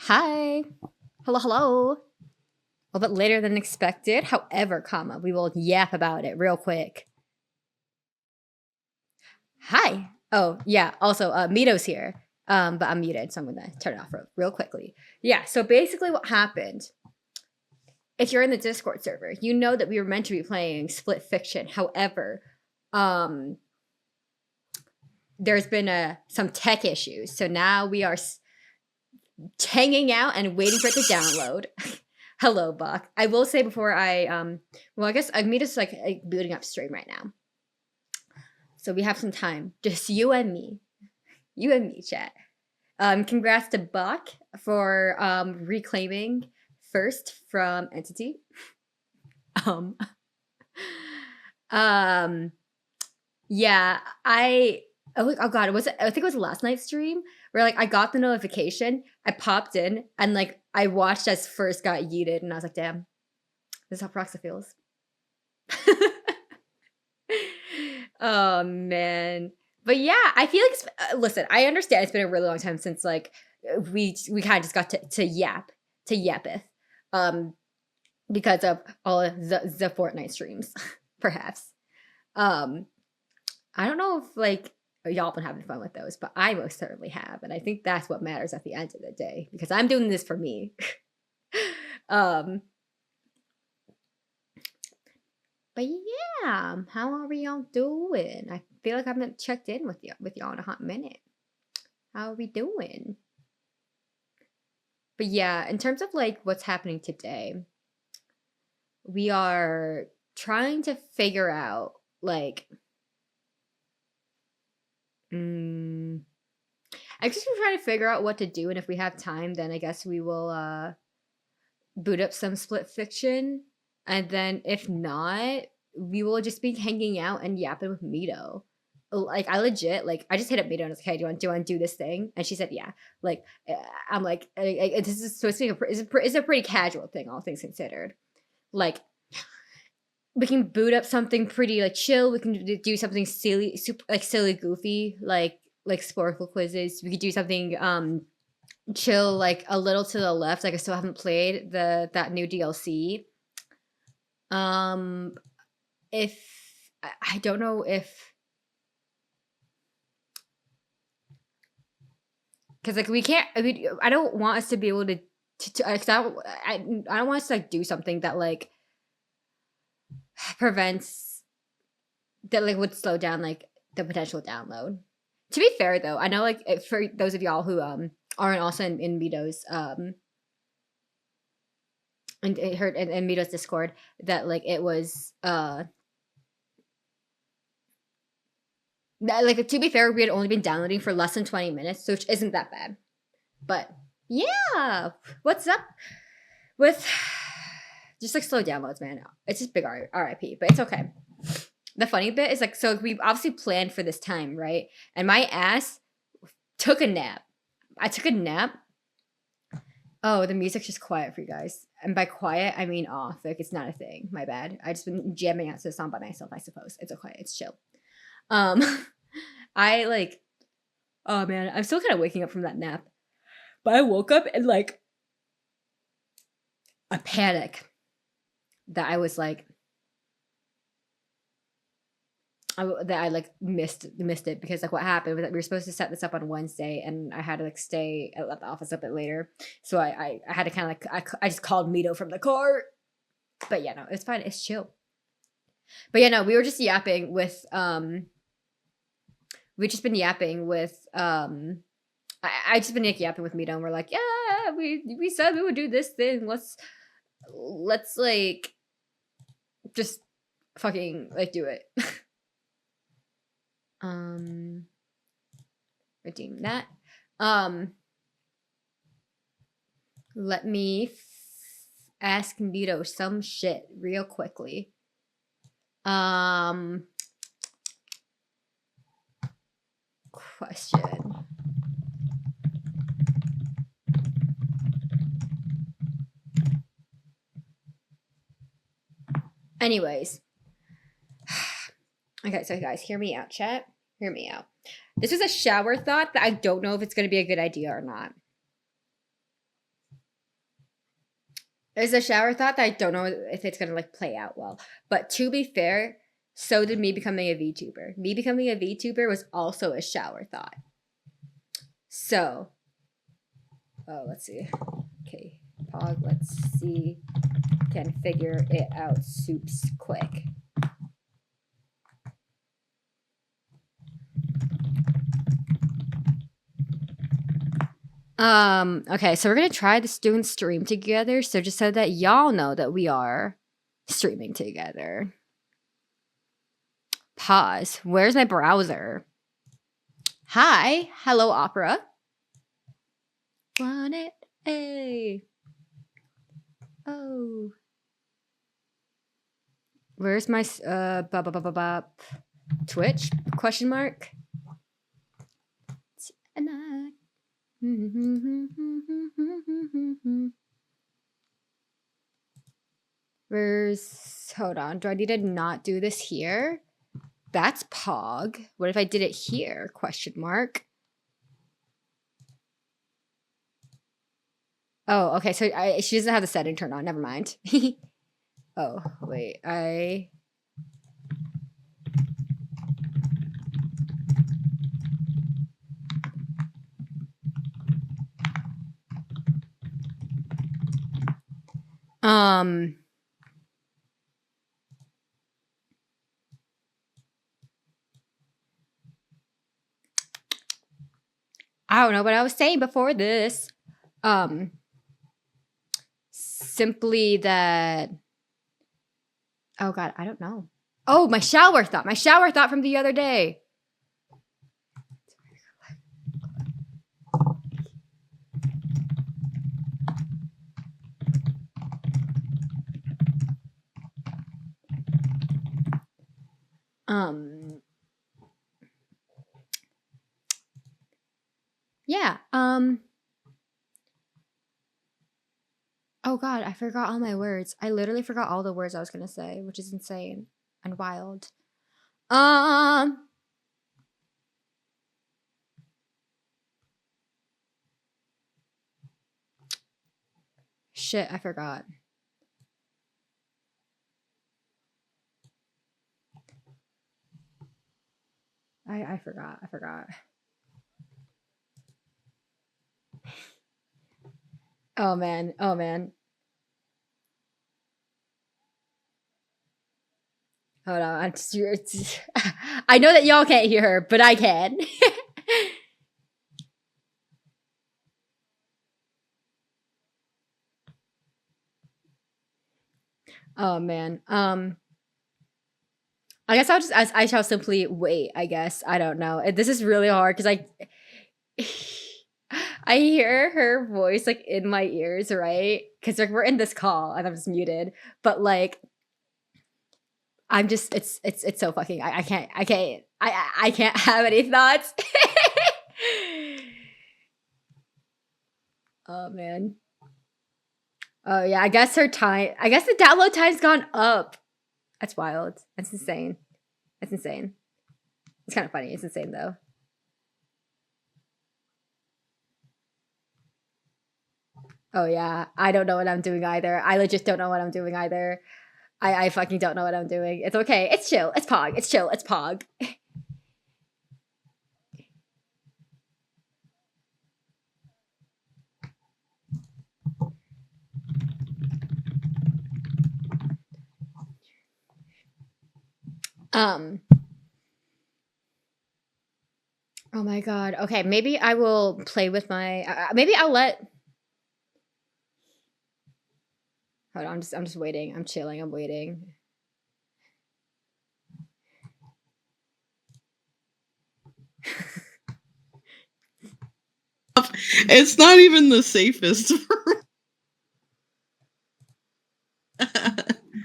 Hi. Hello, hello. A little bit later than expected. However, we will yap about it real quick. Hi. Oh, yeah. Also, Mido's here. But I'm muted, so I'm gonna turn it off real quickly. Yeah, so basically what happened, if you're in the Discord server, you know that we were meant to be playing Split Fiction. However, um, there's been some tech issues. So now we are hanging out and waiting for it to download. Hello, Buck. I will say before well, I guess I meet us like booting up stream right now. So we have some time. Just you and me. You and me, chat. Congrats to Buck for reclaiming first from Entity. Um yeah, oh god, I think it was last night's stream where like I got the notification, I popped in, and like I watched as first got yeeted, and I was like, damn, this is how Proxa feels. Oh man. But yeah, I feel like listen, I understand it's been a really long time since like we kind of just got to yappeth, because of all of the Fortnite streams, perhaps. Um, I don't know if like y'all been having fun with those, but I most certainly have, and I think that's what matters at the end of the day because I'm doing this for me. um, but yeah, how are we all doing? I feel like I haven't checked in with y'all in a hot minute. How are we doing? But yeah, in terms of like what's happening today, we are trying to figure out like I guess we're trying to figure out what to do, and if we have time, then I guess we will boot up some Split Fiction, and then if not, we will just be hanging out and yapping with Mido. Like I legit, like I just hit up Mido and I was like, "Hey, do you want to do this thing?" And she said, "Yeah." Like I'm like, this is supposed to be it's a pretty casual thing, all things considered. Like we can boot up something pretty like chill. We can do something silly, super like silly, goofy, like Sporkle quizzes. We could do something chill, like a little to the left. Like I still haven't played that new DLC. If I don't know if because like we can't. I don't want us to be able to. I don't want us to like do something that like prevents that like would slow down like the potential download. To be fair though, I know like for those of y'all who aren't also in Mido's and it heard in Mido's Discord that like it was like to be fair, we had only been downloading for less than 20 minutes, which isn't that bad. But yeah, what's up with just like slow downloads, man? It's just big RIP, but it's okay. The funny bit is like, so we obviously planned for this time, right? And my ass took a nap. I took a nap. Oh, the music's just quiet for you guys. And by quiet, I mean off. Like it's not a thing. My bad. I just been jamming out to the song by myself, I suppose. It's okay. It's chill. I like, oh man, I'm still kind of waking up from that nap. But I woke up and like a panic that I was like, that I like missed it because like what happened was that we were supposed to set this up on Wednesday and I had to like stay at the office a bit later, so I had to kind of like I just called Mido from the car, but yeah, no, it's fine, it's chill. But yeah, no, we were just yapping with we've just been yapping with I just been like yapping with Mido and we're like, yeah, we said we would do this thing, let's like just fucking like do it. Redeem that. Let me ask Mido some shit real quickly. Question. Anyways. Okay, so guys, hear me out, chat. Hear me out. This is a shower thought that I don't know if it's going to be a good idea or not. There's a shower thought that I don't know if it's gonna like play out well. But to be fair, so did me becoming a VTuber. Me becoming a VTuber was also a shower thought. So, oh, let's see. Okay, Pog, let's see. Can figure it out soups quick. Okay, so we're gonna try this doing stream together. So just so that y'all know that we are streaming together. Pause. Where's my browser? Hi. Hello, Opera. Want it? Hey. Oh. Where's my Twitch? Question mark. Where's, hold on, do I need to not do this here? That's Pog. What if I did it here? Question mark. Oh, okay, so she doesn't have the setting turned on. Never mind. Oh, wait, I don't know what I was saying before this. Simply that, oh God, I don't know. Oh, my shower thought from the other day. Yeah, oh God, I forgot all my words. I literally forgot all the words I was gonna say, which is insane and wild. Shit, I forgot. I forgot. Oh man. Hold on. I know that y'all can't hear her, but I can. Oh man. I guess I shall simply wait, I guess. I don't know. This is really hard because I hear her voice like in my ears, right? Because like we're in this call and I'm just muted. But like I'm just it's so fucking I can't have any thoughts. Oh man. Oh yeah, I guess the download time's gone up. That's wild. That's insane. It's insane. It's kind of funny. It's insane though. Oh yeah, I don't know what I'm doing either. I legit don't know what I'm doing either. I fucking don't know what I'm doing. It's okay. It's chill. It's Pog. It's chill. It's Pog. Oh my god. Okay, maybe I will play with my. Maybe I'll let. Hold on. I'm just waiting. I'm chilling. I'm waiting. It's not even the safest.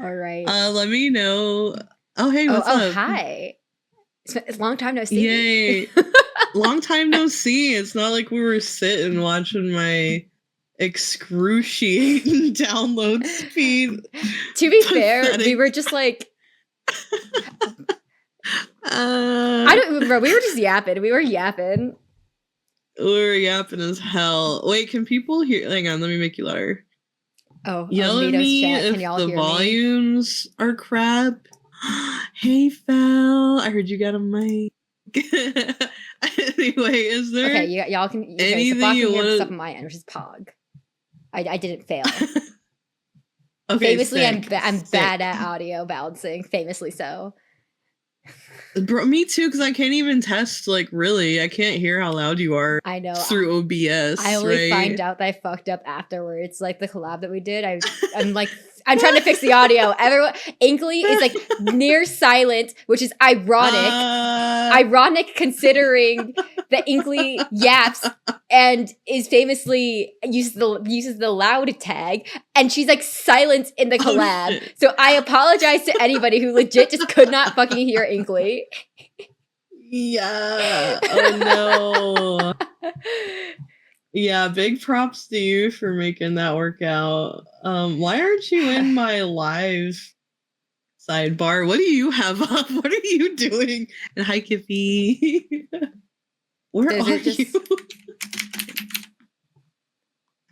All right. Let me know. Oh hey, what's up? Oh hi. It's long time no see. Yay. Long time no see. It's not like we were sitting watching my excruciating download speed. To be fair, we were just like I don't remember. We were just yapping. We were yapping as hell. Wait, can people hear? Hang on, let me make you louder. Yell at Mido's me chat. Can if y'all the hear me? volumes are crap. Hey, Fel. I heard you got a mic. Anyway, is there Okay, y'all can. Okay, so anything Bach you can hear want stuff to... on my end, which is Pog. I didn't fail. Okay, Famously, sick, I'm sick. bad at audio balancing. Famously so. Bro, me too, because I can't even test, like, really. I can't hear how loud you are. I know. Through OBS, I only right? find out that I fucked up afterwards. Like the collab that we did, I'm like, I'm trying to fix the audio. Everyone, Inkley is like near silent, which is ironic. Ironic considering that Inkley yaps and is famously uses the loud tag, and she's like silent in the collab. So I apologize to anybody who legit just could not fucking hear Inkley. Yeah. Oh no. Yeah, big props to you for making that work out. Why aren't you in my live sidebar? What do you have up? What are you doing? And hi, Kippy. Where are you?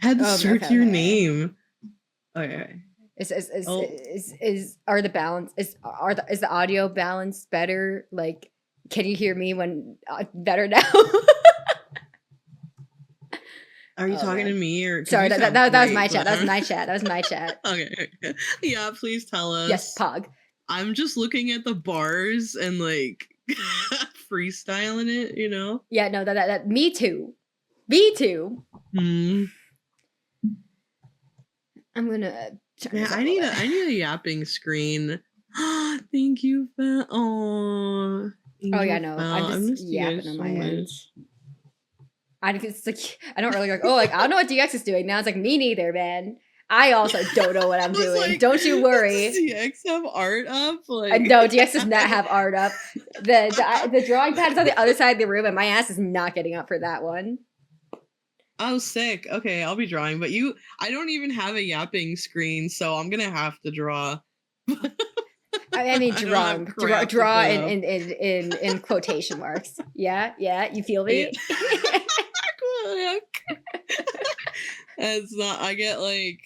I had to search your name. Okay. Is the audio balance better? Like, can you hear me when better now? Are you talking to me or? Sorry, that was my chat. That was my chat. That was my chat. Okay. Yeah, please tell us. Yes, Pog. I'm just looking at the bars and like freestyling it, you know? Yeah, no, that me too. Me too. I'm gonna yeah, I need a yapping screen. Thank you, Fel. Oh yeah, no, I'm just yapping on my end. It's like I don't really like. Oh, like I don't know what DX is doing now. It's like me neither, man. I also don't know what I'm doing. Like, don't you worry. Does DX have art up? Like, no, DX does not have art up. The drawing pad is on the other side of the room, and my ass is not getting up for that one. Oh, sick. Okay, I'll be drawing, but I don't even have a yapping screen, so I'm gonna have to draw. I mean, draw in quotation marks. Yeah, you feel me? It's not. I get like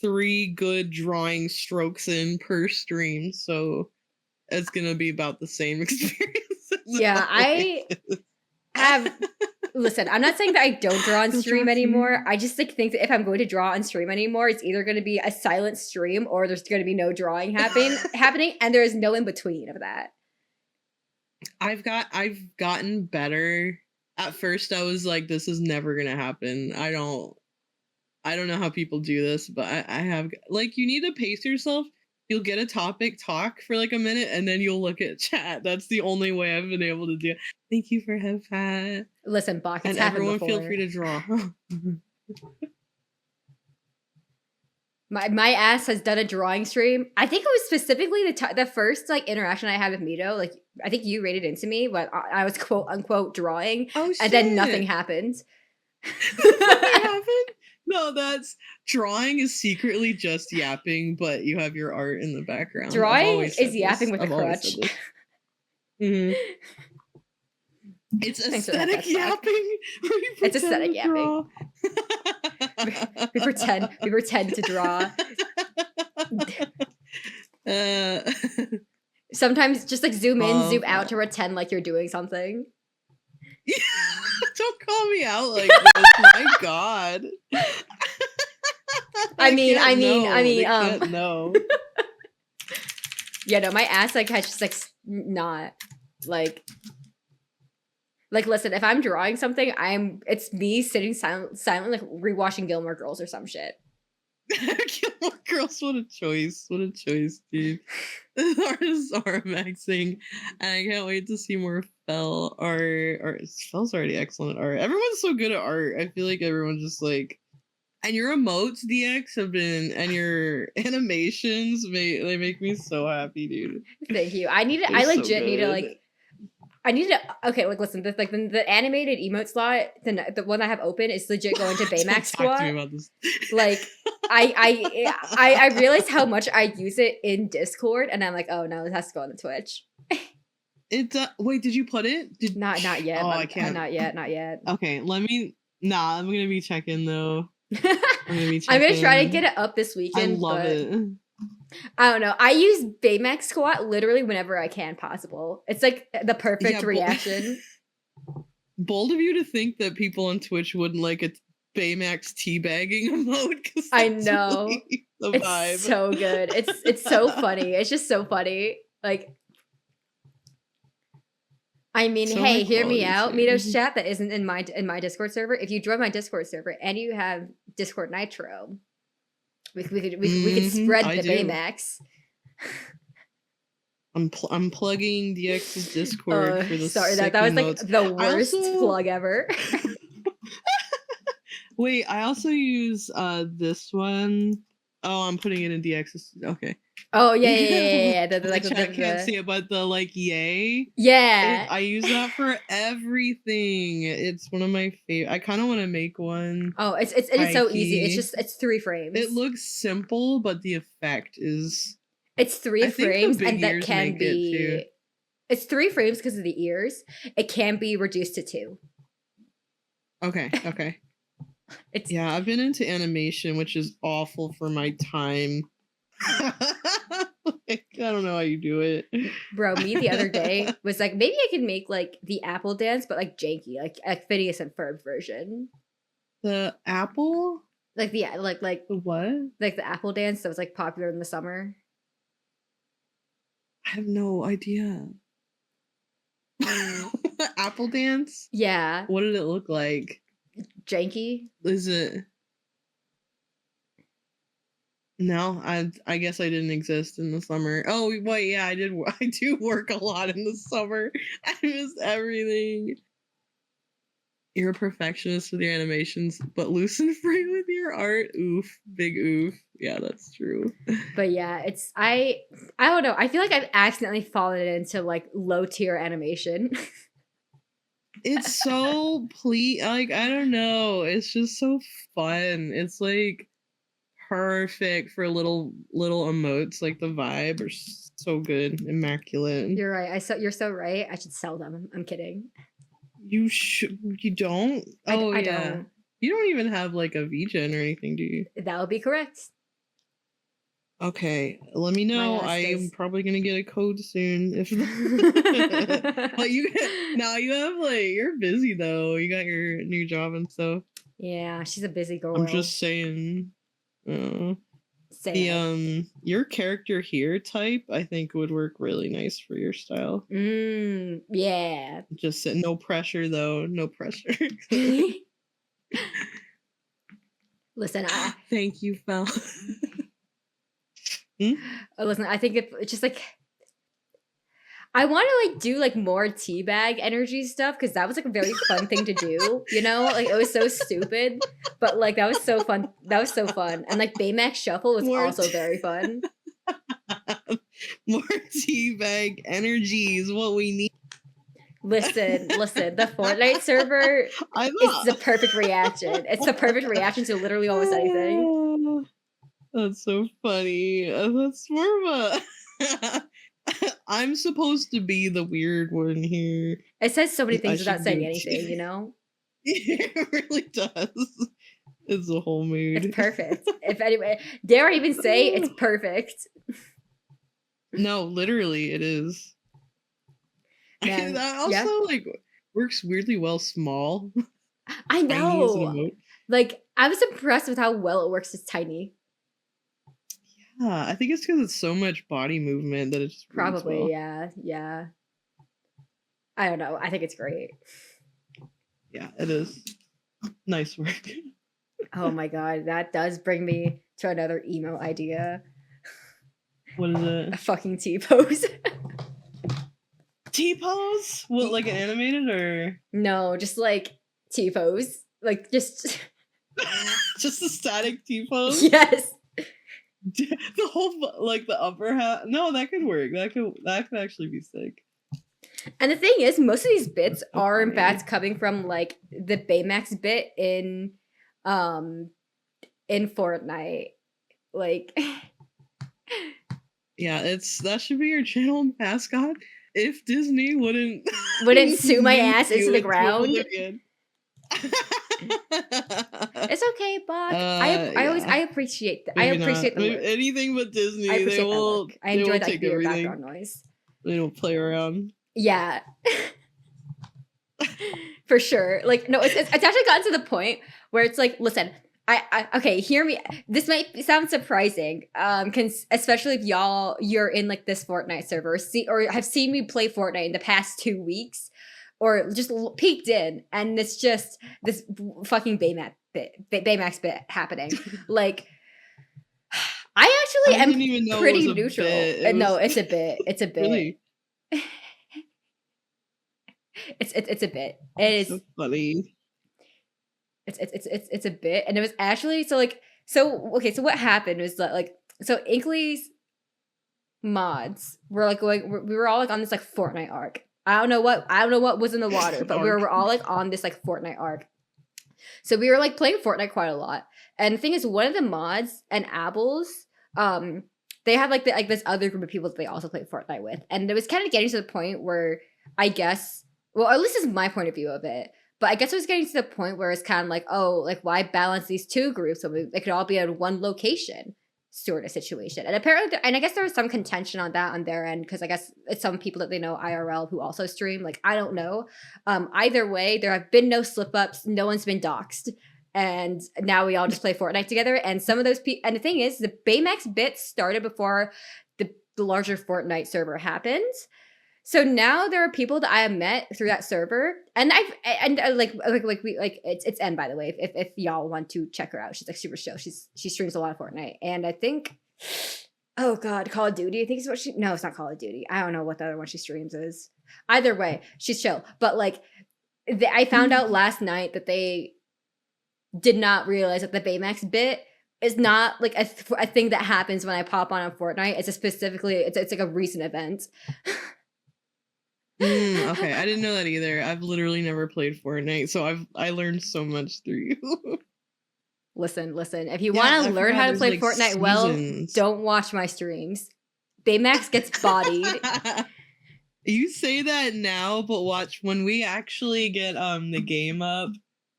3 good drawing strokes in per stream, so it's gonna be about the same experience. Yeah, I have. Listen, I'm not saying that I don't draw on stream anymore. I just think that if I'm going to draw on stream anymore, it's either going to be a silent stream or there's going to be no drawing happening, and there is no in between of that. I've gotten better. At first, I was like, "This is never gonna happen." I don't know how people do this, but I have, like, you need to pace yourself. You'll get a topic, talk for like a minute, and then you'll look at chat. That's the only way I've been able to do it. Thank you for head pat. Listen, Bach, it's and everyone feel free to draw. My ass has done a drawing stream. I think it was specifically the first like interaction I had with Mido. Like, I think you rated into me, but I was quote unquote drawing, and then nothing happened. Nothing happened? No, that's drawing is secretly just yapping, but you have your art in the background. Drawing is yapping with a crutch. Mm-hmm. It's aesthetic yapping. It's aesthetic yapping. we pretend to draw. Sometimes just like zoom in, zoom out to pretend like you're doing something. Don't call me out like this. My God. I mean, no. Yeah, no, my ass like has just like not like listen, if I'm drawing something, it's me sitting silent like rewatching Gilmore Girls or some shit. Gilmore Girls, what a choice. What a choice, dude. Artists are maxing. And I can't wait to see more Fel art. Fel's already excellent at art. Everyone's so good at art. I feel like everyone's just like, and your emotes, DX, have been, and your animations, they make me so happy, dude. Thank you. I legit need to like, okay, like listen, the animated emote slot, the one I have open is legit going to Baymax squad. Talk to me about this. Like, I realized how much I use it in Discord, and I'm like, oh no, this has to go on the Twitch. Wait, did you put it? Not yet. Oh, I can't. Not yet. Okay, I'm gonna be checking though. I'm gonna be I'm gonna try to checking. get it up this I weekend, love but it. I don't know. I use Baymax squat literally whenever I can possible. It's like the perfect Yeah, reaction. bold of you to think that people on Twitch wouldn't like a Baymax teabagging emote, because I that's know. really the It's vibe. so good. It's so funny. It's just so funny. Like, I mean, So hey, high hear me quality out. too. Mido's chat that isn't in my Discord server. If you join my Discord server and you have Discord Nitro, we could spread I the do. Baymax. I'm plugging DX's Discord for the Sorry, sick that was like emotes. the worst also plug ever. wait. I also use this one. Oh, I'm putting it in DX's. Okay. Oh yeah. The chat can't see it, but the like yay. Yeah. I use that for everything. It's one of my favorite. I kind of want to make one. Oh, it is so easy. High-key. It's 3 frames. It looks simple, but the effect is. It's 3 I think the frames, big and that ears can make it too. be. It's 3 frames because of the ears. It can be reduced to 2. Okay. It's Yeah, I've been into animation, which is awful for my time. Like, I don't know how you do it. Bro, me the other day was like, maybe I could make like the Apple dance, but like janky, like Phineas and Ferb version. The apple? Like the The what? like the Apple dance that was like popular in the summer. I have no idea. Apple dance? Yeah. What did it look like? Janky. Is it? No, I guess I didn't exist in the summer. Oh wait, yeah, I did. I do work a lot in the summer. I miss everything. You're a perfectionist with your animations, but loose and free with your art. Oof, big oof. Yeah, that's true. But yeah, it's I don't know. I feel like I've accidentally fallen into like low tier animation. It's so like I don't know. It's just so fun. It's like perfect for little emotes. Like the vibe are so good, immaculate. You're right. You're so right. I should sell them. I'm kidding. You should. You don't? Oh I yeah. don't. You don't even have like a VGen or anything, do you? That would be correct. Okay, let me know. ass I'm does. probably gonna get a code soon. If but you now you have like you're busy though. You got your new job and stuff. Yeah, she's a busy girl. I'm just saying. Your character here type I think would work really nice for your style. Yeah. Just no pressure though. No pressure. Listen, thank you, Fel. Listen, I think it's just like I want to like do like more teabag energy stuff because that was like a very fun thing to do. You know, like it was so stupid, but like that was so fun. That was so fun, and like Baymax Shuffle was also very fun. More teabag energy is what we need. Listen. The Fortnite server is the perfect reaction. It's the perfect reaction to literally almost anything. That's so funny. That's more of a. I'm supposed to be the weird one here. It says so many things without saying anything, you know? It really does. It's a whole mood. It's perfect. If anyway, dare I even say it's perfect. No, literally, it is. And that also like works weirdly well small. I know. Like I was impressed with how well it works as tiny. Yeah, I think it's because it's so much body movement that it's probably well. yeah. I don't know. I think it's great. Yeah, it is. Nice work. Oh my god, that does bring me to another emo idea. What is it? A fucking T-pose. T-pose? What, like an animated or? No, just like T-pose. Like just just a static T-pose? Yes. The whole like the upper half. No, that could work. That could actually be sick. And the thing is, most of these bits are in fact coming from like the Baymax bit in Fortnite. Like yeah, that should be your channel mascot. If Disney wouldn't sue my ass into the ground. It's okay, Bach. I always Yeah. I Maybe not. appreciate the Maybe work. anything but I Disney. They appreciate that will. work. I They enjoy will like take weird everything. background noise. They don't play around. Yeah. For sure. Like, no, it's actually gotten to the point where it's like, listen, okay, hear me. This might sound surprising, especially if you're in like this Fortnite server, or have seen me play Fortnite in the past 2 weeks, or just peeked in, and it's just this fucking Baymax bit happening. Like, I I actually didn't am even know it was pretty a neutral. bit. It No, was it's a bit. It's a bit. really It's a bit. It is. so funny. It's a bit, and it was actually okay. So what happened was that Inkley's mods were like we were all like on this like Fortnite arc. I don't know what was in the water, but we Arc. were all like on this like Fortnite arc. So we were like playing Fortnite quite a lot. And the thing is, one of the mods and Apples, they had like this other group of people that they also played Fortnite with, and it was kind of getting to the point where I guess, well, at least is my point of view of it. But I guess it was getting to the point where it's kind of like, oh, like why balance these two groups when they could all be at one location, sort of situation. And apparently, and I guess there was some contention on that on their end because I guess it's some people that they know IRL who also stream. Like I don't know. Either way, there have been no slip ups. No one's been doxxed. And now we all just play Fortnite together. And some of those people, and the thing is, the Baymax bit started before the larger Fortnite server happened. So now there are people that I have met through that server, and it's N, by the way. If y'all want to check her out, she's like super chill. She streams a lot of Fortnite, and I think, oh god, Call of Duty. I think is what she. No, it's not Call of Duty. I don't know what the other one she streams is. Either way, she's chill. But like, I found out last night that they did not realize that the Baymax bit is not like a thing that happens when I pop on Fortnite. It's it's like a recent event. Okay, I didn't know that either. I've literally never played Fortnite, so I learned so much through you. Listen. If you want to learn how to play like Fortnite well, don't watch my streams. Baymax gets bodied. You say that now, but watch when we actually get the game up.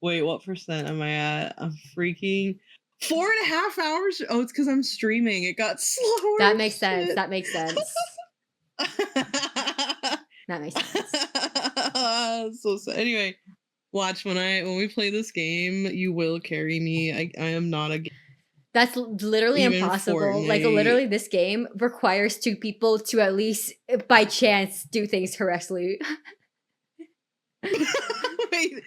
Wait, what percent am I at? I'm freaking 4.5 hours. Oh, it's because I'm streaming. It got slower. That makes sense. That makes sense. That makes sense. So anyway, watch when we play this game, you will carry me. I am not a. That's literally Even impossible. Fortnite. Like literally, this game requires two people to at least, by chance, do things correctly. Wait,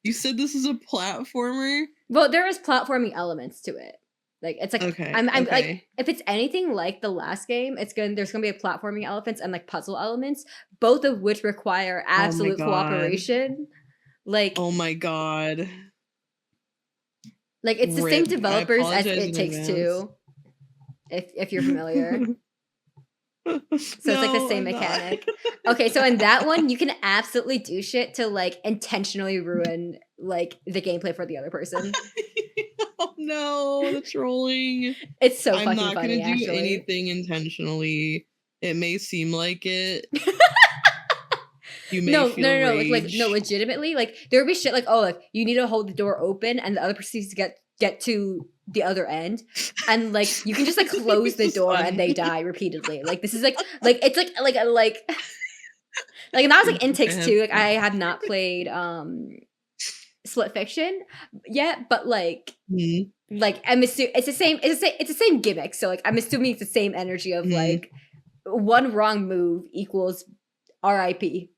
you said this is a platformer? Well, there is platforming elements to it. Like it's like okay, I'm okay. like if it's anything like the last game, there's gonna be a platforming elements and like puzzle elements, both of which require absolute cooperation. Like oh my god. Like it's the same developers as It Takes Two. If you're familiar. So it's like the same mechanic. Okay, so in that one, you can absolutely do shit to like intentionally ruin like the gameplay for the other person. Oh no, the trolling. It's so I'm fucking not funny, gonna do actually. anything intentionally. It may seem like it. You may no, rage. no, legitimately, like there would be shit like, oh, like you need to hold the door open and the other person needs to get to the other end, and like you can just like close the door and they die repeatedly. Like this is like it's like and that was like in Takes Two. Like I have not played Split Fiction yet, but like like I'm assuming it's the same gimmick. So like I'm assuming it's the same energy of like one wrong move equals RIP.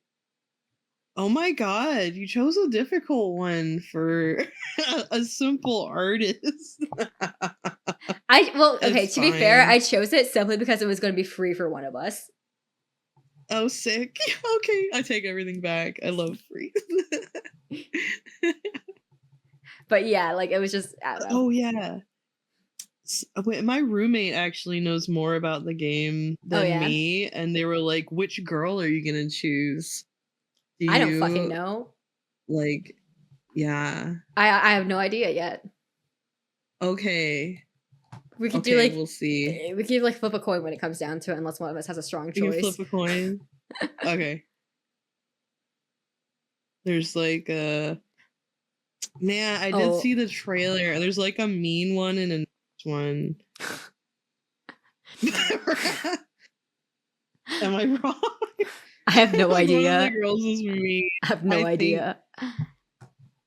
Oh my god, you chose a difficult one for a simple artist. Okay, to be fair, I chose it simply because it was going to be free for one of us. Oh, sick. Okay, I take everything back. I love free. But yeah, like it was just. Oh yeah. Wait, my roommate actually knows more about the game than me, and they were like, "Which girl are you gonna choose?" I don't fucking know. Like, yeah. I have no idea yet. Okay. We could do like we'll see. We could like flip a coin when it comes down to it, unless one of us has a strong choice. You can flip a coin. Okay. There's like Man, I did Oh. see the trailer. There's like a mean one and a nice one. Am I wrong? I have no Like, one of the idea. girls is mean. I have no I think, idea.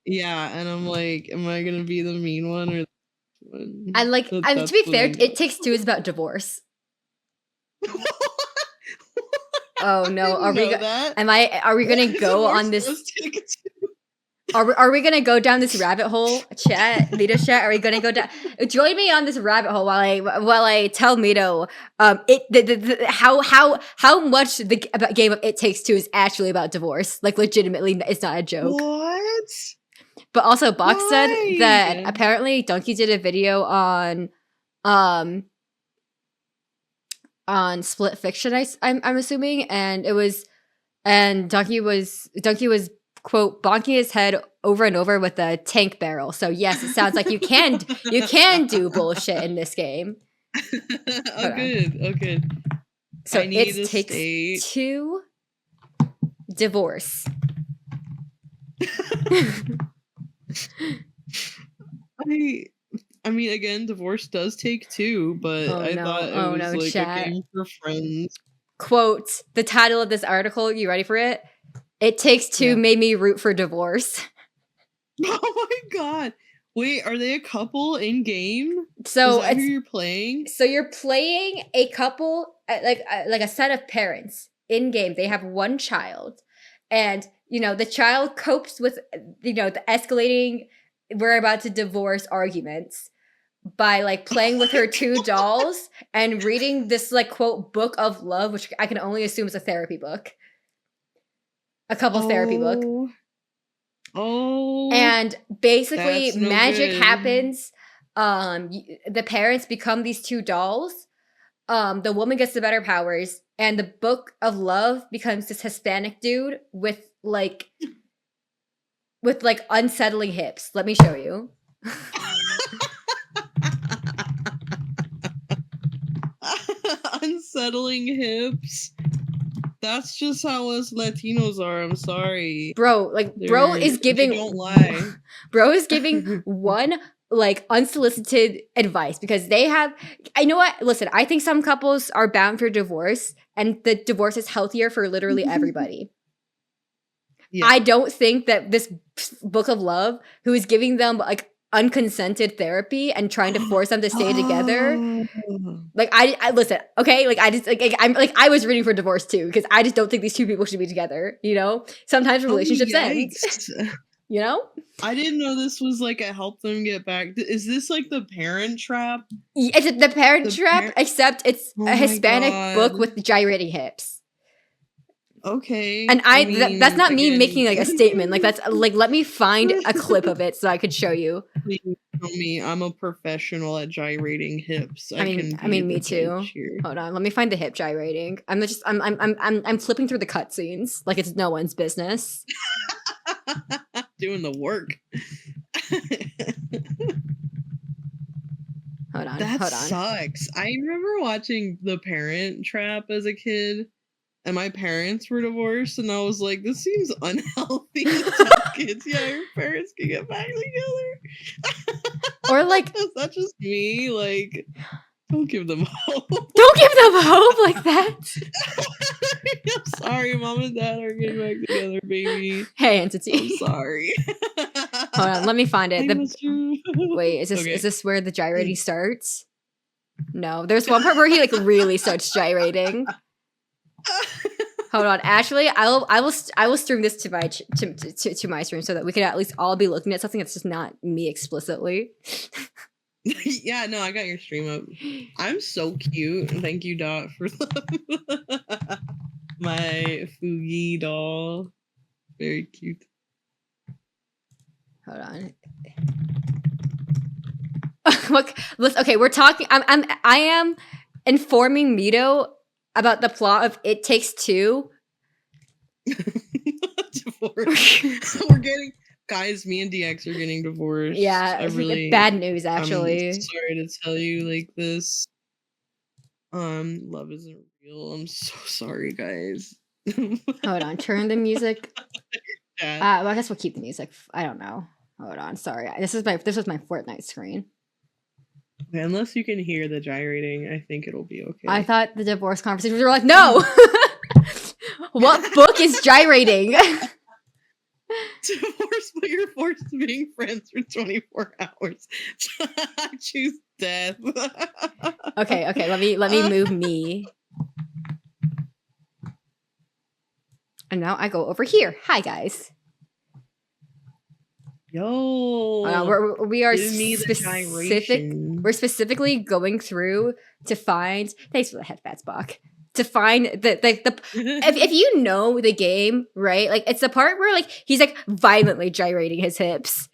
yeah, and I'm like, am I gonna be the mean one or the one? I like. To That's be what fair, I It Takes Two is about divorce. Oh I no, didn't know that. are we gonna go on Divorce this? does take two. Are we gonna go down this rabbit hole, chat, Mito chat? Are we gonna go down? Join me on this rabbit hole while I tell Mito how much the game of It Takes Two is actually about divorce. Like, legitimately, it's not a joke. What? But also, Box said that Why? apparently Donkey did a video on split fiction. I'm assuming, and Donkey was quote bonking his head over and over with a tank barrel. So yes, it sounds like you can do bullshit in this game. Oh, good. Oh, good. So I need It to Takes state. Two divorce. I mean, again, divorce does take two, but Oh, I no. thought it Oh, was no, like chat. a game for friends. Quote, the title of this article, you ready for it? It Takes Two Yeah. made me root for divorce. Oh my god. Wait, are they a couple in game? So Is that who you're playing? So you're playing a couple, like a set of parents in game. They have one child, and the child copes with the escalating "we're about to divorce" arguments by like playing with her two dolls and reading this like quote book of love, which I can only assume is a therapy book, a couple's therapy book. Oh, And basically that's no magic good. happens. The parents become these two dolls. The woman gets the better powers, and the book of love becomes this Hispanic dude with unsettling hips. Let me show you. Unsettling hips. That's just how us Latinos are. I'm sorry, bro. Bro is giving. Don't lie. Bro is giving one unsolicited advice because they have. I know what. Listen, I think some couples are bound for divorce, and the divorce is healthier for literally everybody. Yeah. I don't think that this book of love, who is giving them unconsented therapy and trying to force them to stay together. I listen, okay? I was rooting for divorce too because I just don't think these two people should be together. Sometimes relationships end. I didn't know this was like a help them get back. Is this like the Parent Trap? It's the Parent Trap, except it's a Hispanic book with gyrating hips. Okay. And that's not me making a statement. That's let me find a clip of it so I could show you. Please tell me I'm a professional at gyrating hips. I mean me too. Hold on, let me find the hip gyrating. I'm flipping through the cutscenes like it's no one's business. Doing the work. Hold on. That sucks. I remember watching The Parent Trap as a kid. And my parents were divorced, and I was like, this seems unhealthy to tell kids, yeah, your parents can get back together. Or is that just me? Don't give them hope. Don't give them hope like that. I'm sorry, mom and dad are getting back together, baby. Hey, entity. I'm sorry. Hold on, let me find it. Wait, is this where the gyrating starts? No, there's one part where he really starts gyrating. Hold on. Actually, I will stream this to my to my stream so that we can at least all be looking at something that's just not me explicitly. Yeah, no, I got your stream up. I'm so cute. Thank you, Dot, for my Fugi doll. Very cute. Hold on. Look, okay, we're talking. I am informing Mido about the plot of It Takes Two. Divorce. We're getting guys. Me and DX are getting divorced. Yeah, I really bad news. Actually, I'm sorry to tell you this. Love isn't real. I'm so sorry, guys. Hold on. Turn the music. Well, I guess we'll keep the music. I don't know. Hold on, sorry. This was my Fortnite screen. Unless you can hear the gyrating, I think it'll be okay. I thought the divorce conversations were like, no! What book is gyrating? Divorce, but you're forced to being friends for 24 hours. I choose death. Okay, let me move me. And now I go over here. Hi, guys. Yo, we are give me the gyration. We're specifically going through to find. Thanks for the headbats, Bach. To find the if you know the game, right? Like it's the part where like he's like violently gyrating his hips.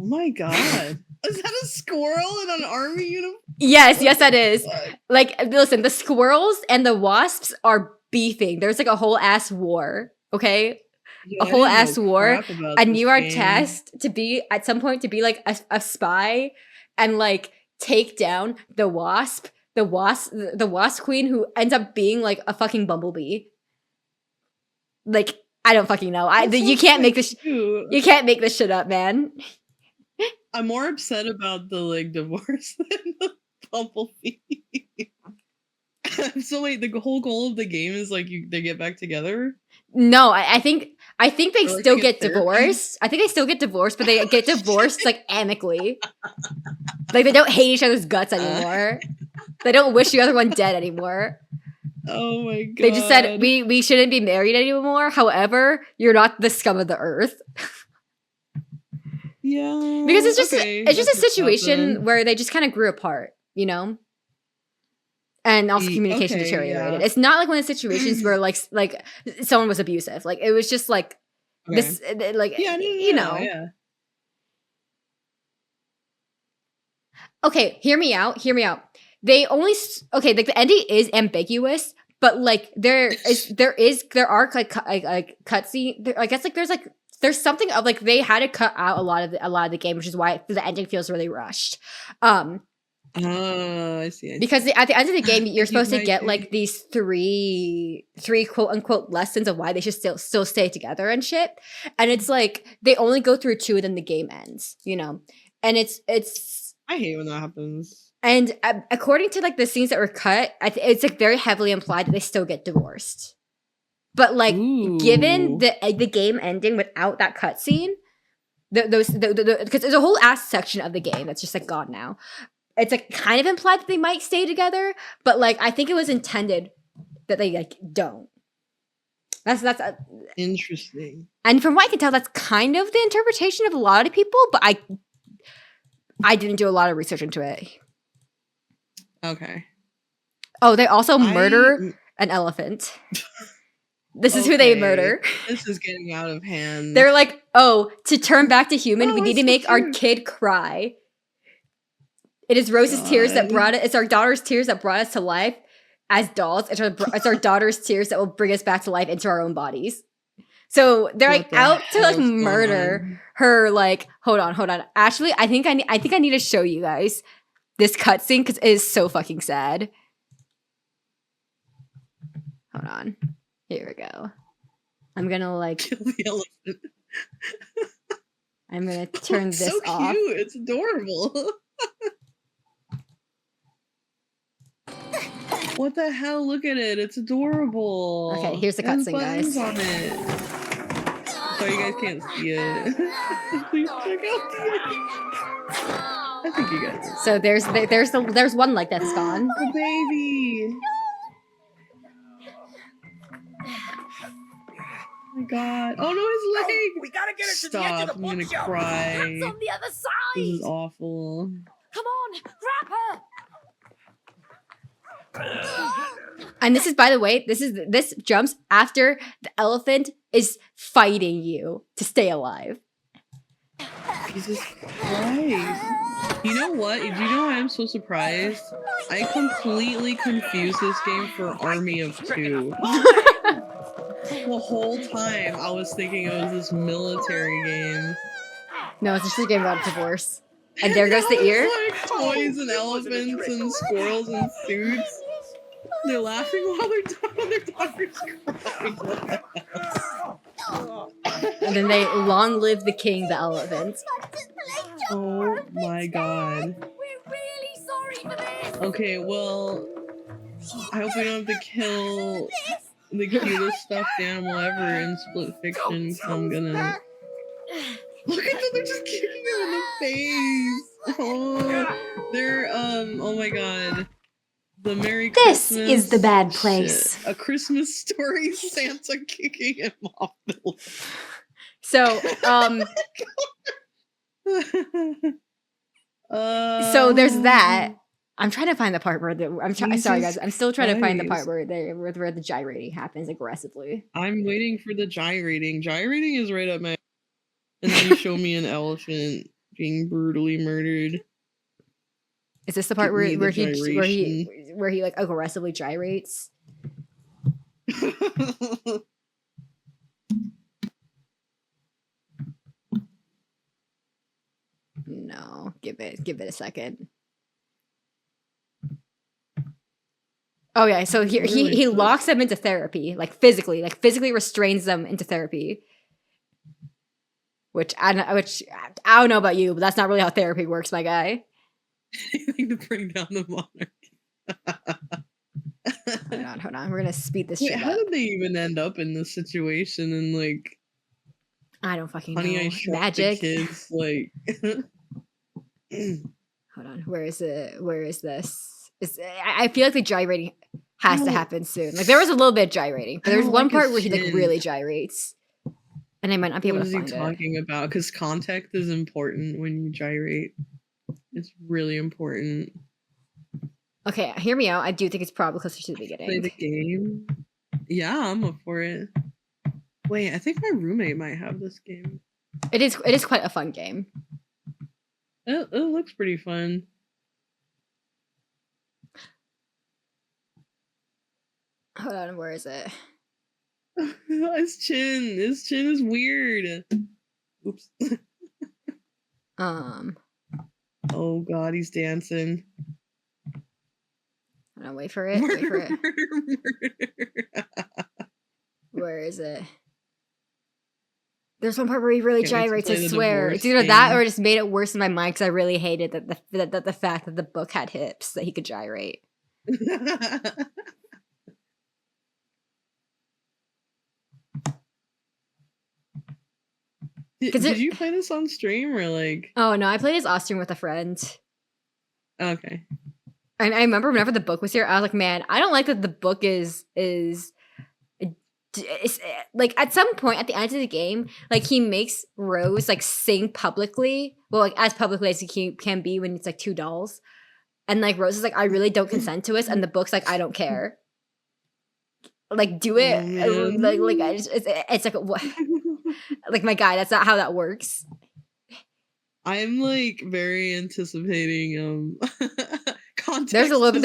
Oh my god. Is that a squirrel in an army uniform? Yes, that is. Like, listen, the squirrels and the wasps are beefing. There's like a whole ass war, okay? Yeah, a whole ass war, and you are game. tasked to be at some point to be like a spy and like take down the wasp queen who ends up being like a fucking bumblebee. Like I don't fucking know. You can't make this. You can't make this shit up, man. I'm more upset about the like divorce than the bumblebee. So wait, the whole goal of the game is like they get back together? No, I think they like still get divorced. I think they still get divorced, but they get divorced like amicably. Like they don't hate each other's guts anymore. They don't wish the other one dead anymore. Oh my god. They just said we shouldn't be married anymore. However, you're not the scum of the earth. Yeah. Because it's just a situation where they just kind of grew apart, you know? And also communication deteriorated. Yeah. It's not like one of the situations where like someone was abusive. Like it was just like this like you know. Yeah. Okay, hear me out. They only like the ending is ambiguous, but like there are like cutscene. I guess like there's something of like they had to cut out a lot of the game, which is why the ending feels really rushed. Oh, I see. Because at the end of the game, you're supposed to get like these three quote unquote lessons of why they should still stay together and shit. And it's like they only go through 2, then the game ends, you know. And it's. I hate when that happens. And according to like the scenes that were cut, it's like very heavily implied that they still get divorced. But like, given the game ending without that cutscene, because there's a whole ass section of the game that's just like gone now. It's like kind of implied that they might stay together, but like I think it was intended that they like don't. That's interesting. And from what I can tell, that's kind of the interpretation of a lot of people, but I didn't do a lot of research into it. Okay. Oh, they also murder an elephant. This is who they murder. This is getting out of hand. They're like, oh, to turn back to human, we need to make our kid cry. It is Rose's tears that brought it. It's our daughter's tears that brought us to life as dolls. It's our daughter's tears that will bring us back to life into our own bodies. So they're like out to like murder her. Like, hold on. Actually, I think I need to show you guys this cutscene because it is so fucking sad. Hold on. Here we go. I'm gonna like kill the elephant. I'm gonna turn this so off. Cute. It's adorable. What the hell? Look at it. It's adorable. Okay, here's the cutscene, guys. On it. Sorry, you guys can't see it. Please check out the I think you guys. So there's one leg that's gone. The baby. Oh my god. Oh no, his leg. We gotta get it to the edge of the I'm gonna bookshelf. cry. It's on the other side. This is awful. Come on, grab her. And this is, by the way, this jumps after the elephant is fighting you to stay alive. Jesus Christ. You know what? Do you know why I'm so surprised? I completely confused this game for Army of Two. The whole time I was thinking it was this military game. No, it's just a game about divorce. And there goes the ear. Like toys and elephants and squirrels in suits. They're laughing while their daughter's crying. And then they long live the king, the elephant. Oh my god. We're really sorry for this. Okay, well, I hope we don't have to kill the cutest stuffed animal ever in Split Fiction. So I'm gonna look at them. They're just kicking him in the face. Oh, they're oh my god. The Merry This Christmas. is the bad place. Shit. A Christmas Story. Santa kicking him off the lift. So, so there's that. I'm trying to find the part where sorry guys, I'm still trying to find the part where the gyrating happens aggressively. I'm waiting for the gyrating. Gyrating is right up my. And then you show me an elephant being brutally murdered. Is this the part where he like aggressively gyrates? No, give it a second. Oh yeah, so here he locks them into therapy, like physically restrains them into therapy. Which I don't know about you, but that's not really how therapy works, my guy. Anything to bring down the monarchy. Hold on. We're gonna speed this shit up. How did they even end up in this situation? And like, I don't fucking Honey, know. I Shrunk Magic. The Kids, like. Hold on. Where is this? I feel like the gyrating has to happen soon. Like there was a little bit of gyrating, but there's one part where he like really gyrates, and I might not be able to find it. What is he talking about? Because context is important when you gyrate. It's really important. Okay, hear me out. I do think it's probably closer to the beginning. Play the game. Yeah, I'm up for it. Wait, I think my roommate might have this game. It is quite a fun game. It looks pretty fun. Hold on, where is it? His chin is weird. Oops. Oh god, he's dancing. Hold on, wait for it. Murder. Where is it? There's one part where he really gyrates, I swear. It's either game. that or it just made it worse in my mind because I really hated that the fact that the book had hips that he could gyrate. Did you play this on stream or like? Oh no, I played as Austrian with a friend. Okay. And I remember whenever the book was here, I was like, man, I don't like that the book is like at some point at the end of the game, like he makes Rose like sing publicly, well, like as publicly as he can be when it's like two dolls, and like Rose is like, I really don't consent to this, and the book's like, I don't care. Like do it, like I just, it's like what, like my guy, that's not how that works. I'm like very anticipating context. There's a little bit.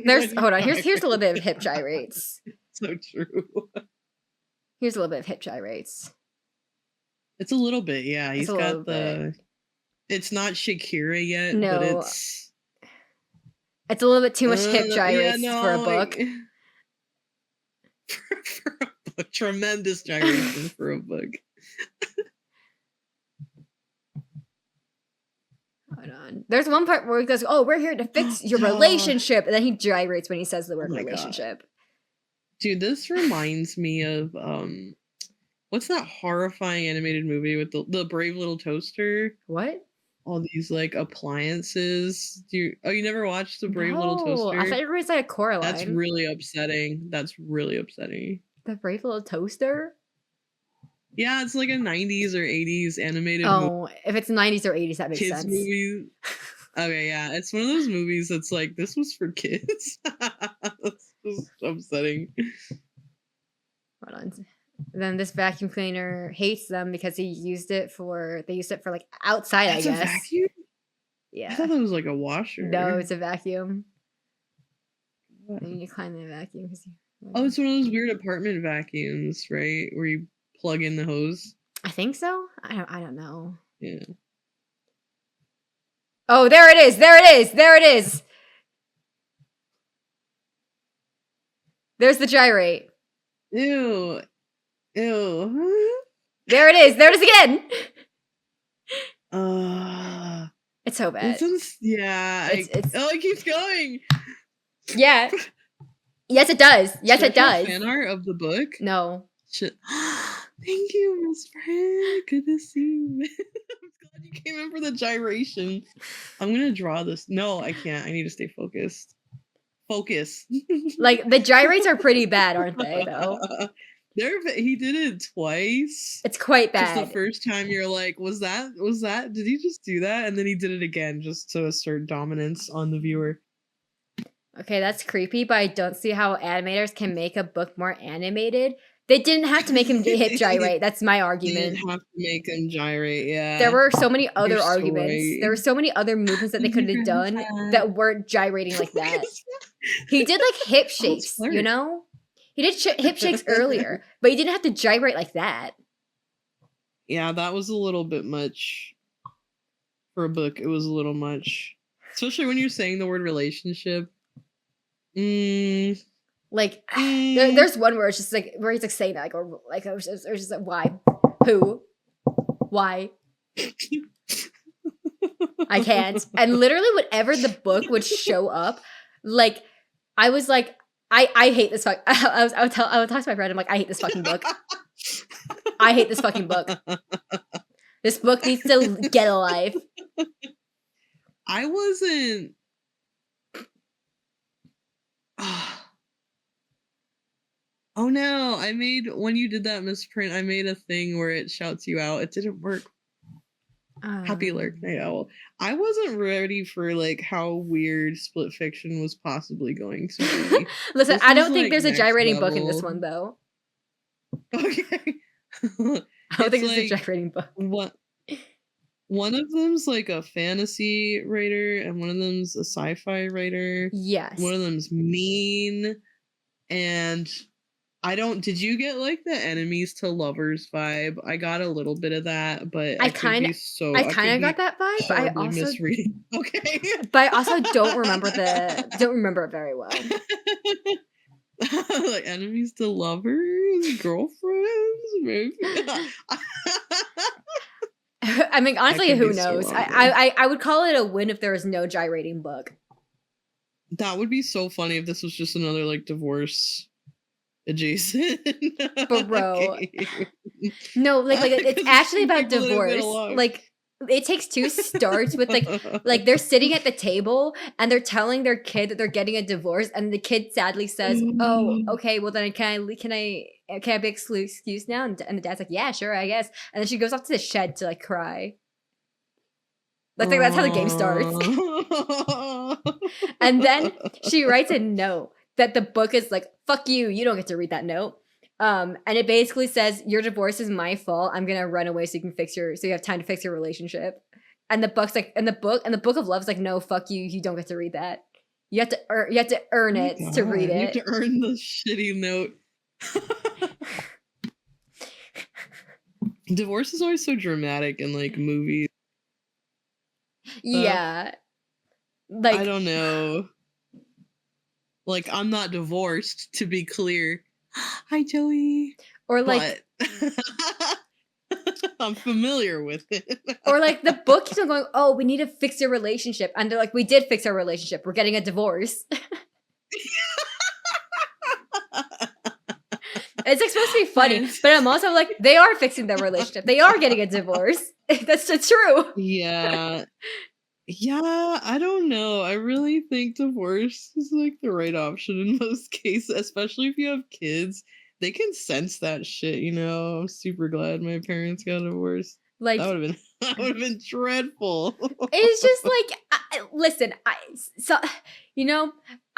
There's hold on. Here's a little bit of hip gyrates. So true. Here's a little bit of hip gyrates. It's a little bit, yeah. He's got the. Bit. It's not Shakira yet, no, but it's a little bit too much hip gyrates for a book. For a book, tremendous gyration for a book. Hold on. There's one part where he goes, "Oh, we're here to fix your relationship," and then he gyrates when he says the word relationship. God. Dude, this reminds me of what's that horrifying animated movie with the Brave Little Toaster? What? All these like appliances. You never watched the Brave Little Toaster? I thought it was like a Coraline. That's really upsetting. The Brave Little Toaster? Yeah, it's like a 90s or 80s animated movie. If it's 90s or 80s, that makes kids sense. Movie. Okay, yeah. It's one of those movies that's like, this was for kids. That's just upsetting. Hold on. Then this vacuum cleaner hates them because they used it for like outside, that's I guess. A vacuum? Yeah. I thought it was like a washer. No, it's a vacuum. And you climb the vacuum. Oh, it's one of those weird apartment vacuums, right? Where you plug in the hose. I think so. I don't know. Yeah. Oh, there it is. There it is. There's the gyrate. Ew. Ew. There it is. There it is again. It's so bad. Yeah. It's it keeps going. yeah. Yes, it does. Yes, Should it I draw does. fan art of the book? No. Thank you, Miss Fran. Good to see you. I'm glad you came in for the gyration. I'm gonna draw this. No, I can't. I need to stay focused. Focus. Like the gyrates are pretty bad, aren't they? Though He did it twice. it's quite Because bad. the first time you're like, was that? Did he just do that? And then he did it again just to assert dominance on the viewer. Okay, that's creepy, but I don't see how animators can make a book more animated. They didn't have to make him hip gyrate. That's my They argument. didn't have to make him gyrate. Yeah. There were so many other You're so arguments. right. There were so many other movements that they could have done that weren't gyrating like that. He did like hip shakes, you know? He did hip shakes earlier, but he didn't have to gyrate like that. Yeah, that was a little bit much for a book. It was a little much, especially when you're saying the word relationship. Like, there's one where it's just like where he's like saying that, like it's just like why, who, why. I can't. And literally, whenever the book would show up, like I was like, I hate this fuck. I would talk to my friend. I'm like, I hate this fucking book. I hate this fucking book. This book needs to get a life. I wasn't. Oh no! When you did that misprint, I made a thing where it shouts you out. It didn't work. Happy Lurk Night Owl. I wasn't ready for like how weird split fiction was possibly going to be. Listen, I don't think like, there's a gyrating level. book in this one though. Okay. I don't think there's a gyrating book. One of them's like a fantasy writer, and one of them's a sci-fi writer. Yes. One of them's mean, and did you get like the enemies to lovers vibe? I got a little bit of that, but I kind of got that vibe, but I also misreading. Okay. But I also don't remember it very well. Like enemies to lovers, girlfriends, maybe. I mean, honestly, who knows? So I would call it a win if there was no gyrating book. That would be so funny if this was just another like divorce adjacent. Bro. No, like it's actually about divorce. Like it takes two starts with like they're sitting at the table and they're telling their kid that they're getting a divorce, and the kid sadly says, "Oh, okay, well then can I be excused now?" And the dad's like, "Yeah, sure, I guess." And then she goes off to the shed to like cry. Like that's how the game starts. And then she writes a note that the book is like, "Fuck you, you don't get to read that note." And it basically says, "Your divorce is my fault. I'm gonna run away so you have time to fix your relationship." And the book's like, and the book of love's like, "No, fuck you, you don't get to read that. You have to earn it to read it. You have to earn the shitty note." Divorce is always so dramatic in like movies. Yeah. Like I don't know. Like I'm not divorced, to be clear. Hi, Joey. Or like I'm familiar with it. Or like the book keeps on going, "Oh, we need to fix your relationship." And they're like, "We did fix our relationship. We're getting a divorce." It's like supposed to be funny, but I'm also like, they are fixing their relationship. They are getting a divorce. That's true. Yeah. Yeah, I don't know. I really think divorce is like the right option in most cases, especially if you have kids. They can sense that shit, you know. I'm super glad my parents got divorced. Like that would have been dreadful. It's just like, listen, I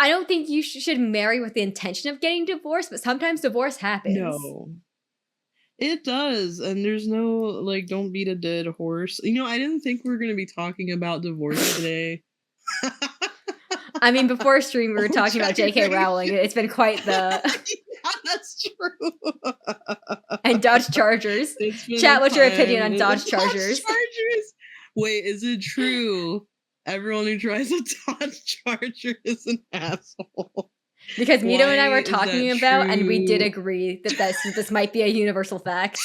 don't think you should marry with the intention of getting divorced, but sometimes divorce happens. No. It does, and there's no, like, don't beat a dead horse. You know, I didn't think we were going to be talking about divorce today. I mean, before stream, we were talking about J.K. Rowling. It's been quite the... Yeah, that's true. And Dodge Chargers. Chat, what's your opinion on Dodge Chargers? Wait, is it true? Everyone who drives a Dodge Charger is an asshole. Because Mido and I Why were is talking that about, and we did true? agree that this might be a universal fact.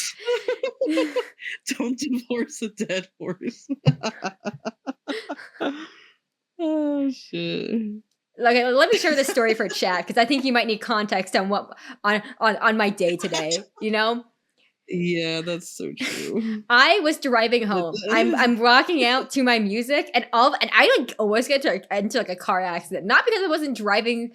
Don't divorce a dead horse. Oh shit. Okay, let me share this story for chat because I think you might need context on what on my day today. You know, Yeah, that's so true. I was driving home. I'm walking out to my music, and I like almost get into like a car accident. Not because I wasn't driving,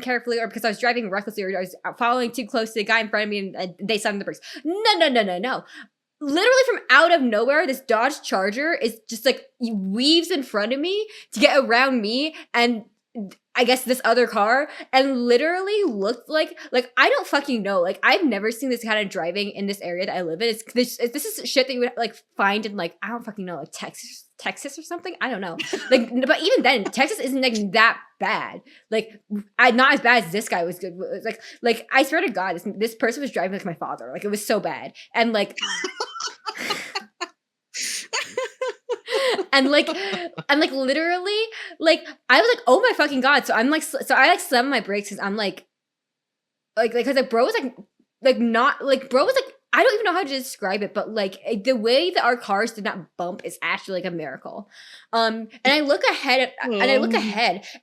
carefully, or because I was driving recklessly, or I was following too close to the guy in front of me, and they slammed the brakes. No. Literally from out of nowhere, this Dodge Charger is just like weaves in front of me to get around me and I guess this other car, and literally looked like I don't fucking know. Like I've never seen this kind of driving in this area that I live in. This is shit that you would like find in like I don't fucking know, like Texas or something. I don't know. Like, but even then, Texas isn't like that bad. Like, not as bad as this guy was good. Like I swear to God, this person was driving like my father. Like it was so bad, and like. and like literally like I was like, oh my fucking God. So I'm like so I like slammed my brakes because I'm like because like bro was like not like bro was like I don't even know how to describe it, but like the way that our cars did not bump is actually like a miracle. And I look ahead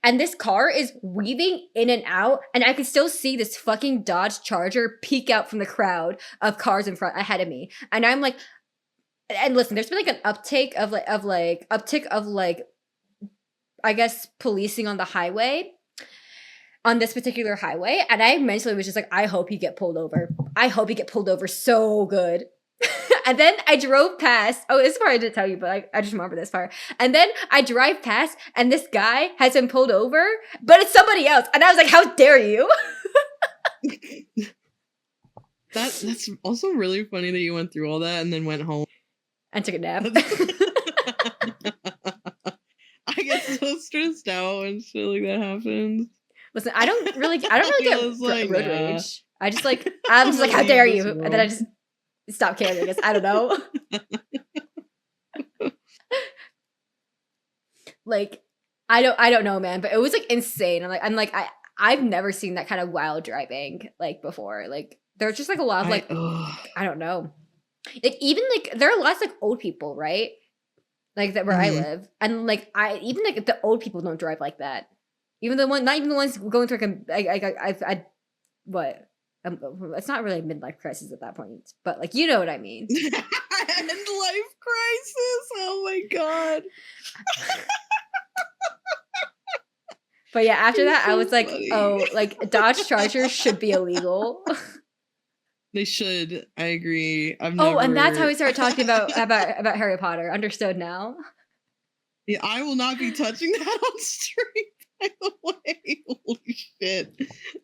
and this car is weaving in and out, and I can still see this fucking Dodge Charger peek out from the crowd of cars in front ahead of me. And I'm like, and listen, there's been like an uptick of I guess policing on the highway, on this particular highway, and I mentally was just like, I hope you get pulled over. I hope you get pulled over so good. And then I drove past. Oh, this part I didn't tell you, but I just remember this part. And then I drive past, and this guy has been pulled over, but it's somebody else. And I was like, how dare you? That's also really funny that you went through all that and then went home and took a nap. I get so stressed out when shit like that happens. Listen, I don't really get like, road rage. I'm just like, how dare you? And then I just stop caring. I guess I don't know. Like, I don't know, man. But it was like insane. I've never seen that kind of wild driving like before. Like, there's just like a lot of like, I don't know. Like even like there are lots of like old people, right? Like that where I live, and like even like the old people don't drive like that. Even not even the ones going through it's not really a midlife crisis at that point, but like you know what I mean. Midlife crisis. Oh my God. But yeah, after that, I was like, funny. Oh, like Dodge Chargers should be illegal. They should. I agree. And that's how we started talking about Harry Potter. Understood now. Yeah, I will not be touching that on stream. By the way, holy shit,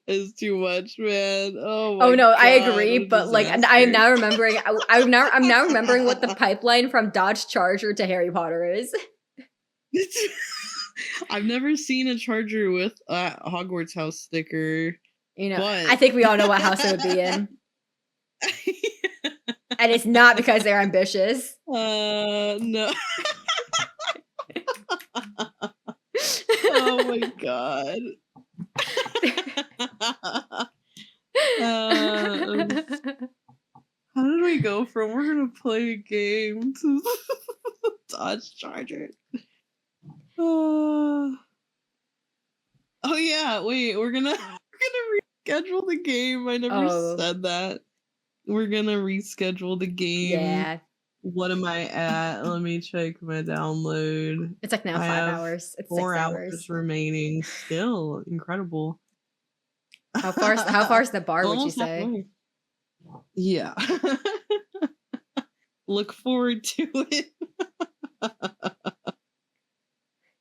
it's too much, man. Oh no, God, I agree, but like, and I am now remembering. I'm now remembering what the pipeline from Dodge Charger to Harry Potter is. I've never seen a Charger with a Hogwarts house sticker. You know, but I think we all know what house it would be in. And it's not because they're ambitious. No. Oh my God. How did we go from we're gonna play a game to Dodge Charger? Oh yeah, wait, we're gonna reschedule the game. I never said that. We're gonna reschedule the game. Yeah. What am I at? Let me check my download. It's like now 5 hours. It's 4 6 hours remaining. Still incredible. How far's the bar, would you say? Halfway. Yeah. Look forward to it.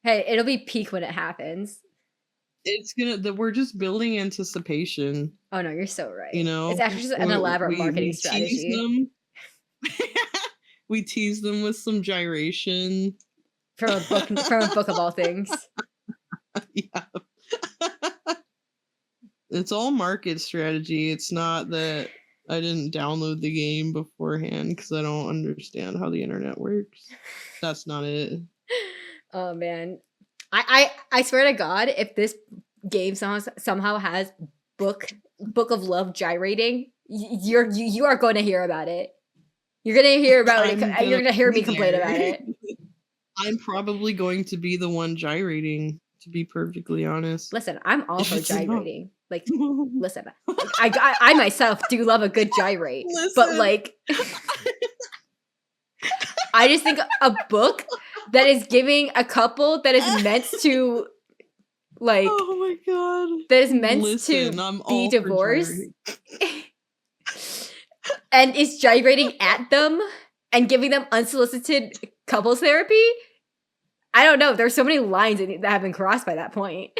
Hey, it'll be peak when it happens. It's we're just building anticipation. Oh no, you're so right. You know, it's actually just an elaborate marketing strategy. We tease them with some gyration from a book of all things. Yeah. It's all market strategy. It's not that I didn't download the game beforehand because I don't understand how the internet works. That's not it. Oh man. I swear to God, if this game somehow has book of love gyrating, you are going to hear about it. You're gonna hear about it. You're gonna hear me complain about it. I'm probably going to be the one gyrating, to be perfectly honest. Listen, I'm all If for it's enough. gyrating. Like, listen, I myself do love a good gyrate, but Listen. like, I just think a book that is giving a couple that is meant to, like, Oh my god. that is meant Listen, to I'm be all for divorced gyrating. and is gyrating at them and giving them unsolicited couples therapy. I don't know. There's so many lines that have been crossed by that point.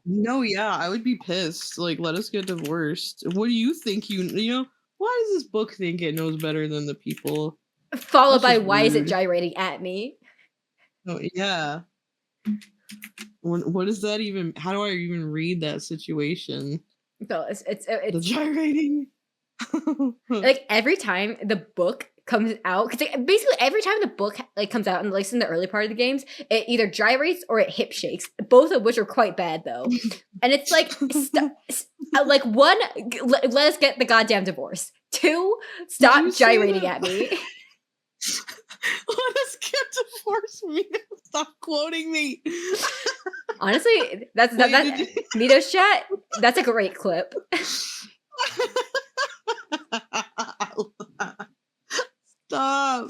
No, yeah, I would be pissed. Like, let us get divorced. What do you think you know? Why does this book think it knows better than the people? Followed That's by, just why is it rude. gyrating at me? Oh, yeah. What is that even? How do I even read that situation? So The it's gyrating. like every time the book comes out, because like, basically every time the book like comes out, and like in the early part of the games, it either gyrates or it hip shakes, both of which are quite bad though. And it's like, like one, let us get the goddamn divorce. Two, stop you say gyrating that? at me. Let us get divorced. Mido. Stop quoting me. Honestly, that's Wait, that did Mido's chat. That's a great clip. Stop.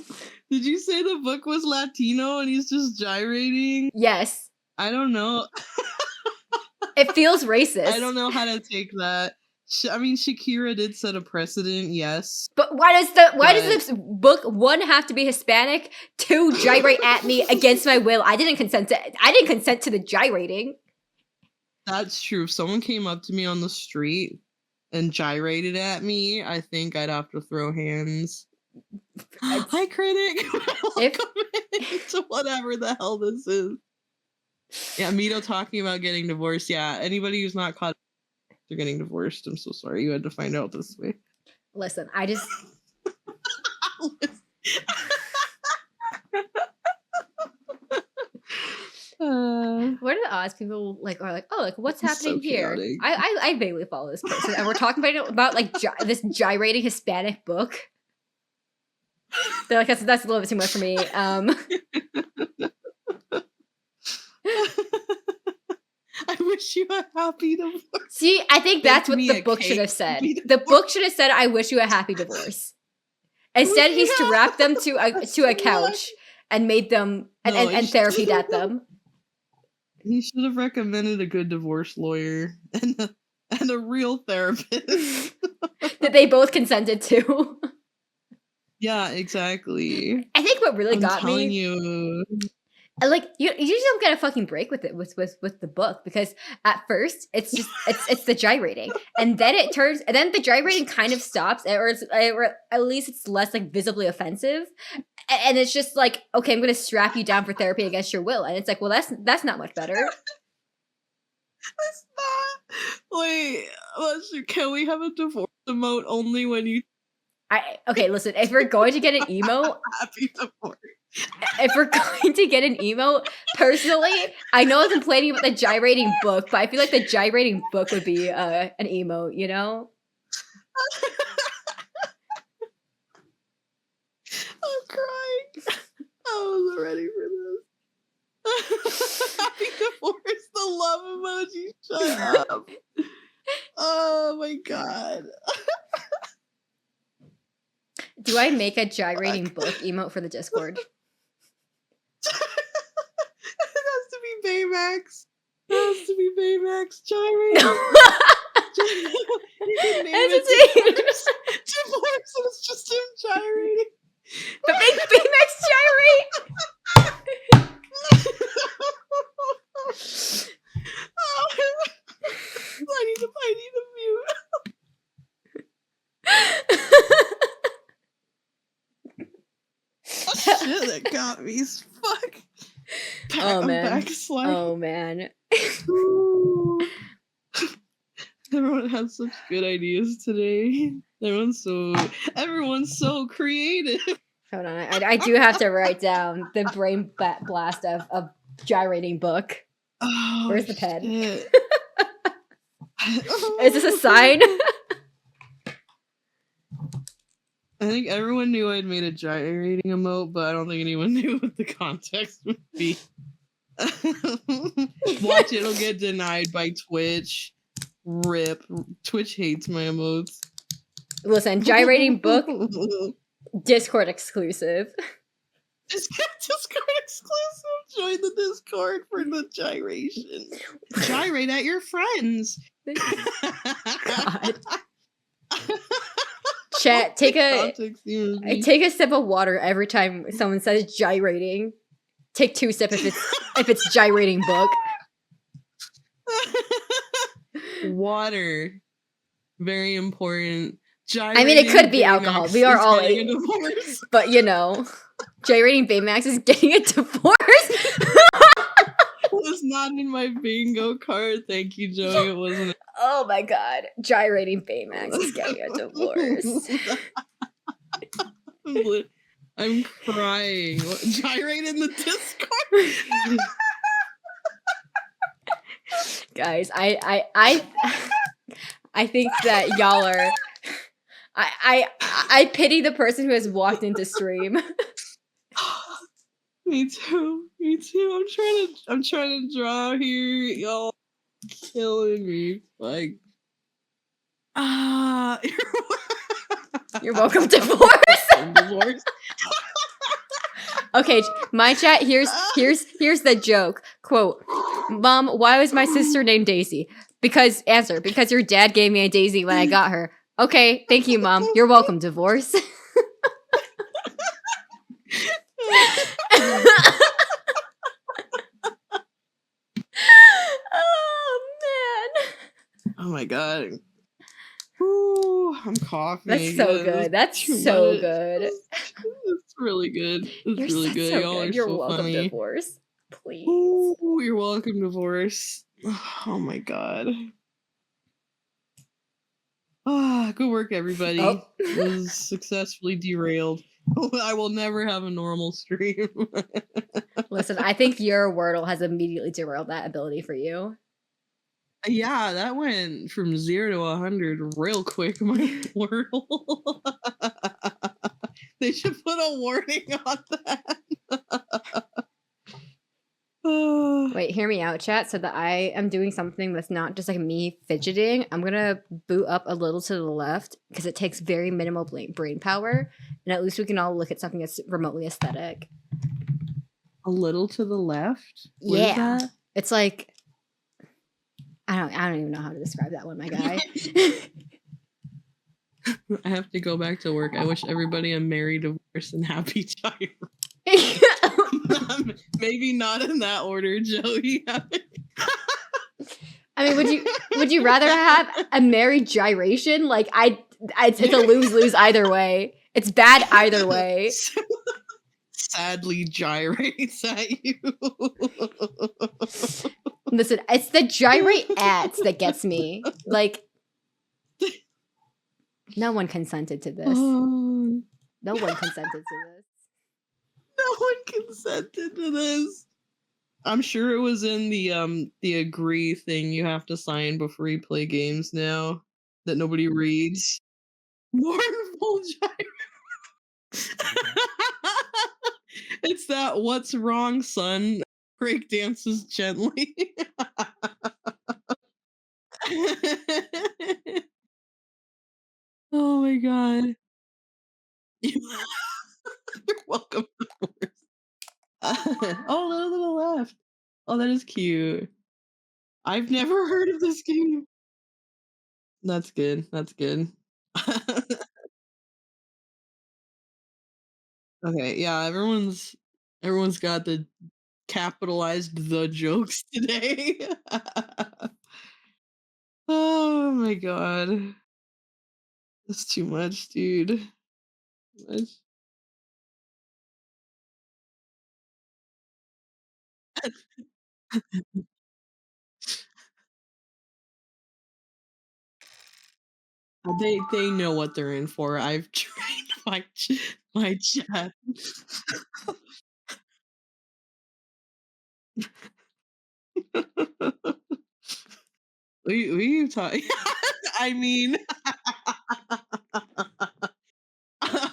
Did you say the book was Latino and he's just gyrating? Yes, I don't know. it feels racist. I don't know how to take that. I mean, Shakira did set a precedent, yes. But why does this book, one, have to be Hispanic, two, gyrate at me against my will? I didn't consent to the gyrating. That's true. If someone came up to me on the street and gyrated at me, I think I'd have to throw hands. Hi, critic. Welcome to whatever the hell this is. Yeah, Mido talking about getting divorced. Yeah, anybody who's not caught you're getting divorced, I'm so sorry you had to find out this way. Listen, I just what are the odds people like are like, oh, like what's happening here? Chaotic. I vaguely follow this person, and we're talking about like this gyrating Hispanic book. They're like, that's a little bit too much for me. I wish you a happy divorce. See, I think that's what the book should have said. The book should have said, "I wish you a happy divorce." Instead, he strapped them to a couch and made them and therapied at them. He should have recommended a good divorce lawyer and a real therapist that they both consented to. Yeah, exactly. I think what really got me. You. Like you just don't get a fucking break with it with the book, because at first it's just it's the gyrating, and then the gyrating kind of stops, or at least it's less like visibly offensive, and it's just like, okay, I'm gonna strap you down for therapy against your will, and it's like, well, that's not much better. It's not. Wait, can we have a divorce emote only when you? Okay, listen, if we're going to get an emo, happy divorce. If we're going to get an emo, personally, I know I'm complaining about the gyrating book, but I feel like the gyrating book would be an emo, you know? I'm crying. I wasn't ready for this. Happy divorce, the love emoji. Shut up. Oh my god. Do I make a gyrating book emote for the Discord? It has to be Baymax. It has to be Baymax. Gyrating. No. You can name it divorce. Divorce, and it's just him gyrating. But make Baymax gyrate. I need to mute. Shit, that got me as fuck. Oh man. Backslide. Oh man. Everyone has such good ideas today. Everyone's so creative. Hold on, I do have to write down the brain blast of gyrating book. Oh, where's the pen? Is this a sign? I think everyone knew I'd made a gyrating emote, but I don't think anyone knew what the context would be. Watch, it'll get denied by Twitch. Rip. Twitch hates my emotes. Listen, gyrating book, Discord exclusive. Discord exclusive. Join the Discord for the gyration. Gyrate at your friends. God. Chat, take a sip of water every time someone says gyrating. Take 2 sips if it's gyrating book. Water. Very important. I mean, it could be alcohol. We are all but you know, gyrating Baymax is getting a divorce. It was not in my bingo card. Thank you, Joey. It wasn't. Oh my god. Gyrating Baymax is getting a divorce. I'm crying. What? Gyrate in the Discord? Guys, I think that y'all are I pity the person who has walked into stream. Me too. Me too. I'm trying to draw here. Y'all killing me. Like You're welcome, divorce. Okay, my chat, here's the joke. Quote, Mom, why was my sister named Daisy? Because your dad gave me a daisy when I got her. Okay, thank you, Mom. You're welcome, divorce. Oh man. Oh my god. Ooh, I'm coughing. That's so good. That's so good. It's really good. It's really good. So Y'all good. are You're so welcome, funny. divorce. Please. Ooh, you're welcome, divorce. Oh my god. Good work, everybody. Oh. It was successfully derailed. I will never have a normal stream. Listen, I think your Wordle has immediately derailed that ability for you. Yeah, that went from 0 to 100 real quick, my Wordle. They should put a warning on that. Wait, hear me out, chat. So that I am doing something that's not just like me fidgeting. I'm gonna boot up a little to the left because it takes very minimal brain power, and at least we can all look at something that's remotely aesthetic. A little to the left? What is that? It's like I don't even know how to describe that one, my guy. I have to go back to work. I wish everybody a merry divorce and happy child. Maybe not in that order, Joey. I mean, would you rather have a married gyration? Like it's a lose-lose either way. It's bad either way. Sadly gyrates at you. Listen, it's the gyrate ads that gets me. Like, no one consented to this. No one consented to this. No one consented to this. I'm sure it was in the agree thing you have to sign before you play games now that nobody reads. Mournful gyre. It's that what's wrong, son? Break dances gently. Oh my god. You're welcome. Oh, little to the left. Oh, that is cute. I've never heard of this game. That's good. That's good. Okay, yeah, everyone's got the capitalized the jokes today. Oh my god. That's too much, dude. Too much. They know what they're in for. I've trained my chat. we talk. I mean,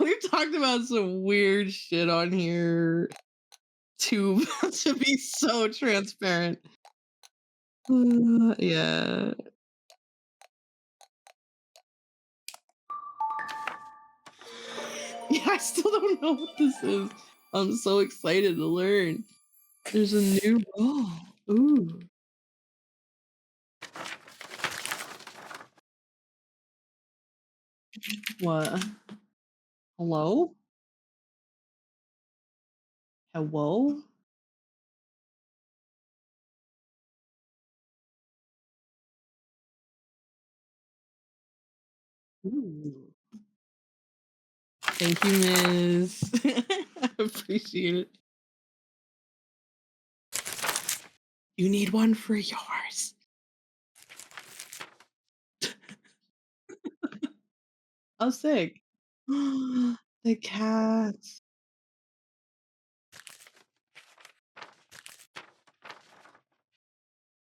we've talked about some weird shit on here to to be so transparent. Yeah. Yeah, I still don't know what this is. I'm so excited to learn. There's a new ball. Ooh. What? Hello? Hello? Ooh. Thank you, Miss. I appreciate it. You need one for yours. Oh, sick. The cats.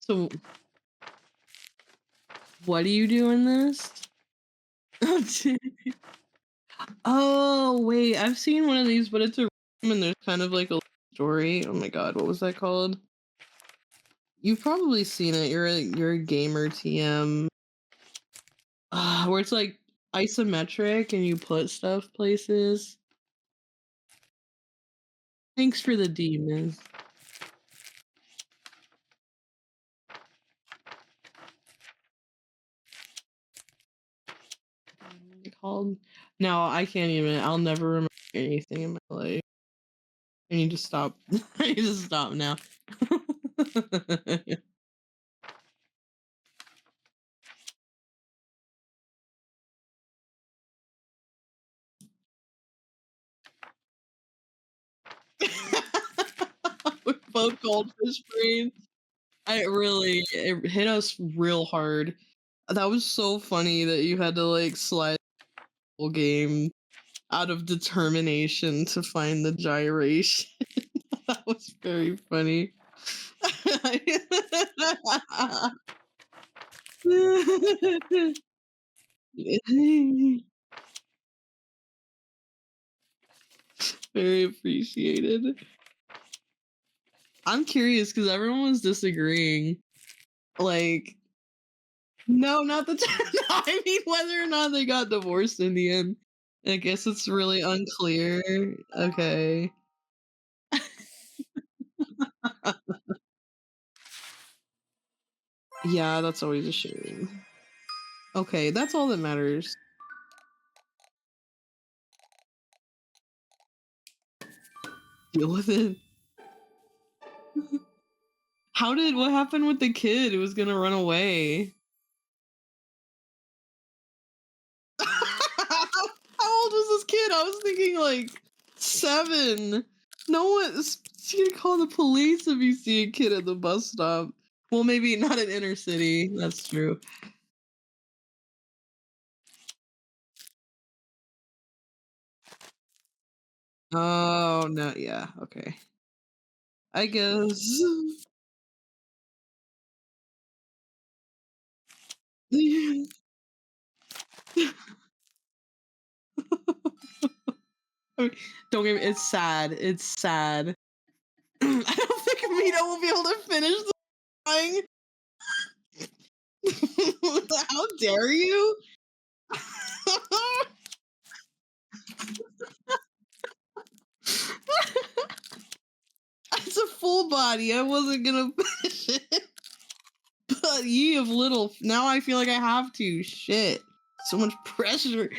So, what do you do in this? Oh, wait, I've seen one of these, but it's a room and there's kind of like a story. Oh my god, what was that called? You've probably seen it. You're a gamer TM. Where it's like isometric and you put stuff places. Thanks for the demons. Called? No, I can't even. I'll never remember anything in my life. I need to stop. I need to stop now. We're both goldfish brains. It hit us real hard. That was so funny that you had to like slide the whole game out of determination to find the gyration. That was very funny. Very appreciated. I'm curious because everyone was disagreeing. Like, no, not the no, I mean whether or not they got divorced in the end. I guess it's really unclear. Okay. Yeah, that's always a shame. Okay, that's all that matters. Deal with it. What happened with the kid who was gonna run away? How old was this kid? I was thinking like 7. No one's you gonna call the police if you see a kid at the bus stop. Well, maybe not in inner city. That's true. Oh no, yeah, okay. I guess. I mean, don't get me. It's sad. It's sad. I don't think Amito will be able to finish the drawing. How dare you? It's a full body. I wasn't gonna finish it. But ye of little. Now I feel like I have to. Shit. So much pressure.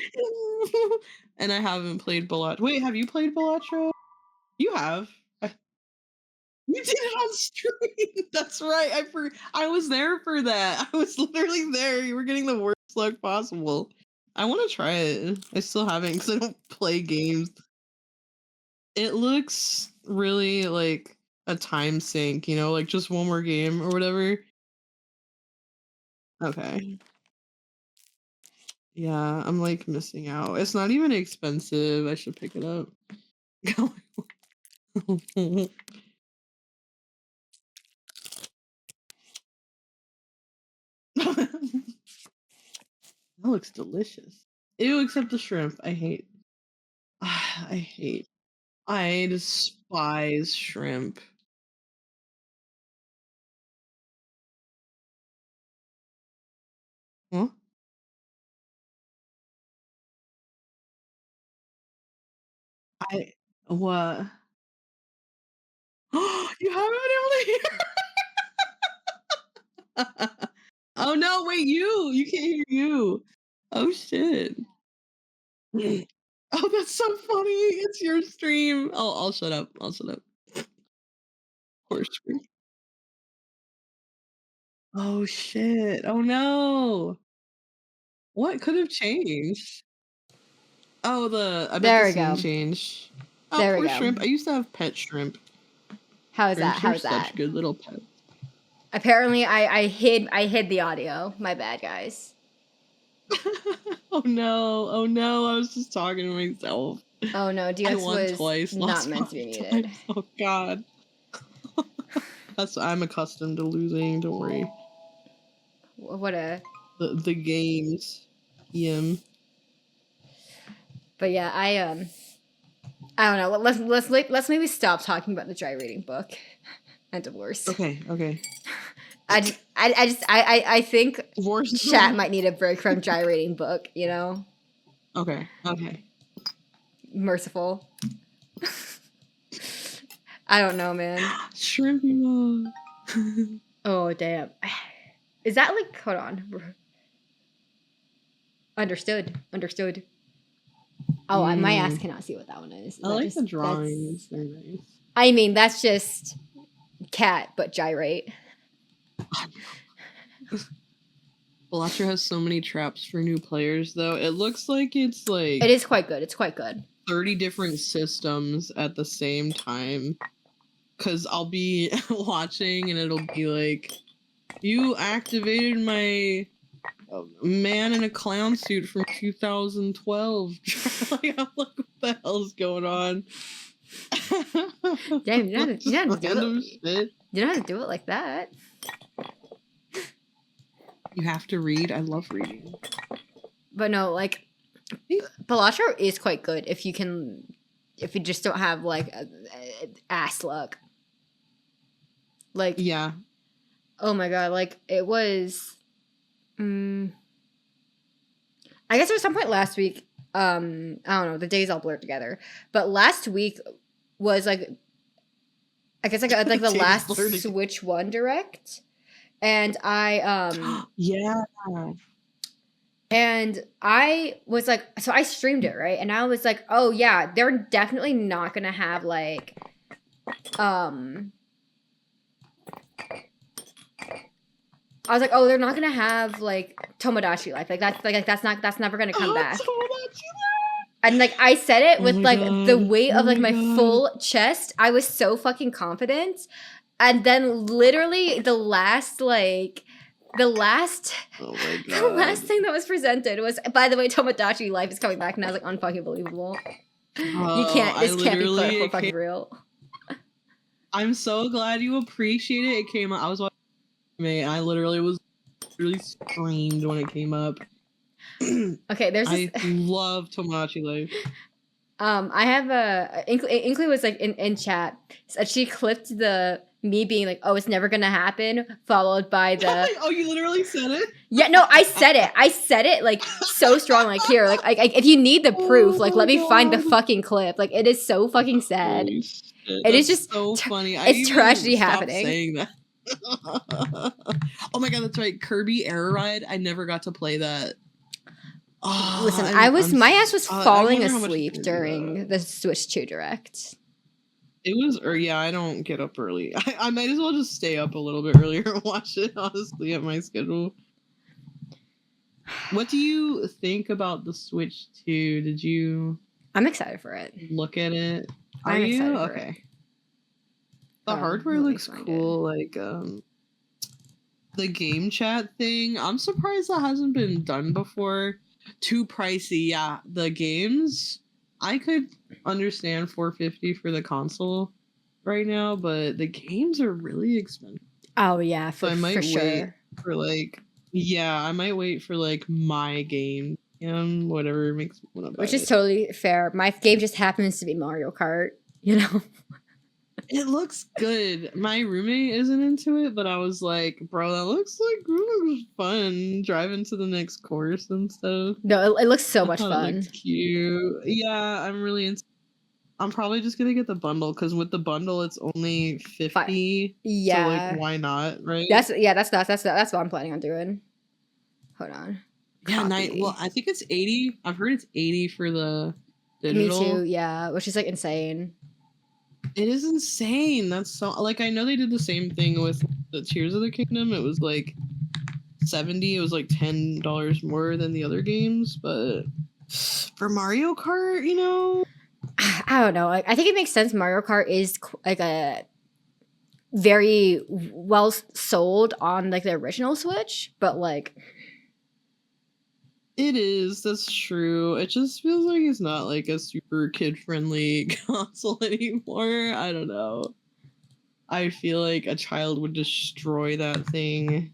And I haven't played Balatro. Wait, have you played Balatro? You have. You did it on stream. That's right. I was there for that. I was literally there. You were getting the worst luck possible. I want to try it. I still haven't because I don't play games. It looks really like a time sink, like just one more game or whatever. Okay. Yeah, I'm like missing out. It's not even expensive. I should pick it up. That looks delicious. Ew, except the shrimp. I hate. I hate. I despise shrimp. Huh? I what? You haven't been able to hear. Oh no! Wait, you can't hear you. Oh shit. Oh, that's so funny. It's your stream. I'll shut up. I'll shut up. Poor stream. Oh shit. Oh no. What could have changed? Oh, I bet There the we scene go. changed. Oh, There we poor go. shrimp. I used to have pet shrimp. How's that? Shrimps are How's that? such good little pets. Apparently, I hid the audio. My bad, guys. Oh no. Oh no. I was just talking to myself. Oh no, I DX won was twice, not lost meant to be 5 muted. times. Oh god. I'm accustomed to losing, don't worry. What a. The games. But yeah, I don't know. Let's maybe stop talking about the dry reading book and divorce. Okay. I think Divorce. chat might need a break from dry reading book. You know, Okay. merciful. I don't know, man. Shrimpy mom. Oh damn. Is that like? Hold on. Understood. Oh, my ass cannot see what that one is. I like the drawings. They're nice. I mean, that's just cat, but gyrate. Balatro has so many traps for new players, though. It looks like it's like It is quite good. It's quite good. 30 different systems at the same time. Because I'll be watching and it'll be like, you activated my man in a clown suit from 2012. Like, I'm like, what the hell is going on? Damn, you know how to do Random it. shit. You know how to do it like that. You have to read. I love reading. But no, like Balatro is quite good if you just don't have like ass luck. Like Yeah. Oh my god, like it was I guess there was some point last week, I don't know, the days all blurred together. But last week was like I guess like the Days last blurred together. Switch 1 direct. And I Yeah. and I was like, so I streamed it, right? And I was like, oh yeah, they're definitely not gonna have like I was like, oh, they're not gonna have like Tomodachi Life. That's never gonna come back. And like I said it with like the weight of like my full chest. I was so fucking confident. And then literally the last oh my God. the last thing that was presented was, by the way, Tomodachi Life is coming back, and I was like, unfucking believable. This can't be political fucking real. I'm so glad you appreciate it. It came up. I was watching anime. I literally screamed when it came up. Okay, there's I love Tomodachi Life. I have a Inkley was like in chat, said she clipped me being like, oh, it's never gonna happen, followed by the oh, you literally said it? Yeah, no, I said it like so strong, like here, like if you need the proof, like let me find the fucking clip. Like it is so fucking sad. It is just so funny. It's tragedy happening. Saying that. Oh my god, that's right. Kirby Air Ride. I never got to play that. Oh, listen, my ass was falling asleep during the Switch 2 Direct. It was, I don't get up early. I might as well just stay up a little bit earlier and watch it, honestly, at my schedule. What do you think about the Switch 2? I'm excited for it. Look at it. I'm excited for it. it. The hardware looks cool. Like, the game chat thing, I'm surprised that hasn't been done before. Too pricey, yeah. The games, I could understand $450 for the console right now, but the games are really expensive. Oh yeah, so I might wait for like Yeah, I might wait for like my game. Whatever makes me want to buy Which is it. totally fair. My game just happens to be Mario Kart, you know? It looks good. My roommate isn't into it, but I was like, bro, that looks fun. Driving to the next course and stuff. No, it looks so I much thought it fun. looked cute. Yeah, I'm really into. I'm probably just gonna get the bundle because with the bundle it's only 50. Yeah. So like, why not, right? That's what I'm planning on doing. Hold on. Yeah, Copy. well, I think it's 80. I've heard it's 80 for the Me digital. too, yeah, which is like insane. It is insane. That's so like I know they did the same thing with the Tears of the Kingdom. It was like 70. It was like $10 more than the other games, but for Mario Kart, you know, I don't know. I think it makes sense. Mario Kart is like a very well sold on like the original Switch, but like it is. That's true. It just feels like it's not like a super kid friendly console anymore. I don't know. I feel like a child would destroy that thing.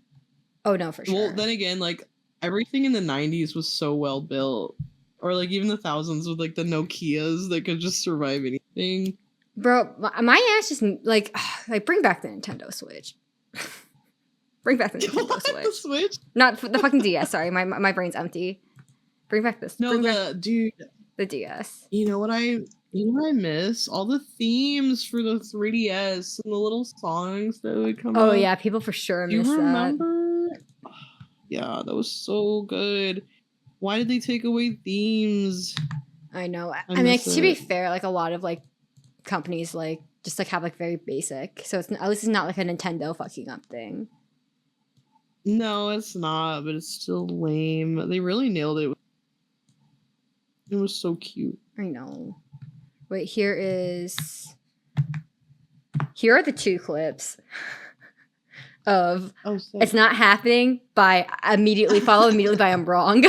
oh no, for sure. Well, then again, like everything in the 90s was so well built. Or like even the thousands with like the Nokias that could just survive anything. Bro, my ass just like bring back the Nintendo Switch. Bring back the Nintendo Switch. The Switch? Not the fucking DS. Sorry, my brain's empty. Bring back this. No, dude. The DS. You know what I miss? All the themes for the 3DS and the little songs that would come Oh up. yeah, people for sure Do you miss that. remember? Yeah, that was so good. Why did they take away themes? I know. I mean, like, to be fair, like a lot of like companies like just like have like very basic, so it's at least it's not like a Nintendo fucking up thing. No, it's not, but it's still lame. They really nailed it. It was so cute. I know. Wait, here are the 2 clips of It's Not Happening by immediately by I'm Wrong.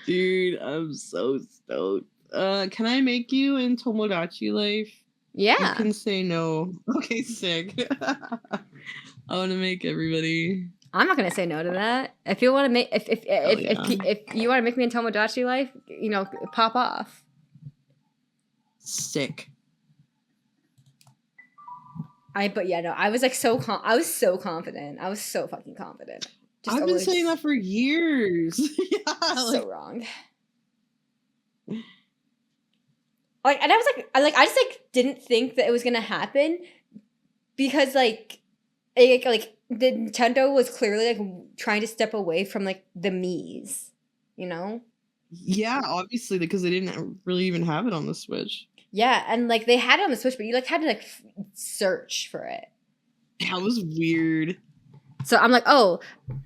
Dude, I'm so stoked. Can I make you in Tomodachi Life? Yeah. You can say no. Okay, sick. I want to make everybody. I'm not gonna say no to that. If you want to make if you want to make me in Tomodachi Life, you know, pop off. Sick. But yeah, no, I was like I was so confident. I was so fucking confident. I've been saying that for years. Yeah, so wrong. Like, and I was like, I just like didn't think that it was gonna happen because like the Nintendo was clearly like trying to step away from like the Mii's, you know? Yeah, obviously because they didn't really even have it on the Switch. Yeah, and like they had it on the Switch, but you like had to like search for it. That was weird. So I'm like, oh,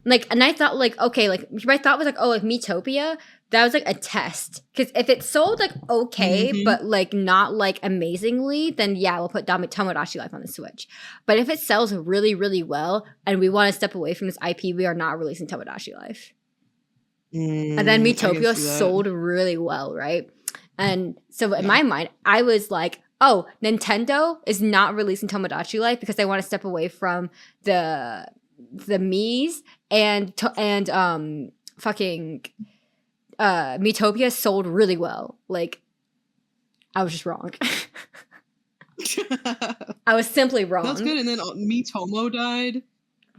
like, and I thought like, okay, like my thought was like, oh, like Miitopia, that was like a test. Because if it sold like okay, but like not like amazingly, then yeah, we'll put Tomodachi Life on the Switch. But if it sells really, really well and we want to step away from this IP, we are not releasing Tomodachi Life. And then Miitopia sold really well, right? And so in my mind, I was like, oh, Nintendo is not releasing Tomodachi Life because they want to step away from the Mii's and fucking Miitopia sold really well. Like, I was just wrong. I was simply wrong. That's good. And then Miitomo died,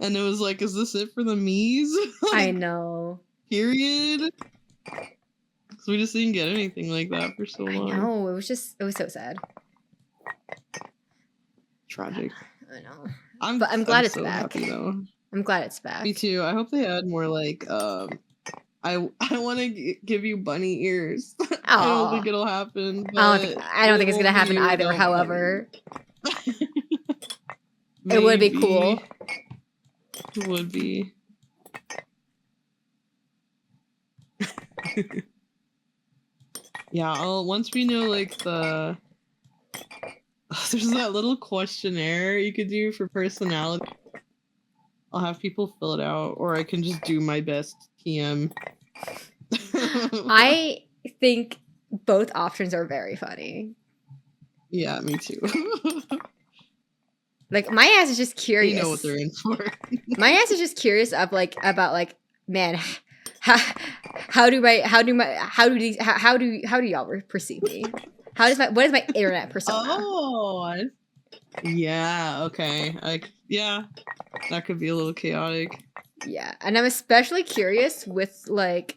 and it was like, is this it for the Mii's? Like, I know. Period. So we just didn't get anything like that for so long. I know. It was so sad. Tragic. I know. But I'm glad it's so back. Happy, though. I'm glad it's back. Me too. I hope they add more like I want to give you bunny ears. I don't think it'll happen. I don't think it's gonna happen either. However, it would be cool. It would be. Yeah, once we know like there's that little questionnaire you could do for personality. I'll have people fill it out, or I can just do my best TM. I think both options are very funny. Yeah, me too. Like, my ass is just curious. You know what they're in for. My ass is just curious of like about like, man, how do y'all perceive me? What is my internet persona? Oh, yeah. Okay. Yeah, that could be a little chaotic. Yeah, and I'm especially curious with like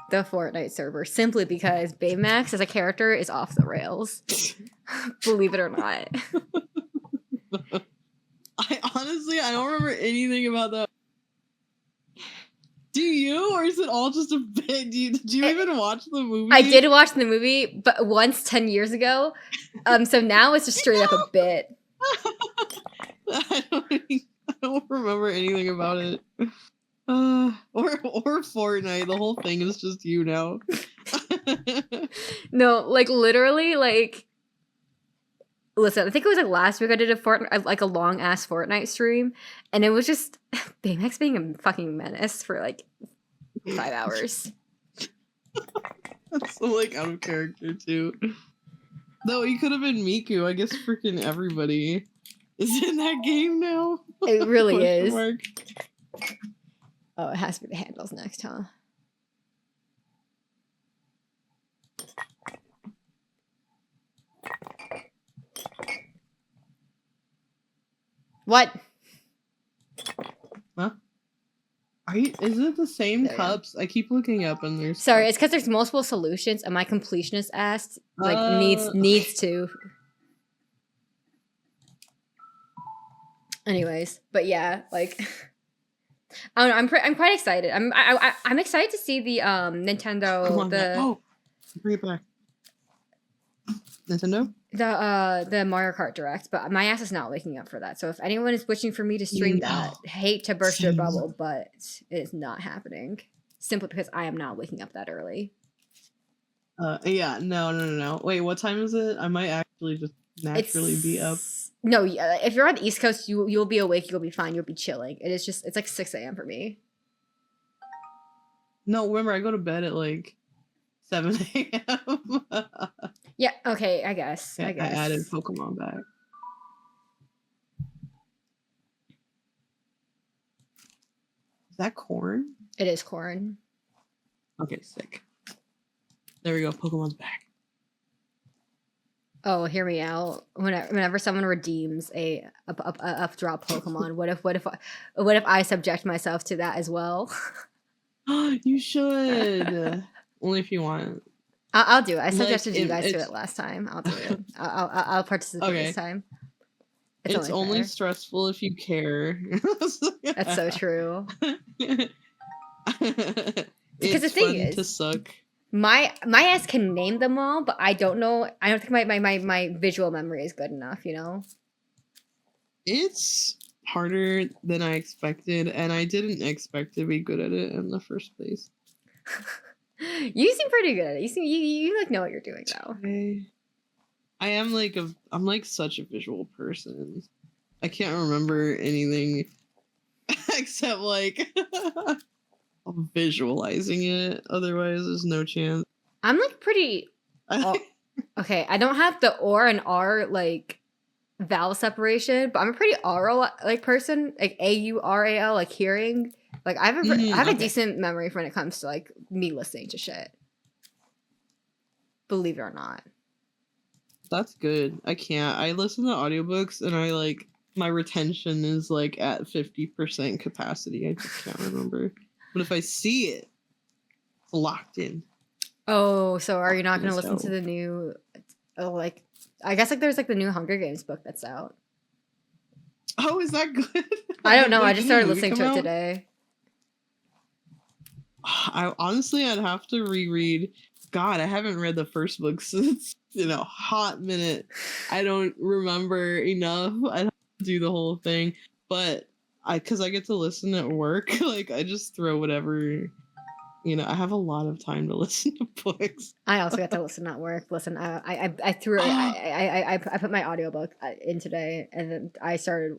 the Fortnite server simply because Baymax as a character is off the rails. Believe it or not. I don't remember anything about that. Do you, or is it all just a bit? Did you even watch the movie? I did watch the movie, but once 10 years ago. So now it's just straight up a bit. I don't remember anything about it. Or Fortnite. The whole thing is just you now. No, like literally, like. Listen, I think it was like last week I did a long ass Fortnite stream, and it was just Baymax being a fucking menace for like 5 hours. That's so like out of character too. Though he could have been Miku. I guess freaking everybody is in that game now. It really is. Mark. Oh, it has to be the handles next, huh? What? Huh? Is it the same There we go. cups? I keep looking up and there's Sorry, it's because there's multiple solutions, and my completionist asked like needs to. Anyways, but yeah, like I don't know. I'm quite excited. I'm excited to see the Nintendo Come on, bring it back. Nintendo? the Mario Kart Direct, but my ass is not waking up for that. So if anyone is wishing for me to stream that, hate to burst your bubble, but it is not happening. Simply because I am not waking up that early. Yeah, no. Wait, what time is it? I might actually just naturally be up. No, yeah, if you're on the East Coast, you'll be awake, you'll be fine, you'll be chilling. It's like 6 a.m. for me. No, remember I go to bed at like 7 a.m. Yeah, okay, I guess. I added Pokemon back. Is that corn? It is corn. Okay, sick. There we go. Pokemon's back. Oh, hear me out. Whenever someone redeems a up drop Pokemon, what if I subject myself to that as well? You should. Only if you want. I'll do it. I Like, suggested you guys do it last time. I'll do it. I'll participate this time. It's only fair. stressful if you care. That's so true. Because the thing is, to suck. My ass can name them all, but I don't know. I don't think my visual memory is good enough, you know? It's harder than I expected, and I didn't expect to be good at it in the first place. You seem pretty good at it. You like know what you're doing though. I am I'm like such a visual person. I can't remember anything except like visualizing it. Otherwise, there's no chance. I'm like pretty. Okay, I don't have the or and r like vowel separation, but I'm a pretty oral like person, like AURAL, like hearing. Like I have a decent memory when it comes to like me listening to shit. Believe it or not. That's good. I can't. I listen to audiobooks and I like my retention is like at 50% capacity. I just can't remember. But if I see it, it's locked in. Oh, so are you not going to listen to the new like I guess like there's like the new Hunger Games book that's out. Oh, is that good? I don't know. I just started listening to it today. I'd have to reread. God, I haven't read the first book since hot minute. I don't remember enough. I'd have to do the whole thing, but because I get to listen at work, like I just throw whatever. I have a lot of time to listen to books. I also get to listen at work. Listen, I threw I put my audiobook in today, and then I started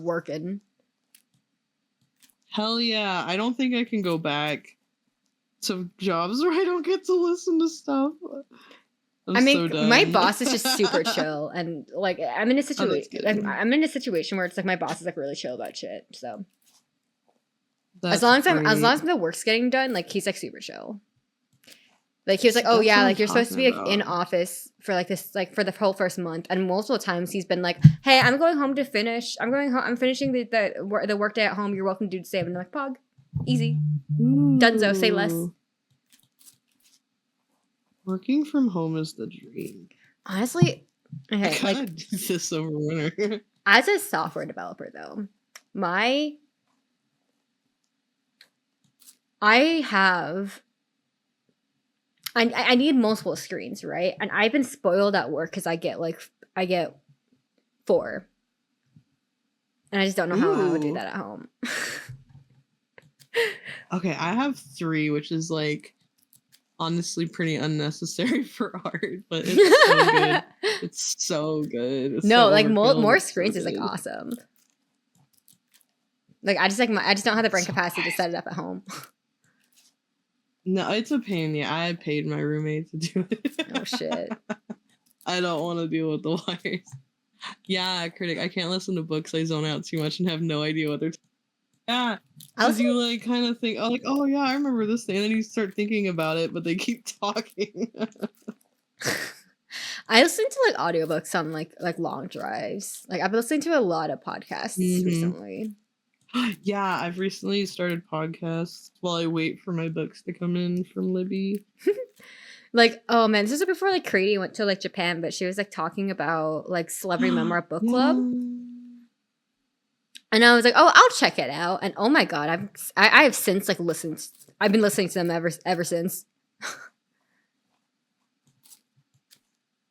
working. Hell yeah. I don't think I can go back to jobs where I don't get to listen to stuff. I'm I so mean, my done. boss is just super chill, and like I'm in a Oh, that's situation. good. I'm in a situation where it's like my boss is like really chill about shit. So That's as long great. as the work's getting done, like he's like super chill. Like he was like, oh That's yeah, what I'm like you're supposed to talking be like in about. office for like this, like for the whole first month, and multiple times he's been like, hey, I'm going home to finish. I'm going home. I'm finishing the work day at home. You're welcome to do the same. And I'm like, pog, easy, dunzo, say less. Ooh. Working from home is the dream. Honestly, I okay, kind like of do this over winter. as a software developer though, I have I need multiple screens, right? And I've been spoiled at work because I get 4, and I just don't know how I would do Ooh. that at home. Okay, I have 3, which is like honestly pretty unnecessary for art, but it's so good. It's so good. It's No, so like overkill. more It's so screens is like good. awesome. Like I just don't have the brain So capacity to nice. set it up at home. No, it's a pain. Yeah, I paid my roommate to do it. Oh shit. I don't want to deal with the wires. Yeah, critic. I can't listen to books. I zone out too much and have no idea what they're. Yeah, I because listen. you like kind of think, oh, like, oh yeah, I remember this thing, and then you start thinking about it, but they keep talking. I listen to like audiobooks on like long drives. Like I've been listening to a lot of podcasts recently. Yeah, I've recently started podcasts while I wait for my books to come in from Libby. Like, oh man, this was before like Katie went to like Japan, but she was like talking about like Celebrity Memoir Book Club. And I was like, oh, I'll check it out. And oh my god, I have since like listened. I've been listening to them ever since.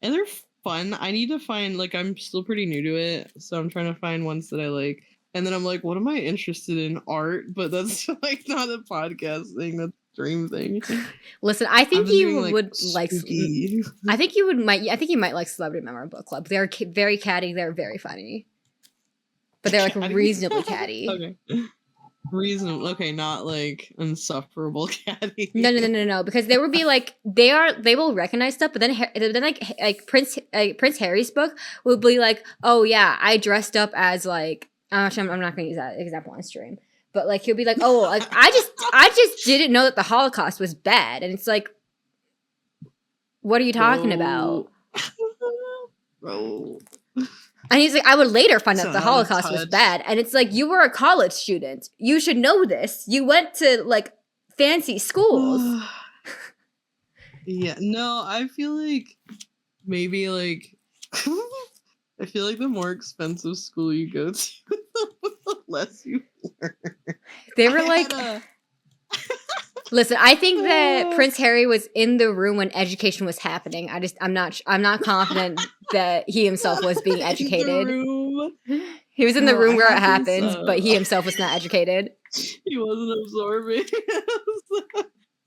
And they're fun. I need to find, like, I'm still pretty new to it, so I'm trying to find ones that I like. And then I'm like, what am I interested in? Art, but that's like not a podcast thing. That's a dream thing. Listen, I think you would like. Spooky. I think you might like Celebrity Memoir Book Club. They're very catty. They're very funny, but they're like Catty? reasonably catty. Okay. Reasonable. Okay, not like insufferable catty. No. Because there would be like they will recognize stuff, but then like Prince Harry's book will be like, oh yeah, I dressed up as like actually, I'm not going to use that example on stream, but like he'll be like, oh, like I just didn't know that the Holocaust was bad, and it's like, what are you talking about? Bro. And he's like, I would later find out So the out of Holocaust was touch. bad. And it's like, you were a college student. You should know this. You went to like fancy schools. Yeah, no, I feel like maybe like I feel like the more expensive school you go to, the less you learn. They were like, listen, I think that Prince Harry was in the room when education was happening. I'm not confident that he himself was being educated. He was in the room where it happened, but he himself was not educated. He wasn't absorbing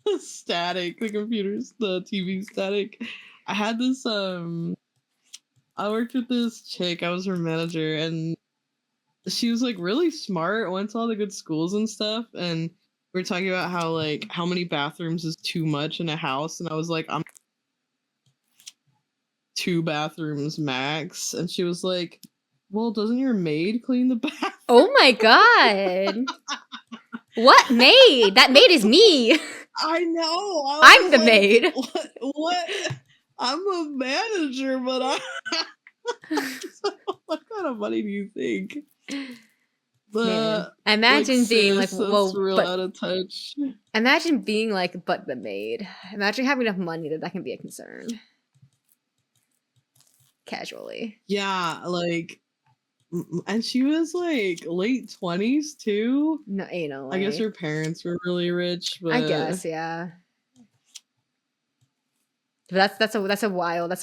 the static, the computers, the TV static. I had this I worked with this chick, I was her manager, and she was like really smart, went to all the good schools and stuff, and we were talking about how like how many bathrooms is too much in a house, and I was like, I'm 2 bathrooms max, and she was like, well, doesn't your maid clean the bathroom? Oh my god. What maid? That maid is me. I know. I'm the maid. What? I'm a manager, but what kind of money do you think? Man. Imagine like, being like, well, real out of touch. Imagine being like, but the maid. Imagine having enough money that can be a concern. Casually. Yeah, like, and she was like late 20s too. No, ain't no way. I guess her parents were really rich, but I guess, yeah. But that's a wild. I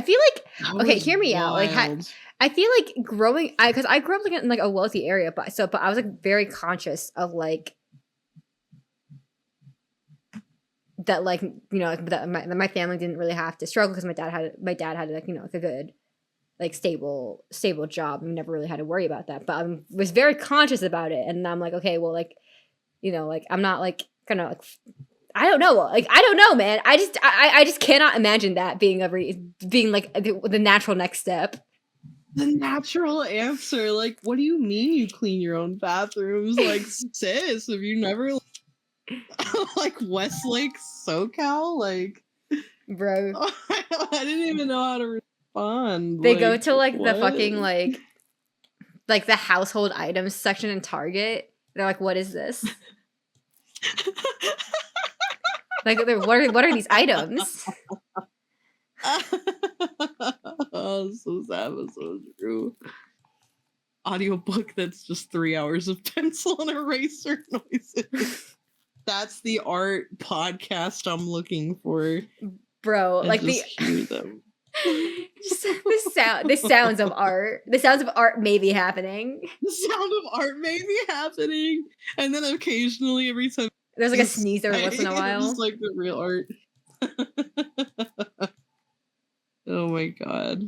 feel like, okay, hear me out. Like, I feel like because I grew up like in like a wealthy area, but I was like very conscious of like that, like, you know, that my family didn't really have to struggle because my dad had like, you know, like a good, like stable job. We never really had to worry about that, but I was very conscious about it, and I'm like, okay, well, like, you know, like I'm not like gonna like I don't know. Like, I don't know, man. I just cannot imagine that being being like the natural next step. The natural answer. Like, what do you mean you clean your own bathrooms? Like, sis, have you never like Westlake SoCal? Like, Bro, I didn't even know how to respond. they like, go to like what? the fucking like the household items section in Target. They're like, what is this? Like, what are these items? Oh, so sad, but so true. Audiobook that's just 3 hours of pencil and eraser noises. That's the art podcast I'm looking for. Bro, like just hear them. just the sounds of art. The sounds of art may be happening. The sound of art may be happening, and then occasionally, every time there's like a sneeze every once in a while, just like the real art. Oh my god.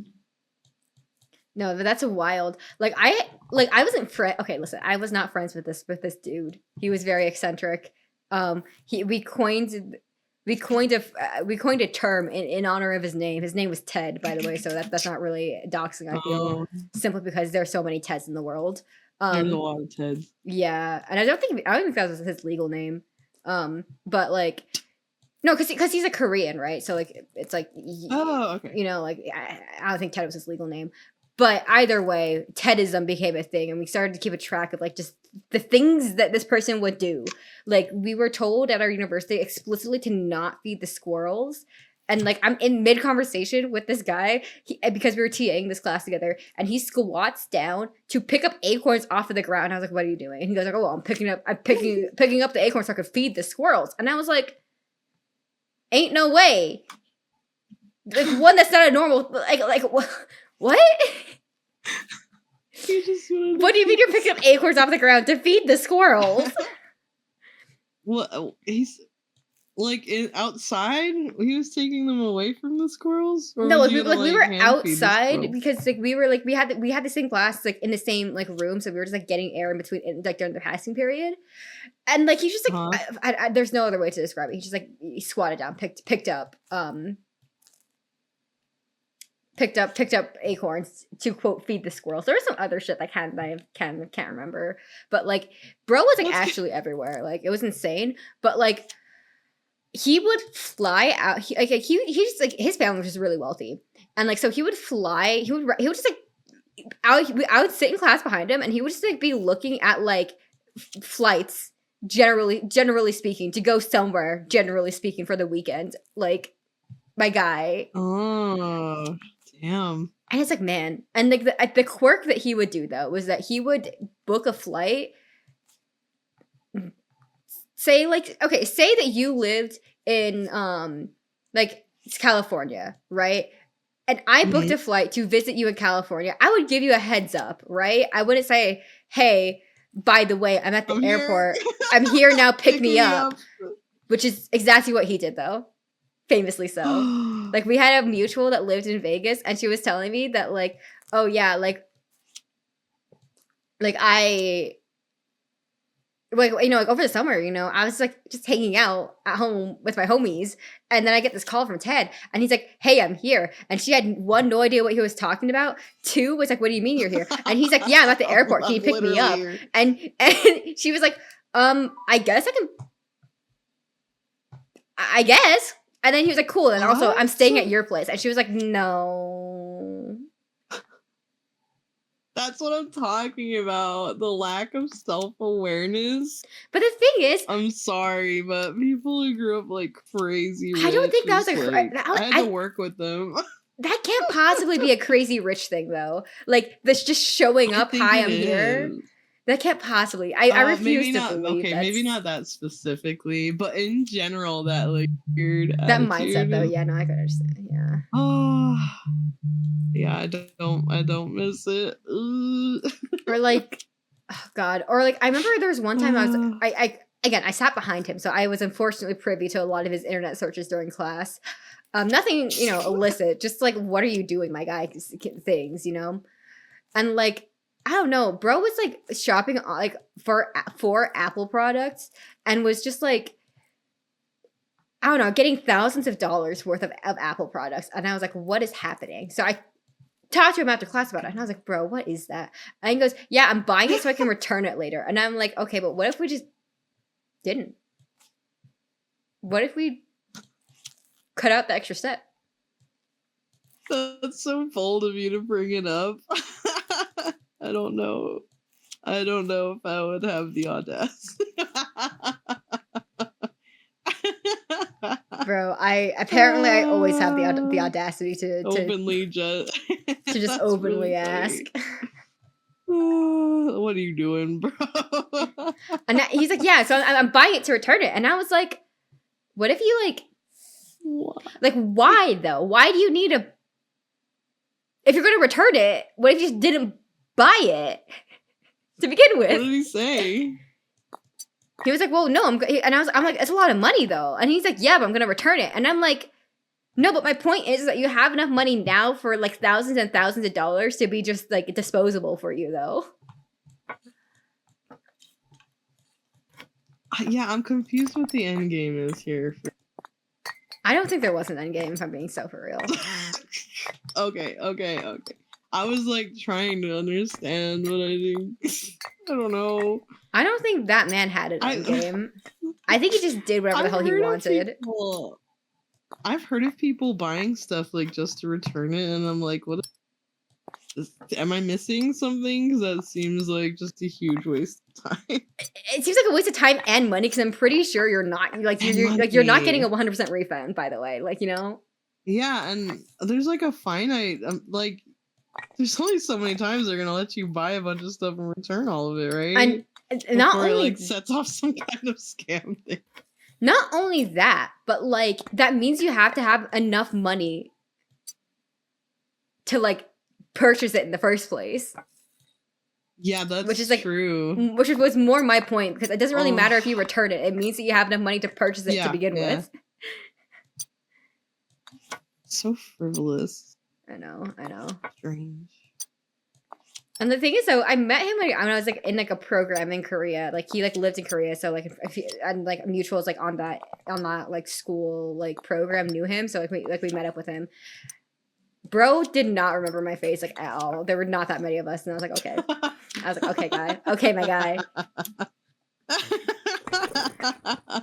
No, but that's wild. Like I wasn't okay, listen, I was not friends with this dude. He was very eccentric. We coined a term in honor of his name. His name was Ted, by the way, so that's not really doxing, I feel, simply because there's so many Teds in the world. There's a lot of Teds. Yeah, and I don't think that was his legal name. But like, no, because he's a Korean, right? So like, it's like, okay. You know, like I don't think Ted was his legal name. But either way, Tedism became a thing, and we started to keep a track of like just the things that this person would do. Like, we were told at our university explicitly to not feed the squirrels. And like, I'm in mid conversation with this guy because we were TAing this class together, and he squats down to pick up acorns off of the ground. I was like, "What are you doing?" And he goes like, "Oh, I'm picking up the acorns so I could feed the squirrels." And I was like, "Ain't no way!" Like, one, that's not a normal like what? What? What do you mean you're picking up acorns off the ground to feed the squirrels? Well, he's like outside. He was taking them away from the squirrels. Or no, we were outside because like we had the same class like in the same like room, so we were just like getting air in between like during the passing period, and like he's just like there's no other way to describe it. He just like he squatted down, picked up acorns to quote feed the squirrels. There was some other shit that I can't remember, but like bro was like actually everywhere. Like it was insane. But like he would fly out. He's like his family was just really wealthy, and like so he would fly. He would just like I would sit in class behind him, and he would just like be looking at like flights generally speaking to go somewhere. Generally speaking for the weekend, like my guy. Oh. Damn. And it's like, man. And like the quirk that he would do though was that he would book a flight. Say that you lived in like California, right? And I booked a flight to visit you in California. I would give you a heads up, right? I wouldn't say, "Hey, by the way, I'm at the airport. I'm here now, pick me up." Which is exactly what he did though. Famously so. Like, we had a mutual that lived in Vegas, and she was telling me that, like, oh yeah, like I, like, you know, like over the summer, you know, I was like just hanging out at home with my homies, and then I get this call from Ted, and he's like, "Hey, I'm here," and she had one, no idea what he was talking about. Two was like, "What do you mean you're here?" And he's like, "Yeah, I'm at the airport. Can you pick me up?" And she was like, I guess I guess. And then he was like, "Cool." And also, I'm staying at your place. And she was like, "No." That's what I'm talking about. The lack of self-awareness. But the thing is, I'm sorry, but people who grew up like crazy rich, I don't think that was I had to work with them. That can't possibly be a crazy rich thing, though. Like, this just showing up, "Hi, I'm here." That can't possibly. I refuse to believe that. Maybe not that specifically, but in general, that like weird that attitude. mindset, though. Yeah, no, I can understand. Yeah. Oh, yeah. I don't miss it. Or like, oh God. Or like, I remember there was one time I sat behind him, so I was unfortunately privy to a lot of his internet searches during class. Nothing, you know, illicit. Just like, "What are you doing, my guy?" Things, you know, and like. I don't know. Bro was like shopping like for Apple products and was just like I don't know, getting thousands of dollars worth of Apple products. And I was like, what is happening? So I talked to him after class about it. And I was like, bro, what is that? And he goes, yeah, I'm buying it so I can return it later. And I'm like, okay, but what if we just didn't? What if we cut out the extra step? That's so bold of you to bring it up. I don't know. I don't know if I would have the audacity. Bro, I always have the audacity to openly just to just openly ask. What are you doing, bro? And he's like, yeah, so I'm buying it to return it. And I was like, what if you like why though? Why do you need a, if you're going to return it, what if you just didn't buy it to begin with? What did he say? He was like, well, no, I'm like, it's a lot of money though. And he's like, yeah, but I'm going to return it. And I'm like, no, but my point is that you have enough money now for like thousands and thousands of dollars to be just like disposable for you though. Yeah, I'm confused what the end game is here. I don't think there was an end game, if I'm being so for real. Okay. I was like trying to understand what I think. I don't know. I don't think that man had an end game. I think he just did whatever the hell he wanted. I've heard of people buying stuff like just to return it, and I'm like, what? Am I missing something? Because that seems like just a huge waste of time. It seems like a waste of time and money. Because I'm pretty sure you're not you're not getting a 100% refund. By the way, like, you know. Yeah, and there's like a finite like. There's only so many times they're gonna let you buy a bunch of stuff and return all of it, right? And not Before only it, like, sets off some kind of scam thing. Not only that, but like that means you have to have enough money to like purchase it in the first place. Yeah, that's which is like true. Which was more my point, because it doesn't really matter if you return it. It means that you have enough money to purchase it to begin with. So frivolous. I know. Strange. And the thing is, though, I met him when I was like in like a program in Korea. Like he like lived in Korea, so like and like mutuals like on that like school like program knew him. So we met up with him. Bro did not remember my face like at all. There were not that many of us, and I was like, okay. I was like, okay, guy. Okay, my guy.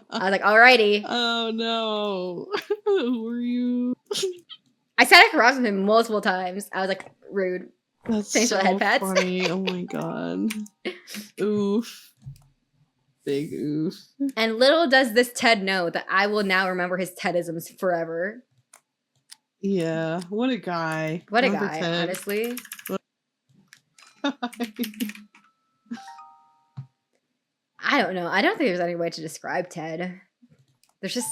I was like, alrighty. Oh no. Who are you? I sat across from him multiple times. I was like, rude. That's Thanks so for the head pats. funny. Oh my god. Oof. Big oof. And little does this Ted know that I will now remember his Tedisms forever. Yeah. What a guy. What a guy, Ted. Honestly. I don't know. I don't think there's any way to describe Ted. There's just...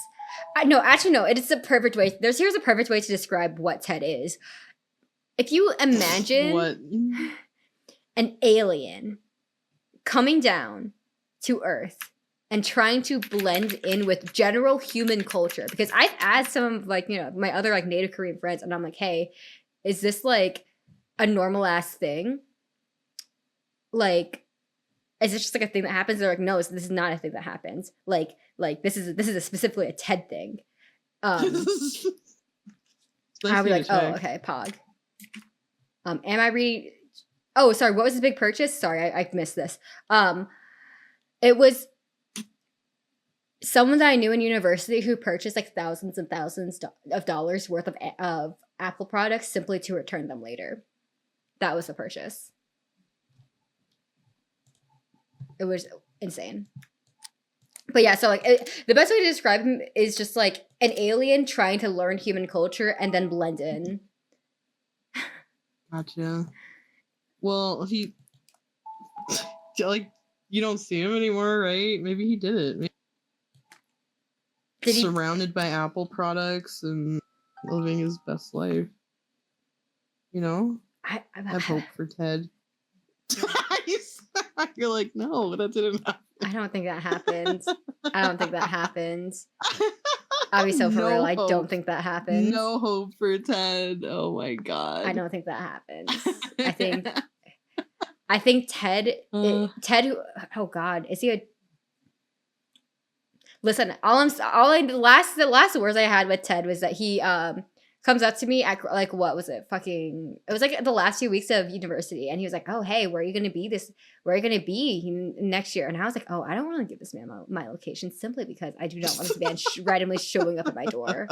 no, it is a perfect way. Here's a perfect way to describe what Ted is. If you imagine an alien coming down to Earth and trying to blend in with general human culture, because I've asked some of like, you know, my other like Native Korean friends, and I'm like, hey, is this like a normal ass thing? Like, is this just like a thing that happens? They're like, no, this is not a thing that happens. Like this is specifically a Ted thing. I'll be like, oh, okay, Pog. Am I reading? Oh, sorry. What was the big purchase? Sorry, I missed this. It was someone that I knew in university who purchased like thousands and thousands of dollars worth of Apple products simply to return them later. That was the purchase. It was insane. But yeah, so like the best way to describe him is just like an alien trying to learn human culture and then blend in. Gotcha. Well, he like you don't see him anymore, right? Maybe he did it. Maybe surrounded by Apple products and living his best life. You know, I have hope for Ted. You're like, no, that didn't happen. I don't think that happened. I'll be so for real. I don't think that happens. No hope for Ted. Oh my god. I don't think that happens. I think Ted. Ted. Oh god, is he a? Listen, the last words I had with Ted was that he comes up to me at like what was it? It was like the last few weeks of university, and he was like, "Oh, hey, where are you gonna be next year?" And I was like, "Oh, I don't want to give this man my location simply because I do not want this man randomly showing up at my door."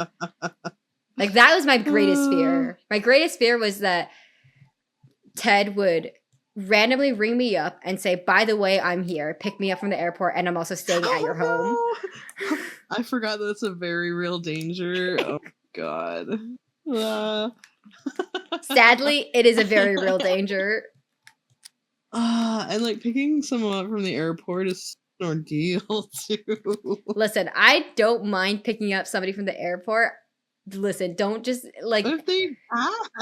Like that was my greatest fear. My greatest fear was that Ted would randomly ring me up and say, "By the way, I'm here. Pick me up from the airport, and I'm also staying at your home." No! I forgot that's a very real danger. Oh God. Sadly, it is a very real danger. And like picking someone up from the airport is an ordeal too. Listen, I don't mind picking up somebody from the airport. Listen, don't just like. What if they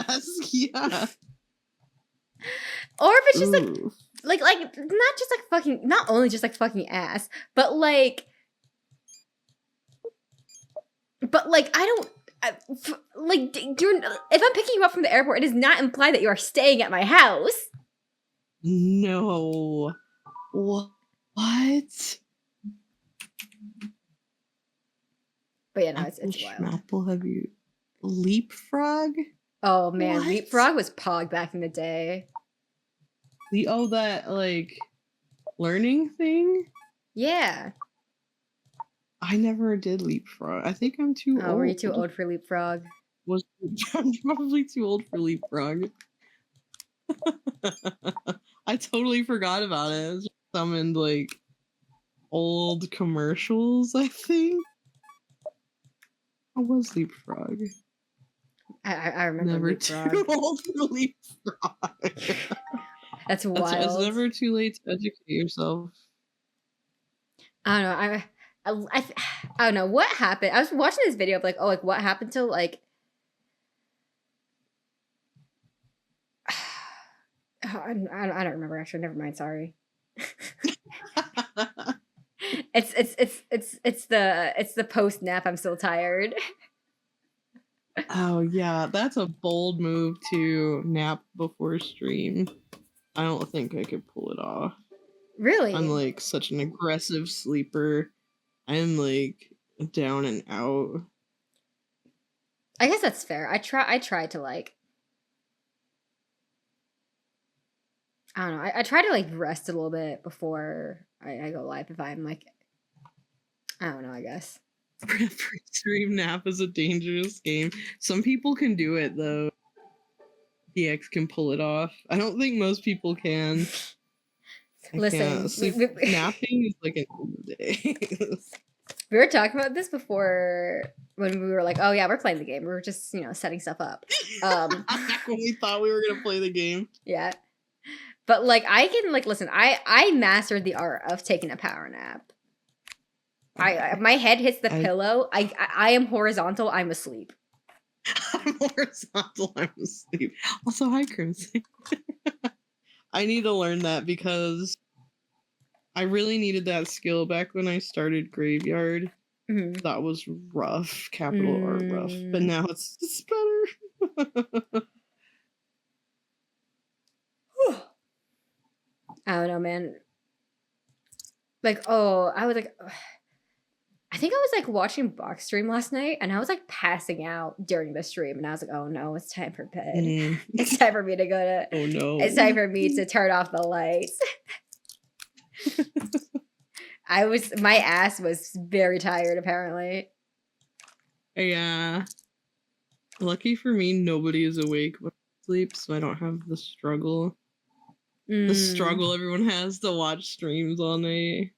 ask? Yeah. Or if it's just Ooh. like not only just like fucking ass, but like I don't. If I'm picking you up from the airport, it does not imply that you are staying at my house. No. What? But yeah, no, it's wild. Schmapple, have you leapfrog? Oh man, What? leapfrog was pog back in the day. That like learning thing? Yeah. I never did leapfrog. I think I'm too old. Were you too old for leapfrog? I'm probably too old for leapfrog. I totally forgot about it. It was just summoned like old commercials, I think. I was leapfrog. I remember Never leapfrog. too old for leapfrog. That's wild. It's never too late to educate yourself. I don't know. I don't know what happened. I was watching this video of like, oh, like what happened to like. I don't remember actually. Never mind. Sorry. It's the post nap. I'm still tired. Oh yeah, that's a bold move to nap before stream. I don't think I could pull it off. Really? I'm like such an aggressive sleeper. I'm like down and out. I guess that's fair. I try to like. I don't know. I try to like rest a little bit before I go live if I'm like. I don't know. I guess. Pre-stream nap is a dangerous game. Some people can do it though. PX can pull it off. I don't think most people can. Listen, napping is like an old day. We were talking about this before when we were like, oh yeah, we're playing the game. We were just, setting stuff up. When we thought we were gonna play the game. Yeah. But like I can listen, I mastered the art of taking a power nap. My head hits the pillow. I am horizontal, I'm asleep. I'm horizontal, I'm asleep. Also, hi Crimson. I need to learn that because I really needed that skill back when I started Graveyard. Mm-hmm. That was rough, capital R rough. But now it's better. I don't know, man. Like, I was like, I think I was like watching box stream last night and I was like passing out during the stream and I was like, oh no, it's time for bed. It's time for me to go to. Oh no. It's time for me to turn off the lights. My ass was very tired apparently. Yeah. Lucky for me, nobody is awake when I sleep, so I don't have the struggle. The struggle everyone has to watch streams all night.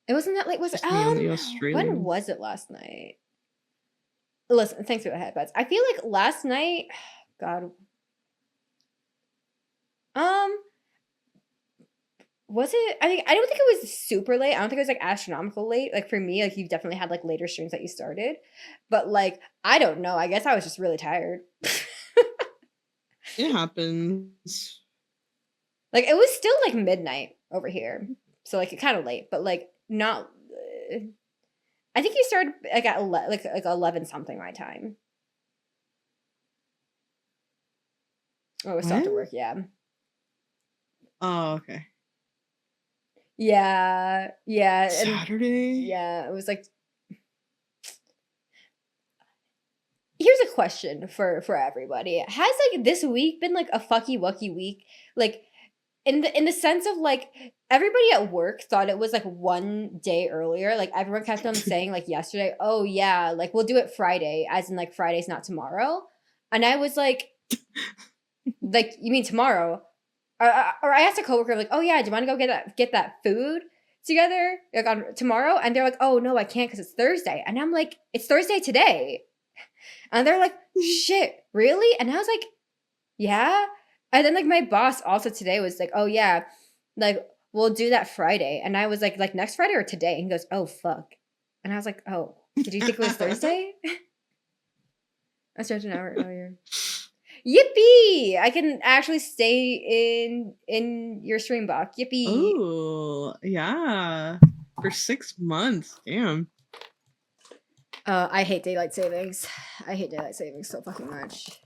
It wasn't that late, was it? When was it last night? Listen, thanks for the headbuds. I feel like last night, God. Was it? I don't think it was super late. I don't think it was like astronomical late. Like for me, like you definitely had like later streams that you started. But like, I don't know. I guess I was just really tired. It happens. Like it was still like midnight over here. So like kind of late, but like not I think you started like at 11 something my time. Oh, it was still to work, yeah. Oh, okay. Yeah, yeah, and Saturday? yeah, it was like here's a question for everybody. Has like this week been like a fucky wucky week? Like in the sense of like everybody at work thought it was like one day earlier. Like everyone kept on saying like yesterday, oh yeah, like we'll do it Friday, as in like Friday's not tomorrow. And I was like you mean tomorrow? Or I asked a coworker like, oh yeah, do you want to go get that food together like on tomorrow? And they're like, oh no, I can't because it's Thursday. And I'm like, it's Thursday today. And they're like, shit, really? And I was like, yeah. And then like my boss also today was like, oh yeah, like we'll do that Friday. And I was like next Friday or today? And he goes, oh fuck. And I was like, oh, did you think it was Thursday? I started an hour earlier. Yippee! I can actually stay in your stream box. Yippee! Oh, yeah. For 6 months. Damn. I hate daylight savings. I hate daylight savings so fucking much.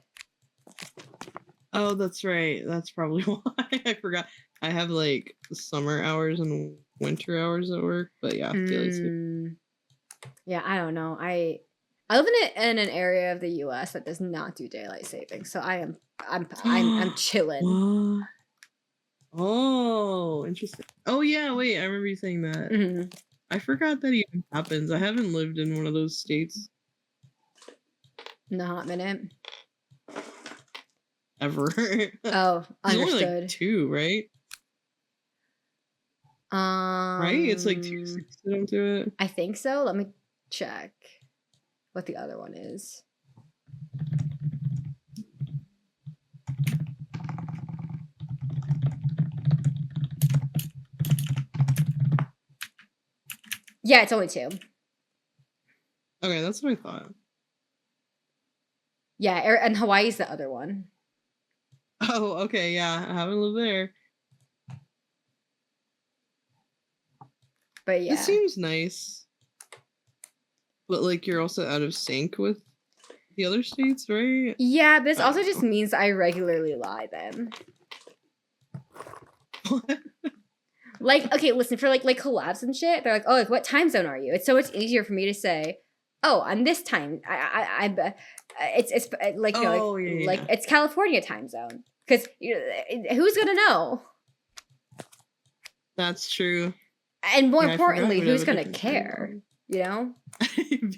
Oh, that's right. That's probably why I forgot. I have like summer hours and winter hours at work, but yeah, daylight savings. Yeah, I don't know. I live in an area of the U.S. that does not do daylight savings, so I'm chilling. What? Oh, interesting. Oh yeah, wait. I remember you saying that. Mm-hmm. I forgot that even happens. I haven't lived in one of those states In a hot minute. ever. Oh, There's understood. only like 2, right? Right? It's like 2 states that don't do it. I think so. Let me check what the other one is. Yeah, it's only 2. Okay, that's what I thought. Yeah, and Hawaii's the other one. Oh, okay, yeah. I haven't lived there. But yeah. It seems nice. But like you're also out of sync with the other states, right? Yeah, this also just means I regularly lie then. What? Like, okay, listen, for like collabs and shit, they're like, oh, like what time zone are you? It's so much easier for me to say, oh, I'm this time. I'm it's like, you know, like yeah. it's California time zone. Because who's gonna know? That's true. And more Yeah, I forgot importantly, we'd have who's a gonna different time care? zone. You know?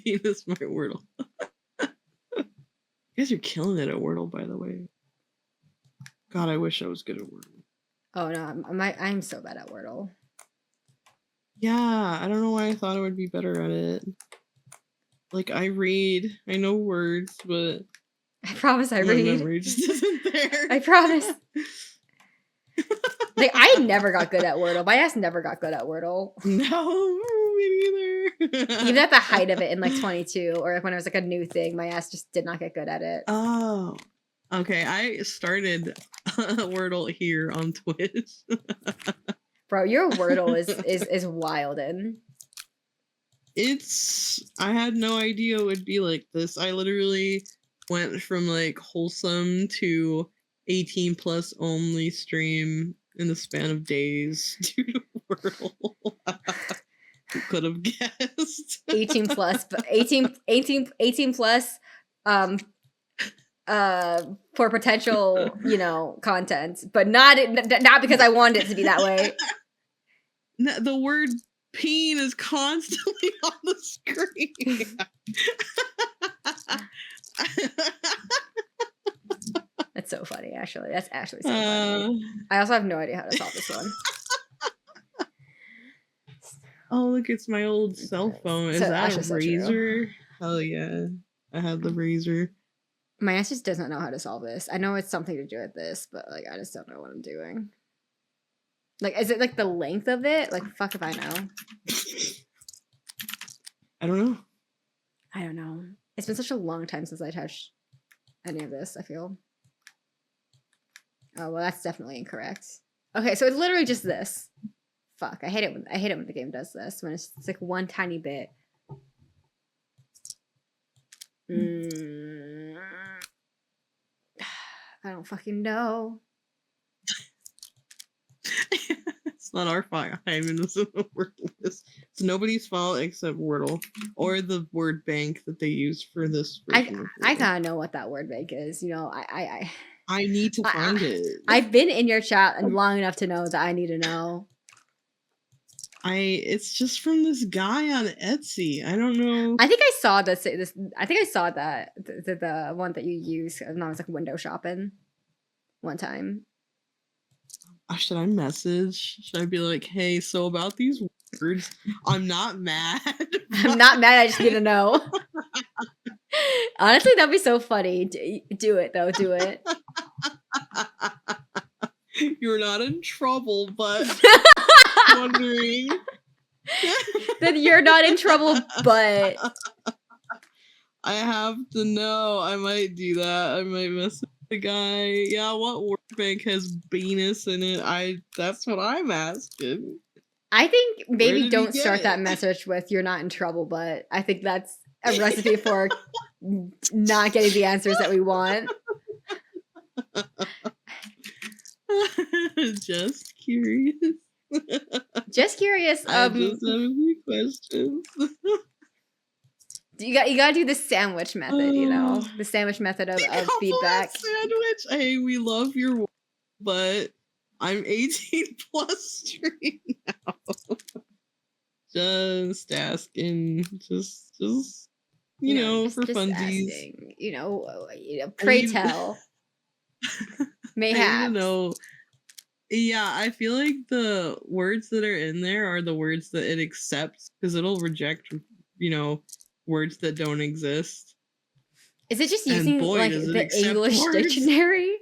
Being a smart Wordle. You guys are killing it at Wordle, by the way. God, I wish I was good at Wordle. Oh no, I'm so bad at Wordle. Yeah, I don't know why I thought I would be better at it. Like I read, I know words, but I promise I my read. memory just isn't there. I promise. Like I never got good at Wordle. My ass never got good at Wordle. No, me neither. Even at the height of it in like 22, or like when it was like a new thing, my ass just did not get good at it. Oh, okay. I started Wordle here on Twitch. Bro, your Wordle is wild and I had no idea it would be like this. I literally went from like wholesome to 18 plus only stream in the span of days due to Wordle. Who could have guessed? 18 plus, but 18 plus for potential, you know, content, but not because I wanted it to be that way. The word peen is constantly on the screen. That's so funny, actually. That's actually so funny. I also have no idea how to solve this one. Oh, look, it's my old cell phone. Is that a razor? Hell yeah. I had the razor. My ass just doesn't know how to solve this. I know it's something to do with this, but like I just don't know what I'm doing. Like, is it like the length of it? Like, fuck if I know. I don't know. I don't know. It's been such a long time since I touched any of this, I feel. Oh, well, that's definitely incorrect. Okay, so it's literally just this. Fuck, I hate it when the game does this, when it's like one tiny bit. I don't fucking know. It's not our fault. Hyman was in the word list. It's nobody's fault except Wordle or the word bank that they use for this version of I Wordle. kind of know what that word bank is. You know, I need to find it. I've been in your chat and long enough to know that I need to know. It's just from this guy on Etsy. I don't know. I think I saw this. I think I saw that the one that you use when I was like window shopping one time. Should I message? Should I be like, hey, so about these words, I'm not mad. I'm not mad. I just need to know. Honestly, that'd be so funny. Do it though. Do it. You're not in trouble, but wondering. Then you're not in trouble, but I have to know. I might do that. I might message the guy. Yeah, what word bank has Venus in it? That's what I'm asking. I think maybe did he don't get start that it? message with "you're not in trouble," but I think that's a recipe for not getting the answers that we want. Just curious. Just curious. I just have a few questions. You gotta do the sandwich method. You know, the sandwich method of feedback. Sandwich. Hey, we love your work, but I'm 18 plus stream now. Just asking. Just you know, for funsies. Asking, you know, pray tell. Mayhaps. I don't know. Yeah, I feel like the words that are in there are the words that it accepts because it'll reject, you know, words that don't exist. Is it just using like the English dictionary?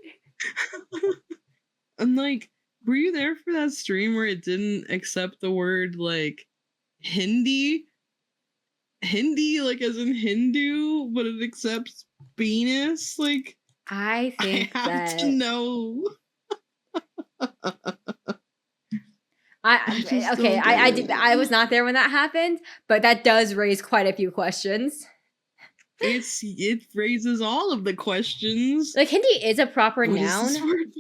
I'm like, were you there for that stream where it didn't accept the word like Hindi? Hindi, like as in Hindu, but it accepts penis? Like, I think I have to know. I was not there when that happened, but that does raise quite a few questions. It raises all of the questions. Like Hindi is a proper noun,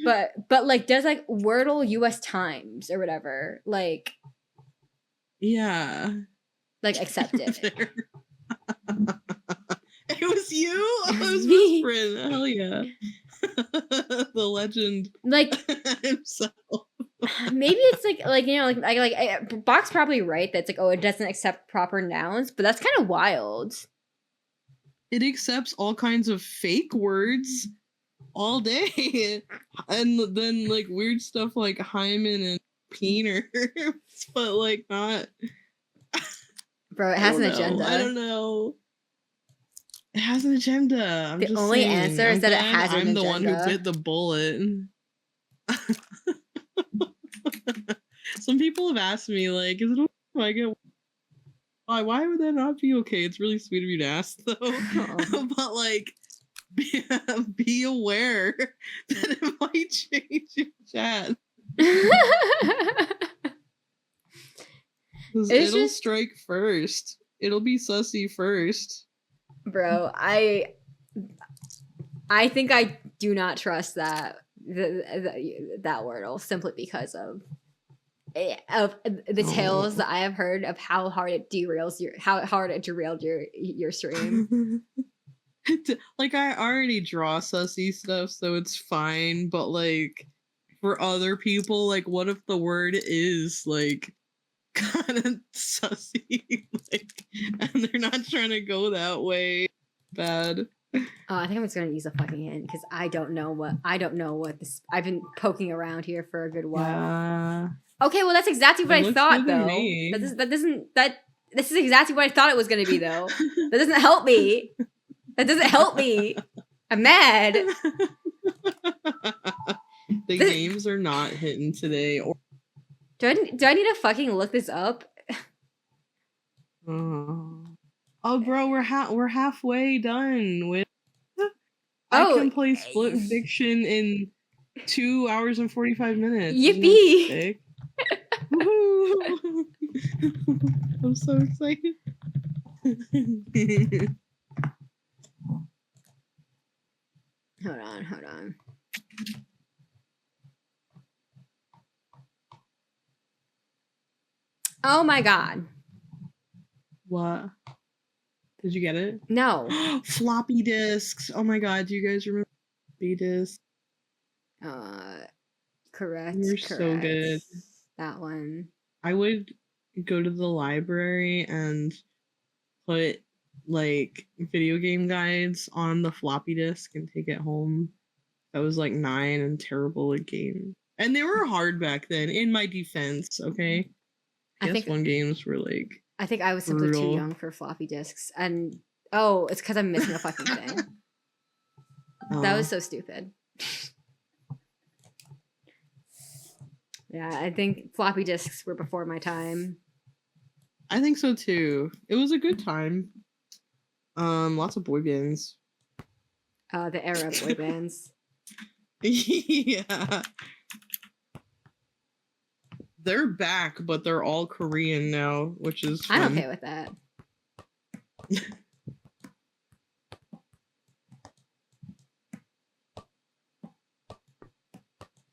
but like does like Wordle US Times or whatever like yeah like accept it. It was you. It was Whispering. Hell yeah. The legend like himself. Maybe it's like you know like Bach's probably right that's like, oh, it doesn't accept proper nouns, but that's kind of wild. It accepts all kinds of fake words all day, and then like weird stuff like hymen and peener, but like not. Bro, it has an agenda. I don't know. It has an agenda. I'm the just only saying. answer is that it has an agenda. I'm the one who bit the bullet. Some people have asked me, like, is it okay if I get why would that not be okay? It's really sweet of you to ask, though. But like, be aware that it might change your chat. It'll strike first. It'll be sussy first. Bro, I think I do not trust that Wordle simply because of the tales that I have heard of how hard it derailed your stream. Like, I already draw sussy stuff, so it's fine, but like for other people, like, what if the word is like kind of sussy, like, and they're not trying to go that way? Bad. Oh, I think I'm just gonna use a fucking hint because I don't know what this. I've been poking around here for a good while. Okay, well that's exactly what I thought though. This is exactly what I thought it was gonna be though. That doesn't help me. I'm mad. The games are not hitting today. Do I need to fucking look this up? Oh, bro, we're halfway done with. I can play Split Fiction in 2 hours and 45 minutes. Yippee! I'm so excited. Hold on. Oh my god. What? Did you get it? No. Floppy disks. Oh my god, do you guys remember floppy disks? Correct. They're so good. That one. I would go to the library and put like video game guides on the floppy disk and take it home. I was like 9 and terrible at games. And they were hard back then, in my defense, okay? I think PS1 games were like I think I was simply too brutal. young for floppy disks. And oh, it's because I'm missing a fucking thing. That was so stupid. Yeah, I think floppy disks were before my time. I think so too. It was a good time. Lots of boy bands. The era of boy bands. Yeah. They're back, but they're all Korean now, which is fun. I'm okay with that.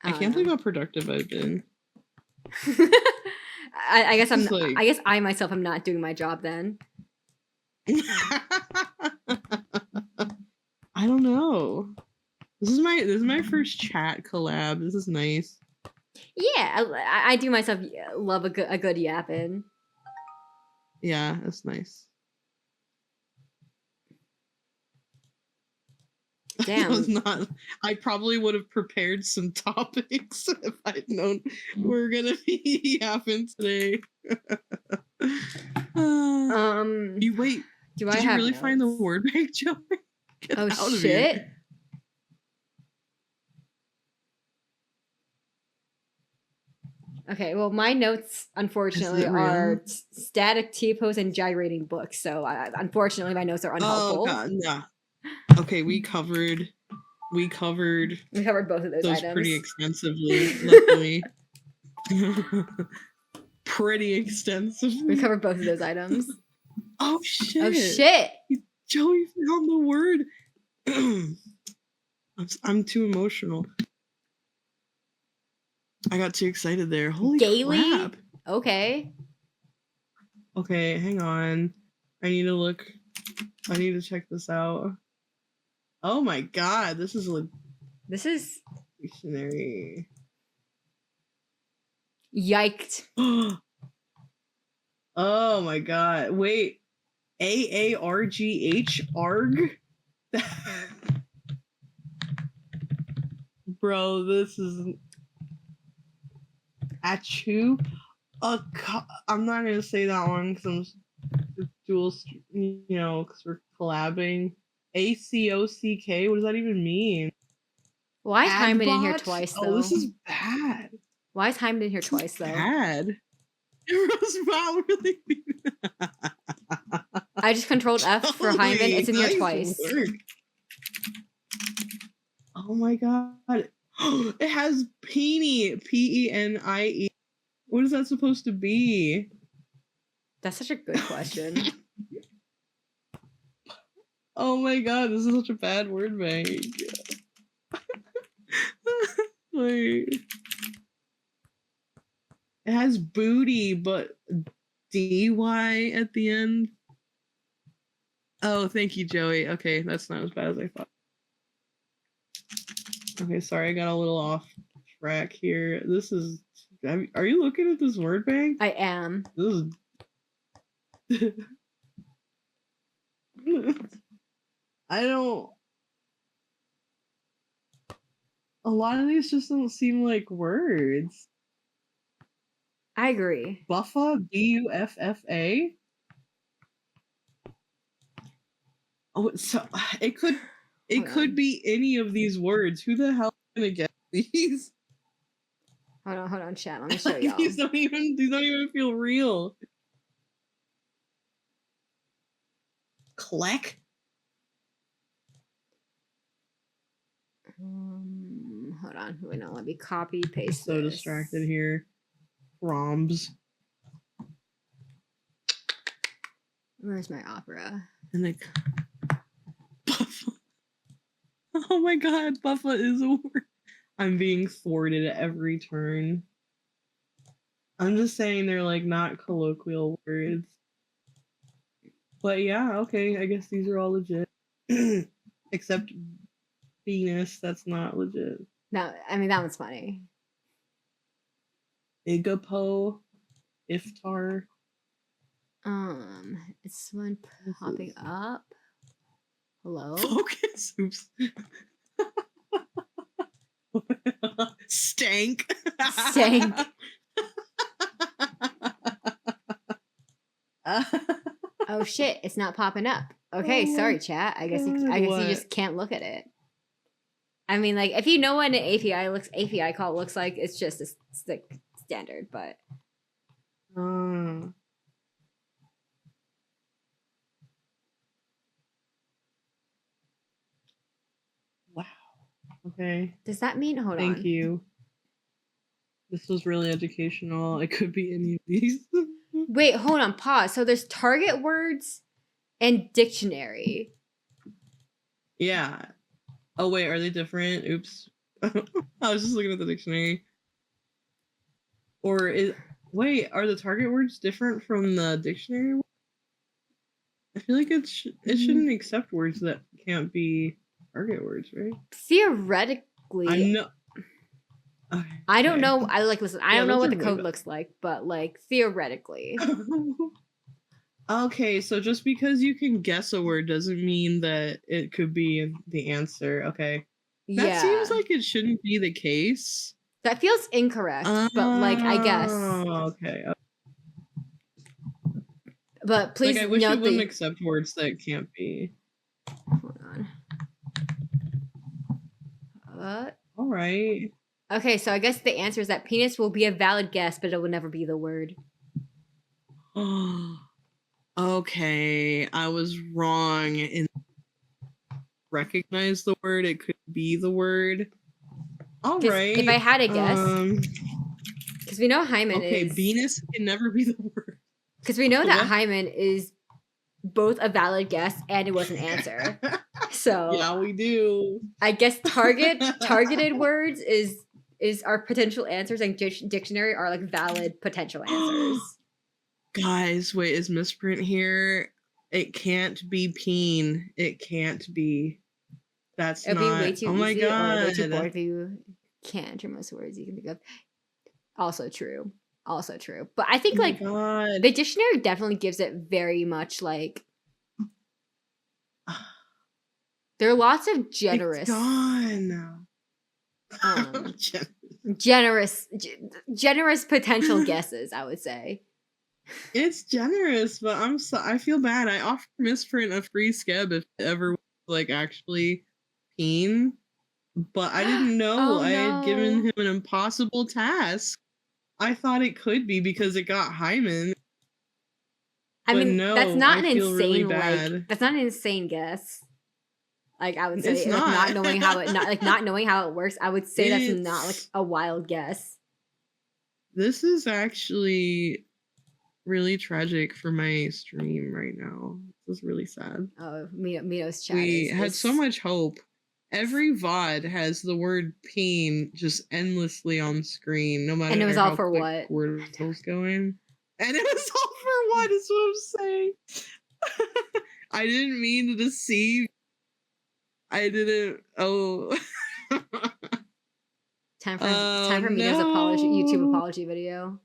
I can't believe how productive I've been. I guess I'm. Like... I guess I myself am not doing my job then. I don't know. This is my first chat collab. This is nice. Yeah, I do myself love a good yapping. Yeah, that's nice. Damn. I probably would have prepared some topics if I'd known we were gonna be yapping today. You wait. Did you really find the word bank, Joey? Oh shit! Okay, well, my notes unfortunately are static T-pose and gyrating books. So unfortunately, my notes are unhelpful. Oh god, yeah. Okay, we covered both of those items pretty extensively. Luckily, pretty extensively. We covered both of those items. Oh shit! Oh shit! Joey found the word. I'm too emotional. I got too excited there. Holy crap! Okay. Okay, hang on. I need to look. I need to check this out. Oh my god, this is dictionary. Yiked. Oh my god. Wait. AARGH ARG? Bro, this is Achu. I'm not gonna say that one because I'm dual, because we're collabing. ACOCK? What does that even mean? Why is Hyman in here twice, though? Oh, this is bad. Why is Hyman in here twice, though? Bad. It was bad, really. I just controlled F for Hyman. It's in here twice. Work. Oh my god. It has Peenie. PENIE. What is that supposed to be? That's such a good question. Oh my god, this is such a bad word bank. Wait. It has booty, but DY at the end. Oh, thank you, Joey. Okay, that's not as bad as I thought. Okay, sorry, I got a little off track here. This is... Are you looking at this word bank? I am. This is... I don't... A lot of these just don't seem like words. I agree. Buffa? BUFFA? Oh, so it could be any of these words. Who the hell is gonna get these? Hold on, chat. Let me show y'all. These don't even feel real. Kleck? Hold on. Wait, no. Let me copy paste. So distracted here. Roms. Where's my opera? And like Buffa. Oh my god, Buffa is a word. I'm being thwarted at every turn. I'm just saying they're like not colloquial words. But yeah, okay, I guess these are all legit. Except Venus, that's not legit. No, I mean that one's funny. Igapo, Iftar. Is one popping up? Hello? Focus. Oops. Stank. Stank. Oh shit, it's not popping up. Okay, Oh sorry my chat. I God, guess what? you just can't look at it. I mean, like if you know what an API call looks like, it's just a like standard, but Wow. Okay. does that mean hold on? Thank you. This was really educational. It could be any of these. Wait, hold on, pause. So there's target words and dictionary. Yeah. Oh wait, are they different? Oops. I was just looking at the dictionary. Or wait, are the target words different from the dictionary? I feel like it shouldn't accept words that can't be target words, right? Theoretically, I'm no. Okay. I don't know. I like listen. I don't know those what the are way code better. looks like, but like theoretically, Okay, so just because you can guess a word doesn't mean that it could be the answer. Okay. That seems yeah, like it shouldn't be the case. that feels incorrect. But like, I guess. Okay. But please Like I wish it note wouldn't the. accept words that can't be. Hold on. All right. Okay, so I guess the answer is that penis will be a valid guess, but it will never be the word. Okay, I was wrong in recognize the word. It could be the word. All right. If I had a guess, because we know hymen okay, is. Venus can never be the word. Because we know that What? hymen is both a valid guess and it was an answer. So yeah, we do. I guess targeted words is our potential answers, and dictionary are like valid potential answers. Guys, wait, is misprint here? It can't be peen. It can't be. That's It'd not. be way too oh my easy god. or way too boring if you can't enter most words you can think of. Also true. Also true. But I think like god. the dictionary definitely gives it very much like there are lots of generous. It's gone. Generous potential guesses, I would say. It's generous, but I feel bad. I offered misprint a free scab if it ever was like actually peen, but I didn't know. Oh, I had given no. him an impossible task. I thought it could be because it got hymen. I But mean, no, that's not I an feel really insane bad. like that's not an insane guess. Like I would say, It's like not. not knowing how it works, I would say that's not like a wild guess. This is actually really tragic for my stream right now. This is really sad. Oh, Mido's chat. We had so much hope. Every VOD has the word peen just endlessly on screen, no matter and it was all how for quick what? Wordle's going. And it was all for what is what I'm saying. I didn't mean to deceive. I didn't. Oh. Time for Mido's apology, YouTube apology video.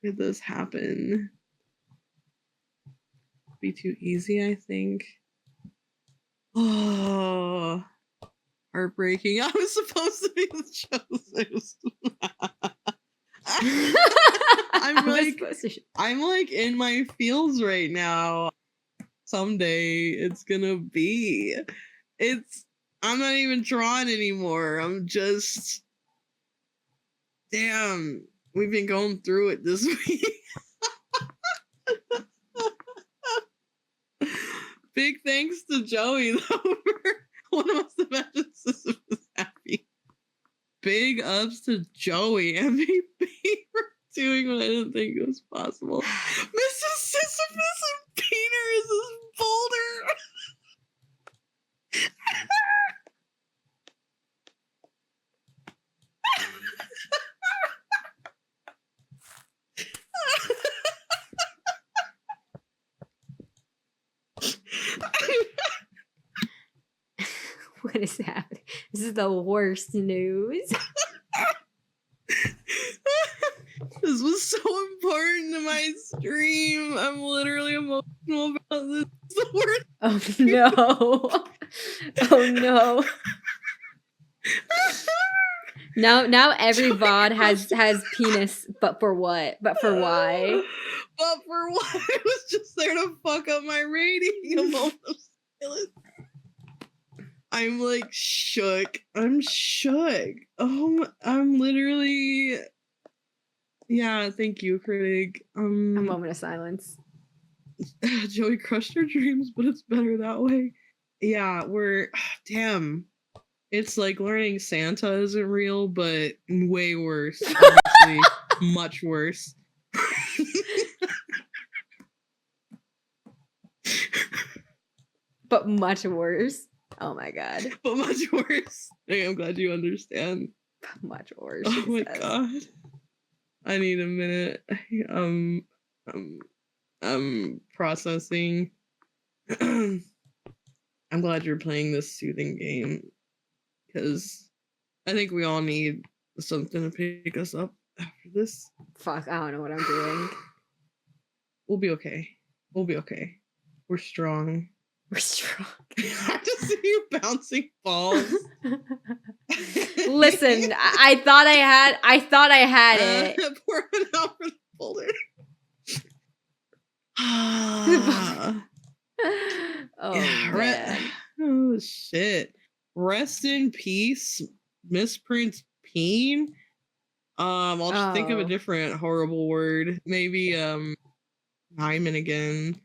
Did this happen? Be too easy, I think. Oh, heartbreaking. I was supposed to be the chosen. I'm like in my feels right now. Someday it's gonna be. I'm not even drawn anymore. I'm just damn. We've been going through it this week. Big thanks to Joey though for one of the matches was happy. Big ups to Joey MVP for doing what I didn't think was possible. Mrs. Sisyphus and Peter is this boulder. What is happening? This is the worst news. This was so important to my stream. I'm literally emotional about this. It's the worst. Oh no. Oh no. Now every VOD has penis, but for what? But for why? But for what? It was just there to fuck up my rating. A moment of silence. I'm like shook. I'm shook. Oh, I'm literally. Yeah, thank you, Craig. A moment of silence. Joey crushed her dreams, but it's better that way. Yeah, we're damn. It's like learning Santa isn't real, but way worse. Obviously, much worse. But much worse. Oh my god. But much worse. Hey, I'm glad you understand. Much worse. Oh my says. god. I need a minute. I'm processing. I'm glad you're playing this soothing game. Because I think we all need something to pick us up after this. Fuck, I don't know what I'm doing. We'll be okay. We'll be okay. We're strong. We're strong. I just see you bouncing balls. Listen, I thought I had it. Pour it out for the folder. Oh, Oh man. Oh shit. Rest in peace, Miss Prince Peen. I'll just think of a different horrible word. Maybe Hyman again.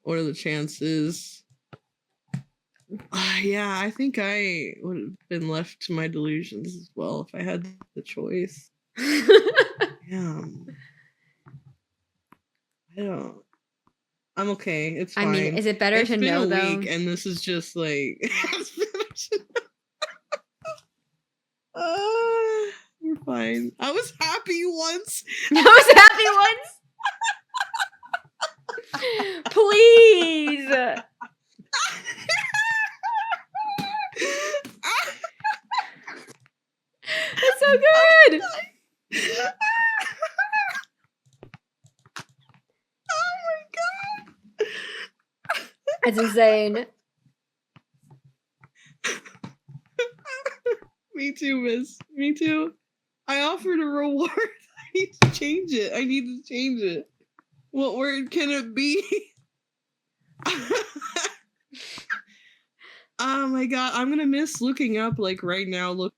What are the chances? Yeah, I think I would have been left to my delusions as well if I had the choice. Yeah. I don't. I'm okay. It's fine. I mean, is it better It's to been know a though? week, and this is just like. We're fine. I was happy once. I was happy once. Please. That's so good. Oh my god. That's insane. Me too, miss. Me too. I offered a reward. I need to change it. I need to change it. What word can it be? Oh my god. I'm gonna miss looking up like right now. Look,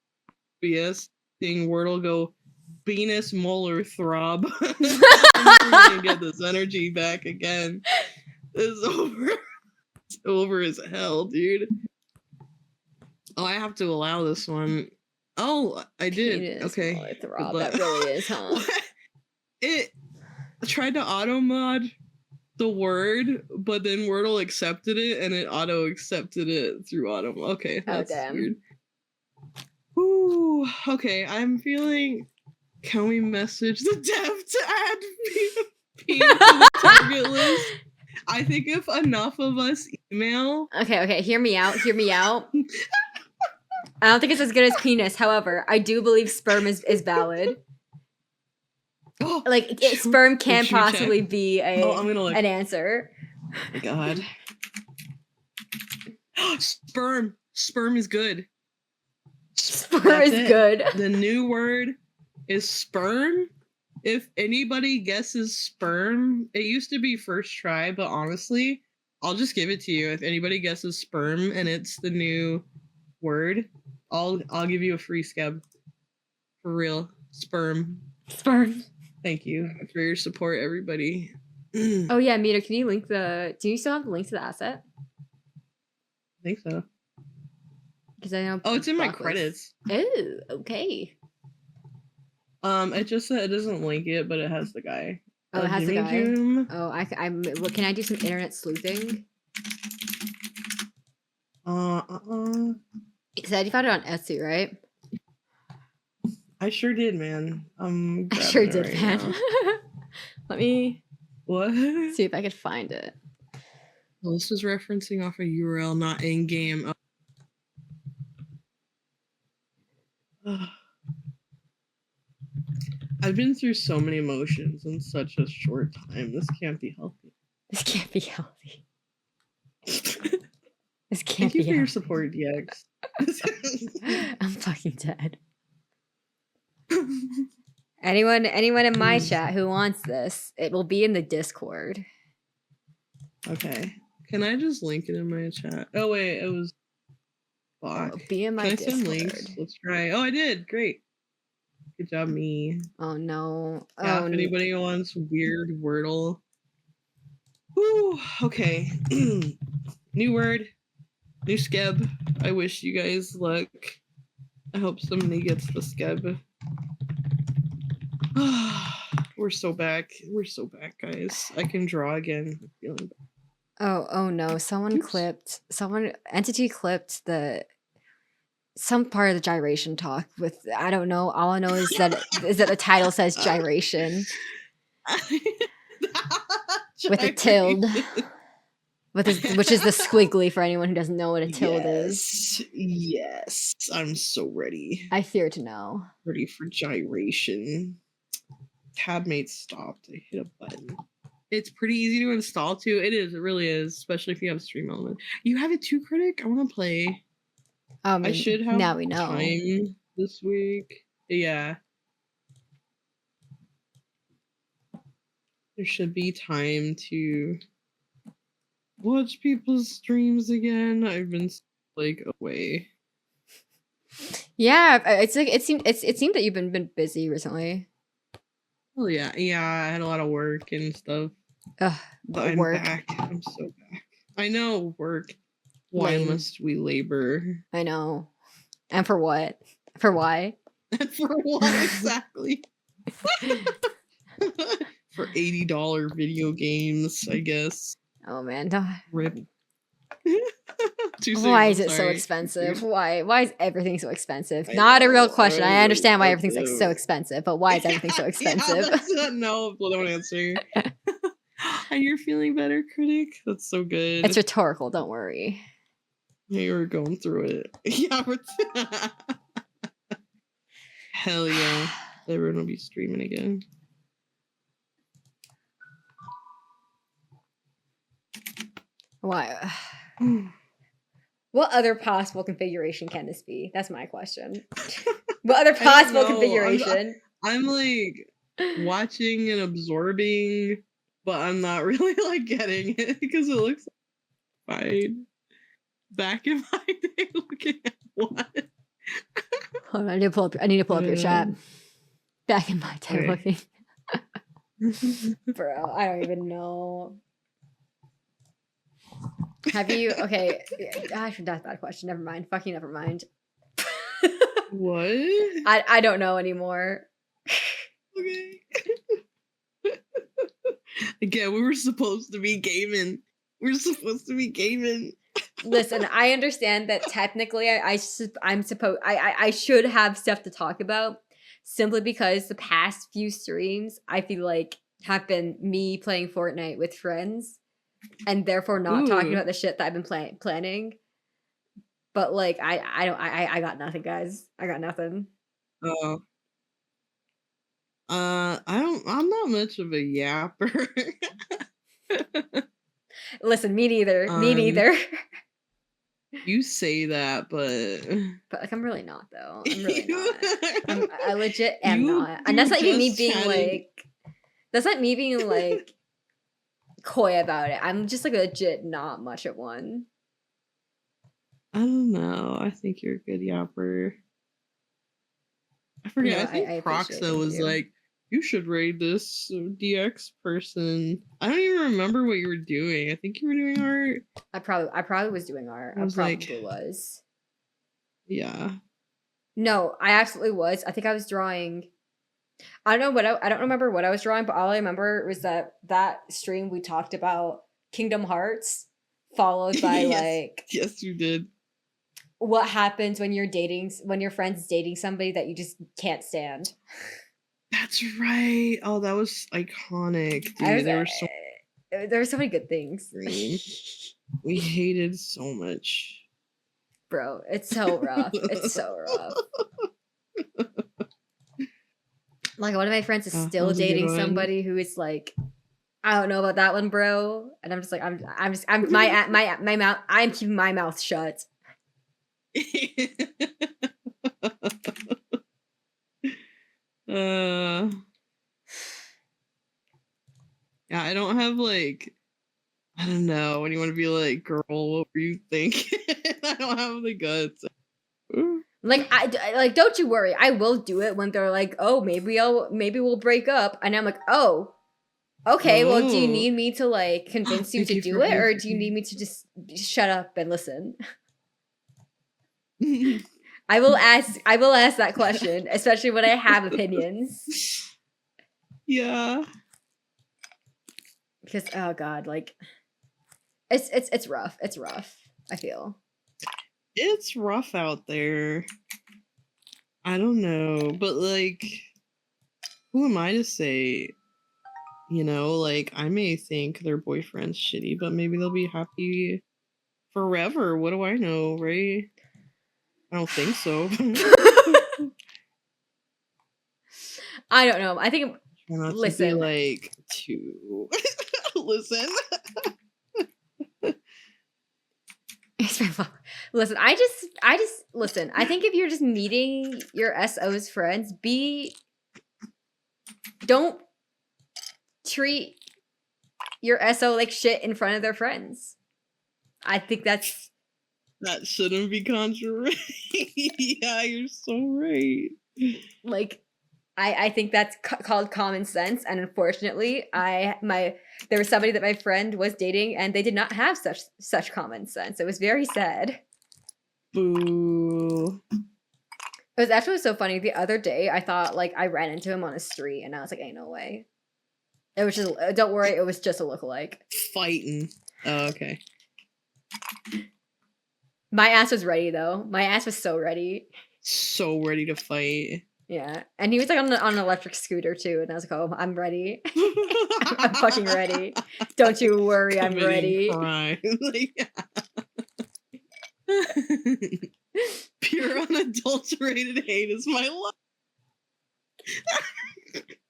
BS seeing Wordle go Venus molar throb. I'm gonna get this energy back again. It's over. It's over as hell, dude. Oh, I have to allow this one. Oh, I did. Penis Okay. molar throb. Good luck. That really is, huh? It tried to auto mod the word, but then Wordle accepted it and it auto accepted it through auto. Okay, that's damn. weird. Ooh, okay, I'm feeling. Can we message the dev to add P to the target list? I think if enough of us email. Okay, hear me out. I don't think it's as good as penis. However, I do believe sperm is valid. Oh, Like sperm can should we check? possibly be I'm gonna look. an answer. Oh my god. Sperm. Sperm is good. Sperm That's is it. good. The new word is sperm. If anybody guesses sperm, it used to be first try, but honestly, I'll just give it to you. If anybody guesses sperm and it's the new word, I'll give you a free scab. For real. Sperm. Sperm. Thank you for your support, everybody. Oh yeah, Mito, can you link the? Do you still have the link to the asset? I think so. Because I know. Oh, it's in my Brock was- credits. Oh, okay. It just said it doesn't link it, but it has the guy. Oh, it has the Jimmy guy. Jim. Oh, what can I do some internet sleuthing? It said you found it on Etsy, right? I sure did, man. I sure did, right man. now. Let me What? see if I could find it. Well, this is referencing off a URL, not in game. I've been through so many emotions in such a short time. This can't be healthy. This can't be healthy. This can't Thank you be for your healthy. support, DX. I'm fucking dead. Anyone in my chat who wants this, it will be in the Discord. Okay. Can I just link it in my chat? Oh wait, it was It'll be in my Can I send Discord. links? Let's try. Oh, I did. Great. Good job, me. Oh no. Yeah, Oh, if anybody wants weird Wordle. Whew, okay. New word. New skeb. I wish you guys luck. I hope somebody gets the skeb. We're so back. We're so back, guys. I can draw again. I'm feeling bad. oh no. Someone entity clipped some part of the gyration talk with, I don't know. All I know is that the title says gyration with a tilde. Which is the squiggly for anyone who doesn't know what a tilde is. Yes. I'm so ready. I fear to know. Ready for gyration. Tabmate stopped. I hit a button. It's pretty easy to install too. It is. It really is. Especially if you have Stream Element. You have it too, Critic? I want to play. I should have now we know. time this week. Yeah. There should be time to watch people's streams again. I've been like away. Yeah, it's like it seemed that you've been busy recently. Oh yeah, I had a lot of work and stuff. Ugh, but I'm work. back. I'm so back. I know, work. Why Lame. must we labor? I know. And for what? For why? And for what exactly? For $80 video games, I guess. Oh man, Rip. why is it so expensive? Why is everything so expensive? Not a real question. I understand why everything's like so expensive, but why is everything so expensive? No, don't answer. And you're feeling better, Critic? That's so good. It's rhetorical, don't worry. You were going through it. Yeah, hell yeah. Everyone will be streaming again. Why? What other possible configuration can this be? That's my question. What other possible configuration? I'm like watching and absorbing, but I'm not really like getting it because it looks fine. Back in my day, looking at what? Hold on, I need to pull up your chat. Back in my day, looking. Bro, I don't even know. Have you? Okay, that's a bad question. Never mind. Fucking never mind. What? I don't know anymore. Okay. Again, we were supposed to be gaming. Listen, I understand that technically I should have stuff to talk about simply because the past few streams I feel like have been me playing Fortnite with friends and therefore not talking about the shit that I've been planning. But like I got nothing, guys. I got nothing. Oh. I'm not much of a yapper. Listen, me neither. Me neither. You say that, but like I'm really not though. I'm really not. I legit am not. And that's not even me being like. That's not me being like coy about it. I'm just like legit not much at one. I don't know. I think you're a good yapper. I forget. No, I think Proxa was like, you should raid this DX person. I don't even remember what you were doing. I think you were doing art. I probably was doing art. I probably was. Yeah. No, I absolutely was. I think I was drawing. I don't know I don't remember what I was drawing, but all I remember was that stream we talked about Kingdom Hearts, followed by yes, you did. What happens when your friend's dating somebody that you just can't stand. That's right. Oh, that was iconic, dude. There were so many good things. We hated so much. Bro, it's so rough. It's so rough. Like one of my friends is That still was a good dating one. somebody who is like, I don't know about that one, bro. And I'm just like, I'm my mouth. I'm keeping my mouth shut. Yeah, I don't have like, I don't know, when you want to be like, girl, what were you thinking? I don't have the guts. Like like, don't you worry, I will do it when they're like, oh, maybe we'll break up, and I'm like, oh, okay, well, do you Oh. need me to like convince you Thank to you do for it, or answering. do you need me to just shut up and listen? I will ask that question, especially when I have opinions. Yeah. Because oh god, like it's rough. It's rough, I feel. It's rough out there. I don't know, but like, who am I to say? You know, like, I may think their boyfriend's shitty, but maybe they'll be happy forever. What do I know, right? I don't think so. I don't know. I think Try not to be listen. like too. Listen. Listen, I just listen. I think if you're just meeting your SO's friends, don't treat your SO like shit in front of their friends. I think that's That shouldn't be controversial. Yeah, you're so right. like I think that's called common sense, and unfortunately, there was somebody that my friend was dating, and they did not have such common sense. It was very sad. Boo. It was actually so funny. The other day, I thought like I ran into him on a street, and I was like, "Ain't no way." It was just don't worry, it was just a lookalike. Fighting. Oh, okay. My ass was ready though. My ass was so ready. So ready to fight. Yeah, and he was like on an electric scooter too, and I was like, "Oh, I'm ready. I'm fucking ready. Don't you worry, I'm ready." Crime. Pure unadulterated hate is my life.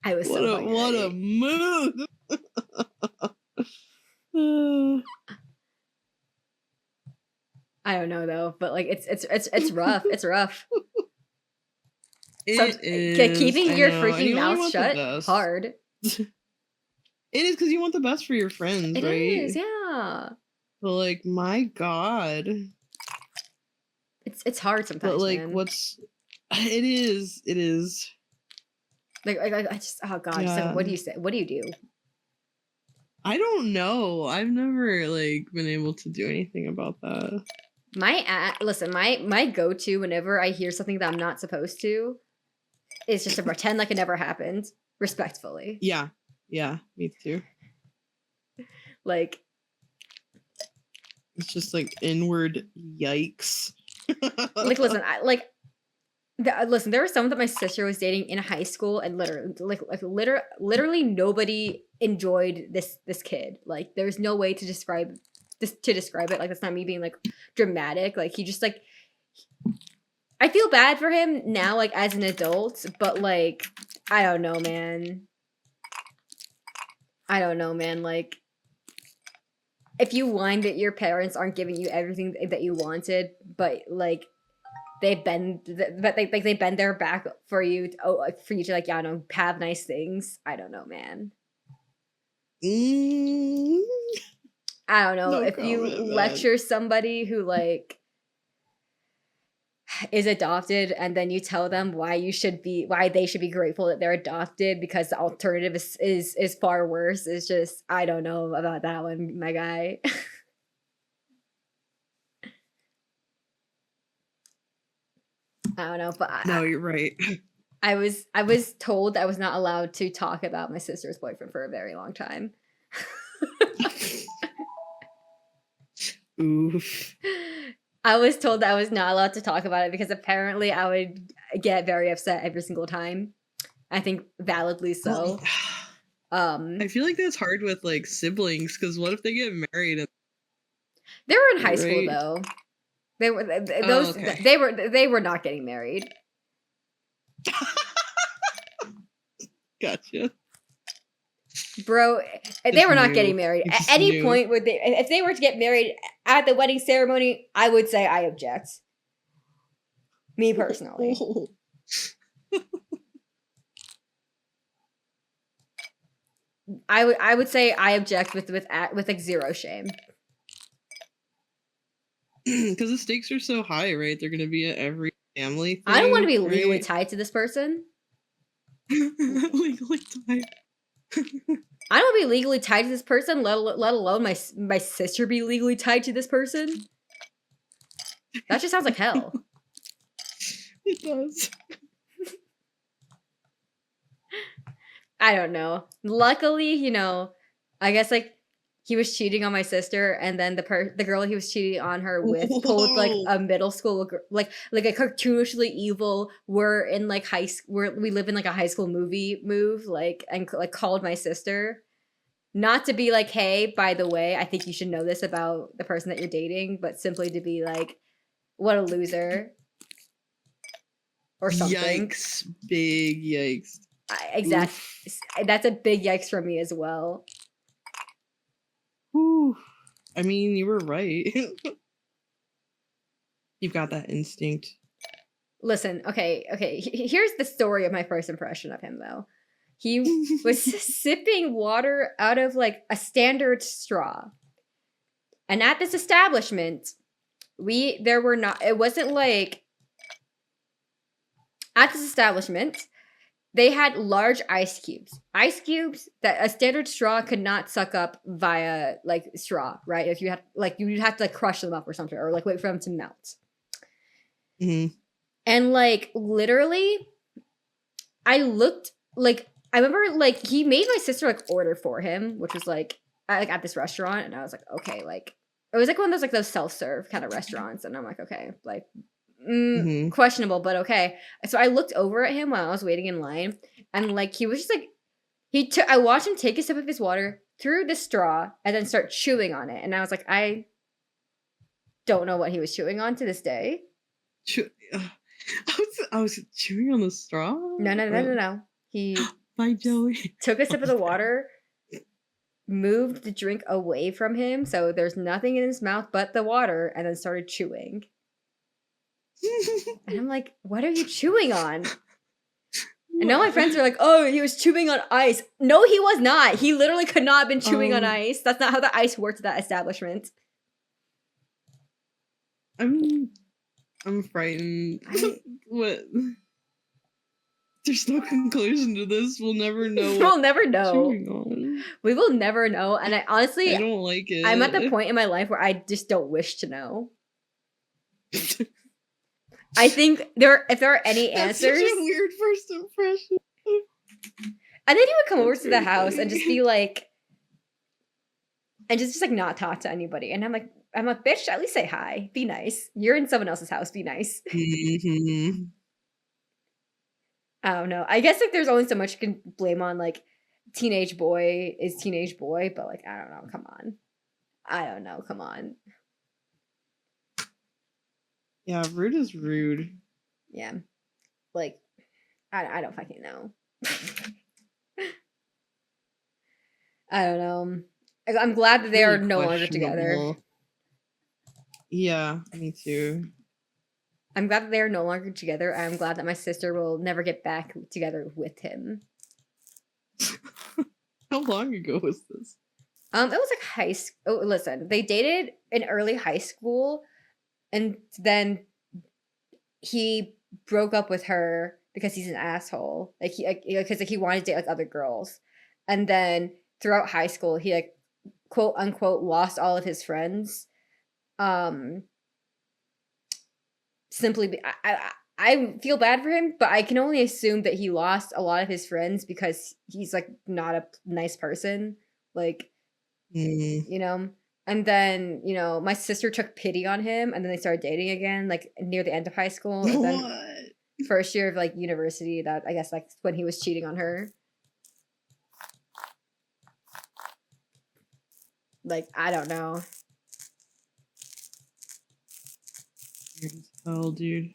I was What so a fucking what a ready. mood. I don't know though, but like it's rough. It's rough. It is. Keeping I your know, and freaking you only mouth want the shut best. hard. It is because you want the best for your friends, It right? is, yeah. But like, my God. It's hard sometimes, But like, man. it is. Like I just oh god, just like what do you say? What do you do? I don't know. I've never like been able to do anything about that. Listen, my go-to whenever I hear something that I'm not supposed to is just to pretend like it never happened, respectfully. Yeah, me too. Like It's just like inward yikes. like listen, listen, there was someone that my sister was dating in high school, and literally nobody enjoyed this kid. Like there's no way to describe it. Like that's not me being like dramatic. Like he just like I feel bad for him now, like as an adult, but like I don't know, man. Like if you whine that your parents aren't giving you everything that you wanted, but like they bend their back for you to like, yeah, no, have nice things. I don't know, man. I don't know. No If you comment, man. lecture somebody who like is adopted and then you tell them why they should be grateful that they're adopted because the alternative is far worse, is just I don't know about that one, my guy. I don't know, but No, you're right. I was told I was not allowed to talk about my sister's boyfriend for a very long time. Oof. I was told that I was not allowed to talk about it because apparently I would get very upset every single time. I think validly so. I feel like that's hard with like siblings because what if they get married? They were in high Right? school though. They were Okay. they were not getting married. Gotcha. Bro, they Just were not knew. getting married. You At just any knew. point, would they? If they were to get married at the wedding ceremony, I would say I object. Me personally. Oh. I would say I object with like zero shame. Because the stakes are so high, right? They're gonna be at every family thing. I don't want to be right? legally tied to this person. Legally tied. I don't want to be legally tied to this person, let alone my sister be legally tied to this person. That just sounds like hell. It does. I don't know. Luckily, you know, I guess like he was cheating on my sister, and then the girl he was cheating on her with pulled like Whoa. a middle school like a cartoonishly evil. We're in like we live in like a high school movie move like and like called my sister. Not to be like, hey, by the way, I think you should know this about the person that you're dating, but simply to be like, what a loser. Or something. Yikes. Big yikes. Exactly. That's a big yikes for me as well. Whew. I mean, you were right. You've got that instinct. Listen, okay. Here's the story of my first impression of him, though. He was sipping water out of like a standard straw. And at this establishment, it wasn't like, at this establishment, they had large ice cubes. Ice cubes that a standard straw could not suck up via like straw, right? If you had like you'd have to like crush them up or something, or like wait for them to melt. Mm-hmm. And like literally, I remember like he made my sister like order for him, which was like at this restaurant, and I was like, okay, like it was like one of those self-serve kind of restaurants, and I'm like, okay, like questionable, but okay. So I looked over at him while I was waiting in line, and like he was just like I watched him take a sip of his water, threw the straw, and then start chewing on it, and I was like, I don't know what he was chewing on to this day. I was chewing on the straw. No. He Bye, Joey. took a sip of the water, moved the drink away from him, so there's nothing in his mouth but the water, and then started chewing. And I'm like, what are you chewing on? And all my friends are like, oh, he was chewing on ice. No, he was not. He literally could not have been chewing on ice. That's not how the ice worked at that establishment. I'm frightened. What? There's no conclusion to this. We'll never know. We'll never know. On. We will never know. And I honestly, I don't like it. I'm at the point in my life where I just don't wish to know. I think if there are any answers, That's such a weird first impression. And then he would come over to the house and just be like, and just like not talk to anybody. And I'm like, bitch, at least say hi. Be nice. You're in someone else's house. Be nice. Mm-hmm. I don't know. I guess like there's only so much you can blame on like teenage boy is teenage boy, but like I don't know. Come on. I don't know. Come on. Yeah, rude is rude. Yeah. Like, I don't fucking know. I don't know. I'm glad that they are no longer together. Yeah, me too. I'm glad that they are no longer together. I'm glad that my sister will never get back together with him. How long ago was this? It was like high school. Oh, listen, they dated in early high school, and then he broke up with her because he's an asshole. Like because he wanted to date like other girls, and then throughout high school, he like quote unquote lost all of his friends. Simply, I feel bad for him, but I can only assume that he lost a lot of his friends because he's like not a nice person. Like, you know. And then, you know, my sister took pity on him, and then they started dating again, like near the end of high school. And then first year of like university, that I guess like when he was cheating on her. Like, I don't know. Weird as hell, dude.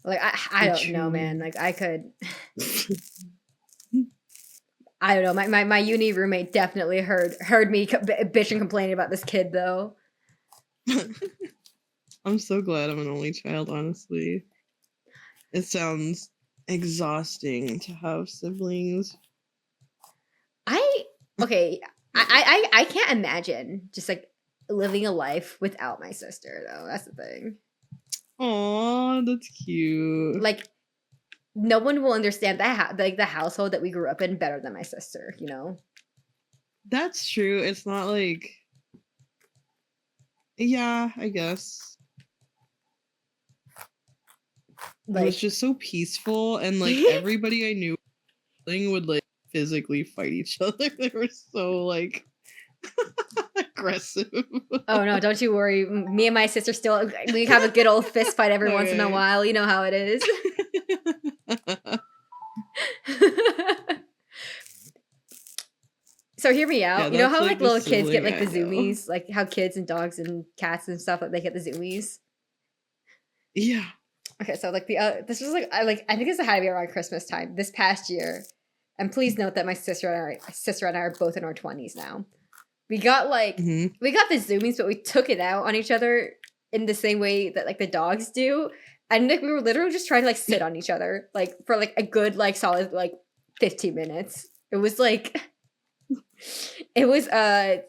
Like, I don't know, man. Like, I could. I don't know. My uni roommate definitely heard me bitch and complaining about this kid though. I'm so glad I'm an only child, honestly. It sounds exhausting to have siblings. Okay. I can't imagine just like living a life without my sister though. That's the thing. Aw, that's cute. Like no one will understand that like the household that we grew up in better than my sister, you know? That's true. It's not like, yeah, I guess. It was Like just so peaceful, and like everybody I knew would like physically fight each other. They were so like aggressive. oh no, don't you worry. Me and my sister still we have a good old fist fight every once in a Okay. while. You know how it is. So hear me out. Yeah, You know that's how like like the little kids get sibling like the I know. zoomies, like how kids and dogs and cats and stuff like they get the zoomies. Yeah. Okay, so like this was like I think this had to be around Christmas time this past year, and please note that my sister and I are both in our 20s now. We got Mhm. we got the zoomies, but we took it out on each other in the same way that like the dogs do, and like we were literally just trying to like sit on each other like for like a good like solid like 15 minutes. It was like it was I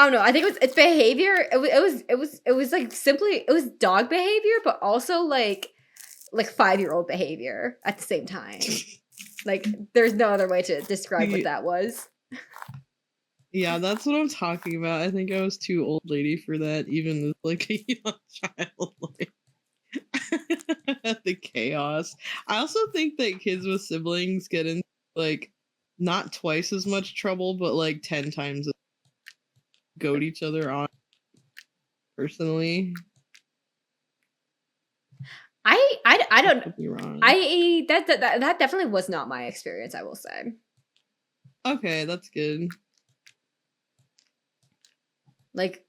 don't know. I think it's behavior. It was like simply it was dog behavior, but also like 5-year-old behavior at the same time. Like there's no other way to describe what that was. Yeah, that's what I'm talking about. I think I was too old lady for that, even as like a young child. Like the chaos. I also think that kids with siblings get in like not twice as much trouble, but like 10 times goad each other on personally. I don't Could be wrong. that definitely was not my experience, I will say. Okay, that's good. Like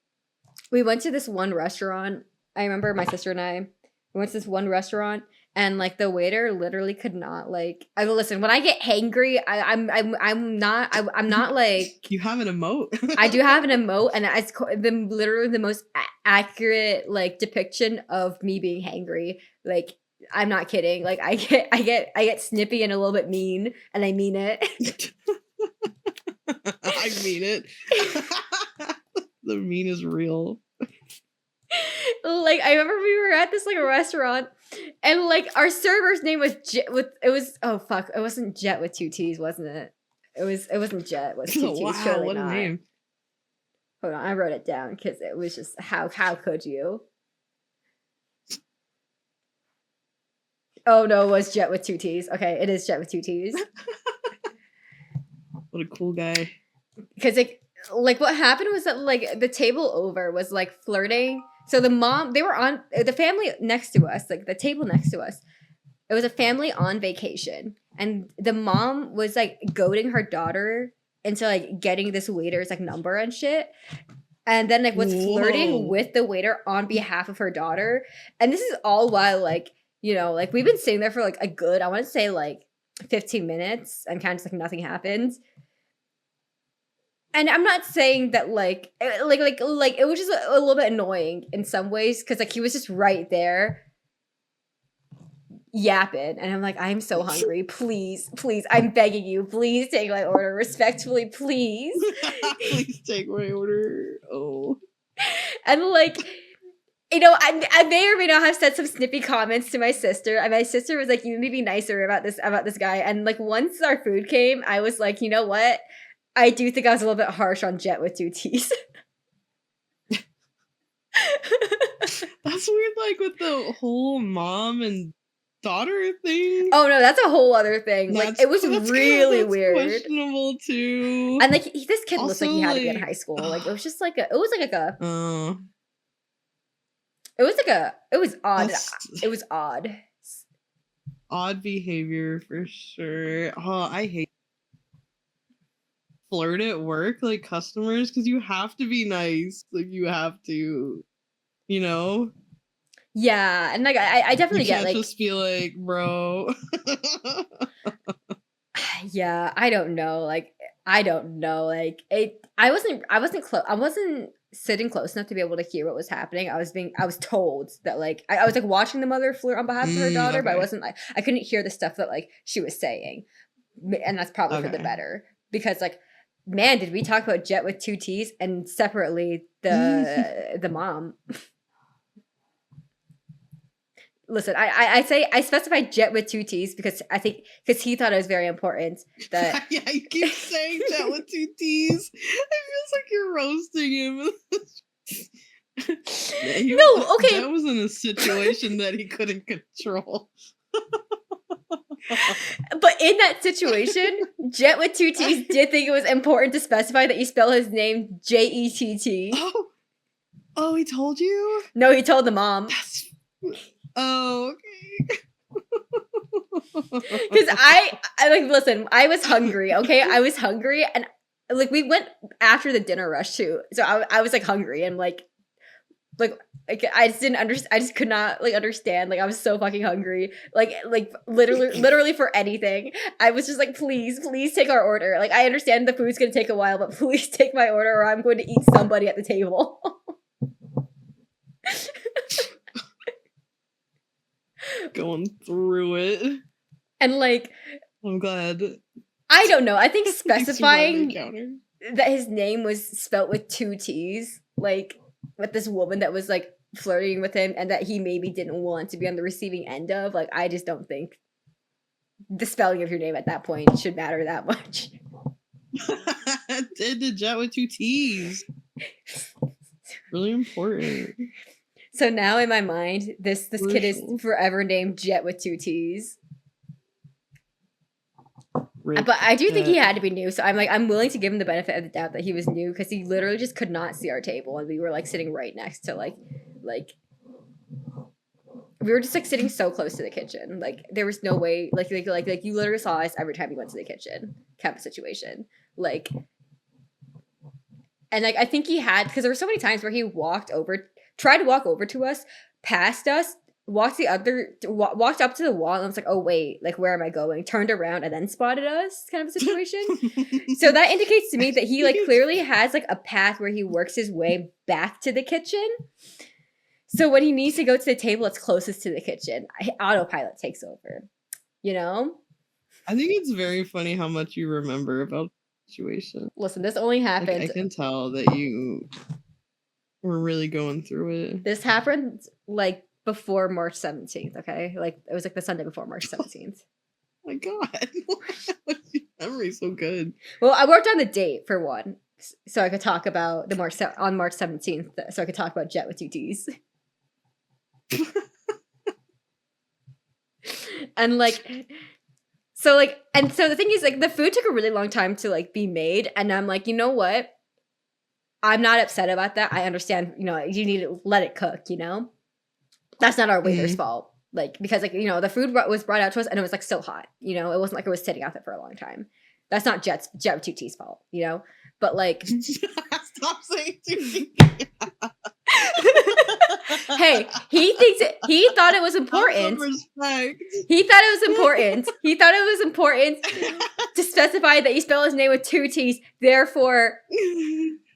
we went to this one restaurant. I remember my sister and I went to this one restaurant and like the waiter literally could not like I mean, listen, when I get hangry, I'm not like You have an emote. I do have an emote, and it's literally the most accurate like depiction of me being hangry. Like I'm not kidding. Like I get snippy and a little bit mean, and I mean it. I mean it. The mean is real. Like I remember we were at this like a restaurant, and like our server's name was oh fuck, it wasn't Jet with 2 T's, wasn't it? It wasn't Jet with 2 T's. Wow, Surely what a not. name. Hold on, I wrote it down because it was just how could you? Oh no, it was Jet with 2 T's. Okay, it is Jet with 2 T's. What a cool guy. Because like what happened was that like the table over was like flirting. So the mom, they were on the family next to us, like the table next to us. It was a family on vacation, and the mom was like goading her daughter into like getting this waiter's like number and shit. And then like was flirting Whoa. with the waiter on behalf of her daughter. And this is all while like, you know, like we've been sitting there for like a good, I want to say like 15 minutes, and kind of just like nothing happened. And I'm not saying that like it was just a little bit annoying in some ways because like he was just right there yapping, and I'm like, I'm so hungry, please I'm begging you, please take my order respectfully, please. Please take my order. Oh. And like, you know, I may or may not have said some snippy comments to my sister, and my sister was like, you need to be nicer about this guy. And like once our food came, I was like, you know what, I do think I was a little bit harsh on Jet with 2 T's. That's weird, like with the whole mom and daughter thing. Oh no, that's a whole other thing. Like it was really weird, questionable too. And like this kid looked Also, like he had to be in like, high school. Like it was just like it was odd. It was odd. Odd behavior for sure. Oh, I hate flirt at work, like customers, because you have to be nice. Like you have to, you know. Yeah, and like I definitely you can't get like just be like, bro. Yeah, I don't know. Like, I don't know. Like, I wasn't close. I wasn't sitting close enough to be able to hear what was happening. I was told that like, I was like watching the mother flirt on behalf of her daughter, but I Okay. wasn't like, I couldn't hear the stuff that like she was saying, and that's probably for the Okay. better because like, man, did we talk about Jet with 2 T's and separately the mom. Listen, I specified Jet with 2 T's because I think because he thought it was very important that Yeah, you keep saying Jet with 2 T's. It feels like you're roasting him. No, okay. Jet was in a situation that he couldn't control. But in that situation, Jet with 2 T's did think it was important to specify that you spell his name Jett. Oh, he told you? No, he told the mom. Oh, okay. Because I like listen, I was hungry, okay? I was hungry and like we went after the dinner rush too. So I was like hungry and like I just didn't understand. I just could not like understand. Like I was so fucking hungry. Like literally for anything. I was just like, please take our order. Like I understand the food's gonna take a while, but please take my order or I'm going to eat somebody at the table. Going through it. And like I'm glad. I don't know. I think You survived the specifying encounter. that his name was spelt with 2 T's, like with this woman that was like flirting with him and that he maybe didn't want to be on the receiving end of, like I just don't think the spelling of your name at that point should matter that much. Did the Jet with 2 T's. Really important. So now in my mind, this kid is forever named Jet with 2 T's. Rip But I do think he Jet. had to be new. So I'm willing to give him the benefit of the doubt that he was new because he literally just could not see our table and we were like sitting right next to like we were just like sitting so close to the kitchen. Like there was no way like you literally saw us every time we went to the kitchen kind of situation. Like and like I think he had because there were so many times where he tried to walk over to us, passed us, walked up to the wall and was like, oh wait, like where am I going? Turned around and then spotted us kind of a situation. So that indicates to me that he like clearly has like a path where he works his way back to the kitchen. So when he needs to go to the table that's closest to the kitchen, autopilot takes over. You know? I think it's very funny how much you remember about the situation. Listen, this only happened. I can tell that you were really going through it. This happened like before March 17th, okay? Like it was like the Sunday before March 17th. Oh my god. Your memory's so good. Well, I worked on the date for one. So I could talk about on March 17th. So I could talk about Jet with 2 T's. And like so the thing is like the food took a really long time to like be made and I'm like, you know what? I'm not upset about that. I understand, you know, you need to let it cook, you know? That's not our waiter's fault. Like because like, you know, the food was brought out to us and it was like so hot, you know? It wasn't like it was sitting out there for a long time. That's not Jet with 2T's fault, you know? But like Stop saying 2T. Hey, he thought it was important. Respect. He thought it was important. He thought it was important to specify that you spell his name with 2 T's. Therefore,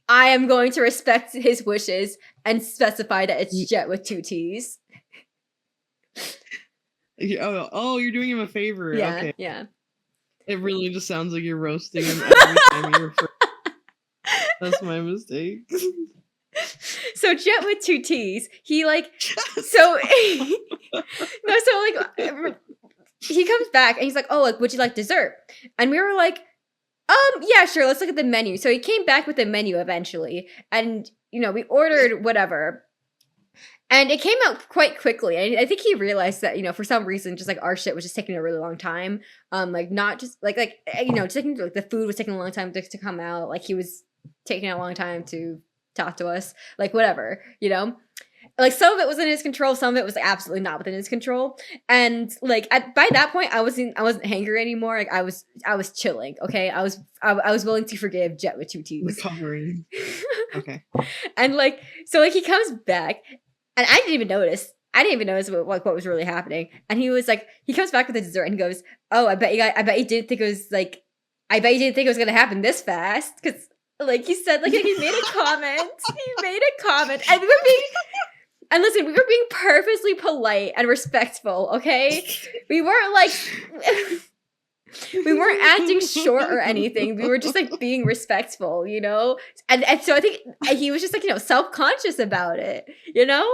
I am going to respect his wishes and specify that it's Jet with 2 T's. Oh, you're doing him a favor. Yeah, Okay. yeah. It really just sounds like you're roasting him every time you refer. That's my mistake. So Jet with 2 T's, he like so no, so like he comes back and he's like, oh, like, would you like dessert? And we were like, yeah, sure, let's look at the menu. So he came back with the menu eventually, and you know, we ordered whatever. And it came out quite quickly. And I think he realized that, you know, for some reason, just like our shit was just taking a really long time. Like not just like you know, just taking like the food was taking a long time to come out. Like he was taking a long time to talk to us. Like whatever, you know. Like some of it was in his control, some of it was like, absolutely not within his control. And like by that point, I wasn't hangry anymore. Like I was chilling. Okay, I was willing to forgive Jet with 2 T's. Recovering. Okay. And like so like he comes back. And I didn't even notice. I didn't even notice what was really happening. And he was like, he comes back with the dessert and he goes, "Oh, I bet you didn't think it was like, I bet you didn't think it was gonna happen this fast." Because like he said, like he made a comment. He made a comment, and we were being. And listen, we were being purposely polite and respectful. Okay, we weren't like. We weren't acting short or anything. We were just like being respectful, you know? And so I think he was just like, self-conscious about it, you know?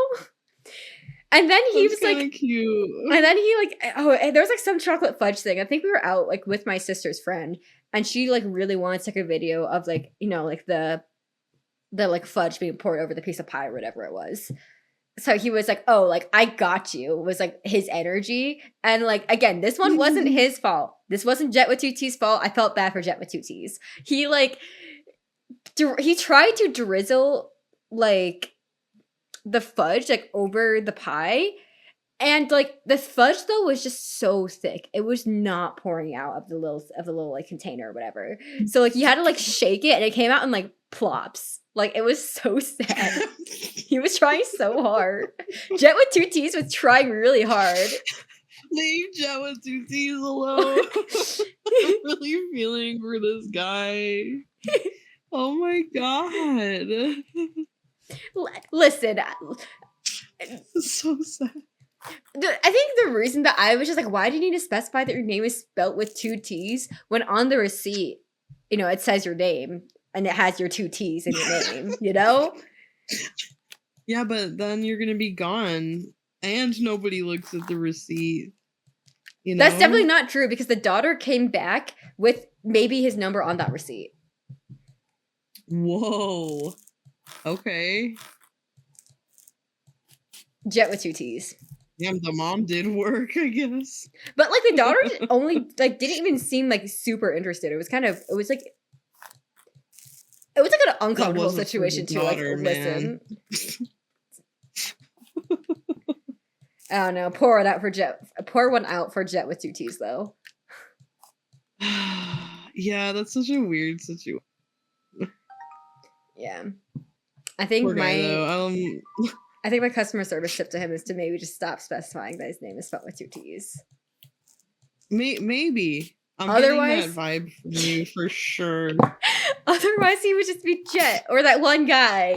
And then he was like cute. And then he like, and there was like some chocolate fudge thing. I think we were out like with my sister's friend, and she like really wanted to take a video of like, like the like fudge being poured over the piece of pie or whatever it was. So he was like, "Oh, like I got you," was like his energy. And like again, this one wasn't his fault. This wasn't Jet with two T's fault. I felt bad for Jet with two T's. He like he tried to drizzle like the fudge like over the pie, and like the fudge though was just so thick. It was not pouring out of the little like container or whatever. So like you had to like shake it, and it came out in like plops. Like it was so sad. He was trying so hard. Jet with two T's was trying really hard. Leave Jet with two T's alone. I'm really feeling for this guy. Oh my god. Listen, It's so sad. I think the reason that I was just like, why do you need to specify that your name is spelt with two T's when on the receipt, it says your name and it has your two T's in your name, Yeah, but then you're gonna be gone and nobody looks at the receipt. That's definitely not true, because the daughter came back with maybe his number on that receipt. Whoa. Okay. Jet with two T's. Yeah, the mom did work, I guess. But like the daughter only like didn't even seem like super interested. It was like an uncomfortable situation to like listen. I don't know. Pour one out for Jet with two T's though. Yeah, that's such a weird situation. Yeah. I think Poor guy, though. I think my customer service tip to him is to maybe just stop specifying that his name is spelled with two T's. Maybe. I'm Otherwise, getting that vibe from you for sure. Otherwise, he would just be Jet or that one guy,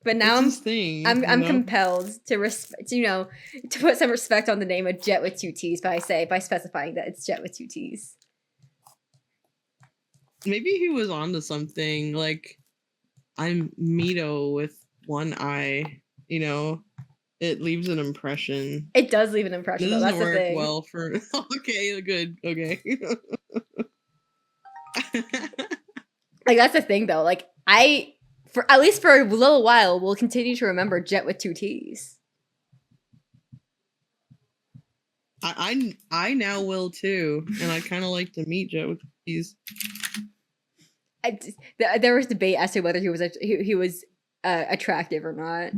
But now I'm compelled to to put some respect on the name of Jet with two T's by specifying that it's Jet with two T's. Maybe he was onto something. Like, I'm mido with one eye. It leaves an impression. It does leave an impression. This doesn't work the thing. well for. Okay, good. Okay. Like that's the thing, though. Like for at least for a little while, will continue to remember Jet with two T's. I now will too, and I kind of like to meet Jet with two T's. There was debate as to whether he was attractive or not.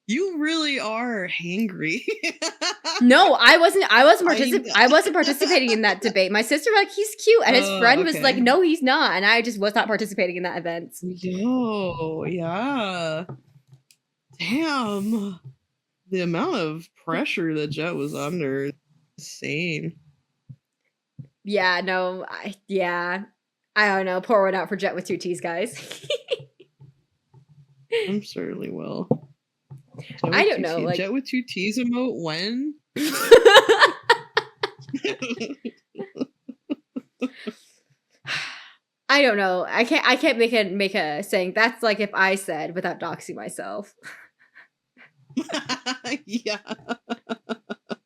You really are hangry. No, I wasn't participating in that debate. My sister was like, he's cute, and his friend was like, no, he's not, and I just was not participating in that event. Yo, yeah. Damn. The amount of pressure that Jet was under is insane. Yeah, no, I don't know. Pour one out for Jet with two T's, guys. I'm certainly will. I don't know. Like, Jet with two T's emote when? I don't know. I can't make a saying that's like if I said without doxing myself. Yeah.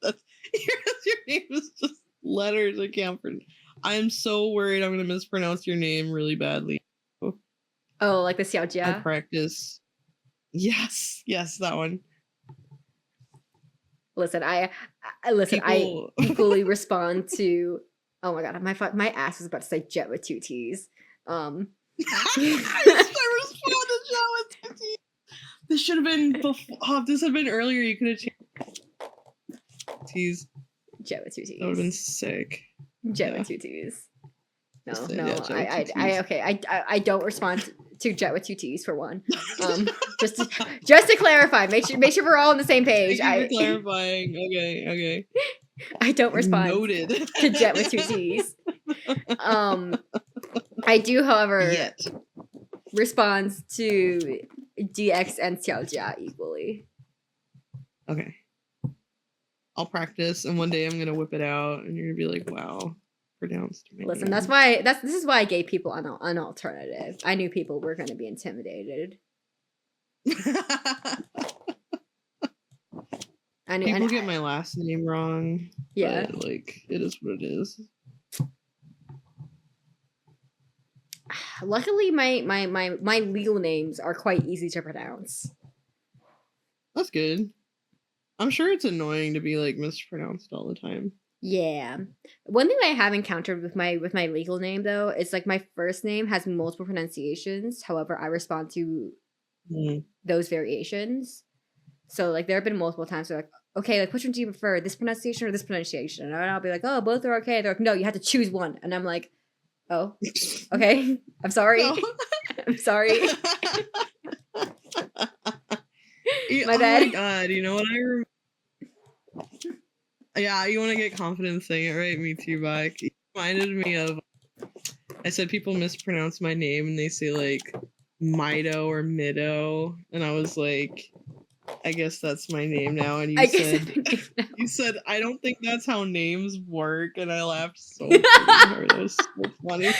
Your name is just letters. I can't. I'm so worried I'm going to mispronounce your name really badly. Oh, like the Xiaojia? I practice. Yes, that one. Listen, I equally respond to. Oh my god, my ass was about to say Jet with two T's. I responded Jet with two T's. This should have been before. Oh, if this had been earlier, you could have changed. T's. Jet with two T's. That would have been sick. Jet with two T's. No, I don't respond to jet with 2 T's for one. Just to clarify, make sure we're all on the same page. Thank you for clarifying. Okay. I don't respond Noted. to jet with 2 T's. I do, however, respond to DX and Xiaojia equally. Okay. I'll practice, and one day I'm gonna whip it out, and you're gonna be like, "Wow, pronounced." Listen, this is why I gave people an alternative. I knew people were going to be intimidated. People get my last name wrong. Yeah, but, like, it is what it is. Luckily, my legal names are quite easy to pronounce. That's good. I'm sure it's annoying to be like mispronounced all the time. Yeah. One thing I have encountered with my legal name though is like my first name has multiple pronunciations. However, I respond to those variations. So like there have been multiple times where like, okay, like which one do you prefer, this pronunciation or this pronunciation? And I'll be like, oh, both are okay. They're like, no, you have to choose one. And I'm like, oh, okay. I'm sorry. No. I'm sorry. My bad. Oh my god, you know what yeah, you want to get confident saying it, right? Me too, Bach. It reminded me of, I said people mispronounce my name and they say like mido or mido, and I was like, I guess that's my name now. And you said I don't think that's how names work, and I laughed so hard. It was so funny.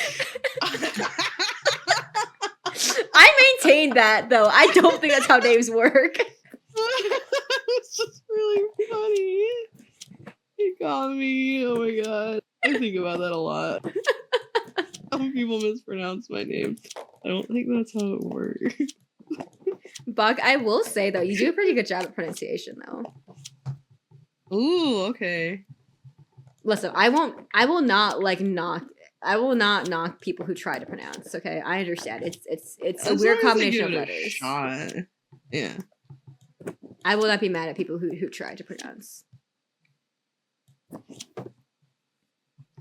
I maintain that though. I don't think that's how names work. It's just really funny. It got me. Oh my god. I think about that a lot. How people mispronounce my name. I don't think that's how it works. Bug, I will say though, you do a pretty good job at pronunciation though. Ooh, okay. Listen, I will not knock people who try to pronounce, okay? I understand. It's a weird combination of letters. Shot. Yeah. I will not be mad at people who try to pronounce.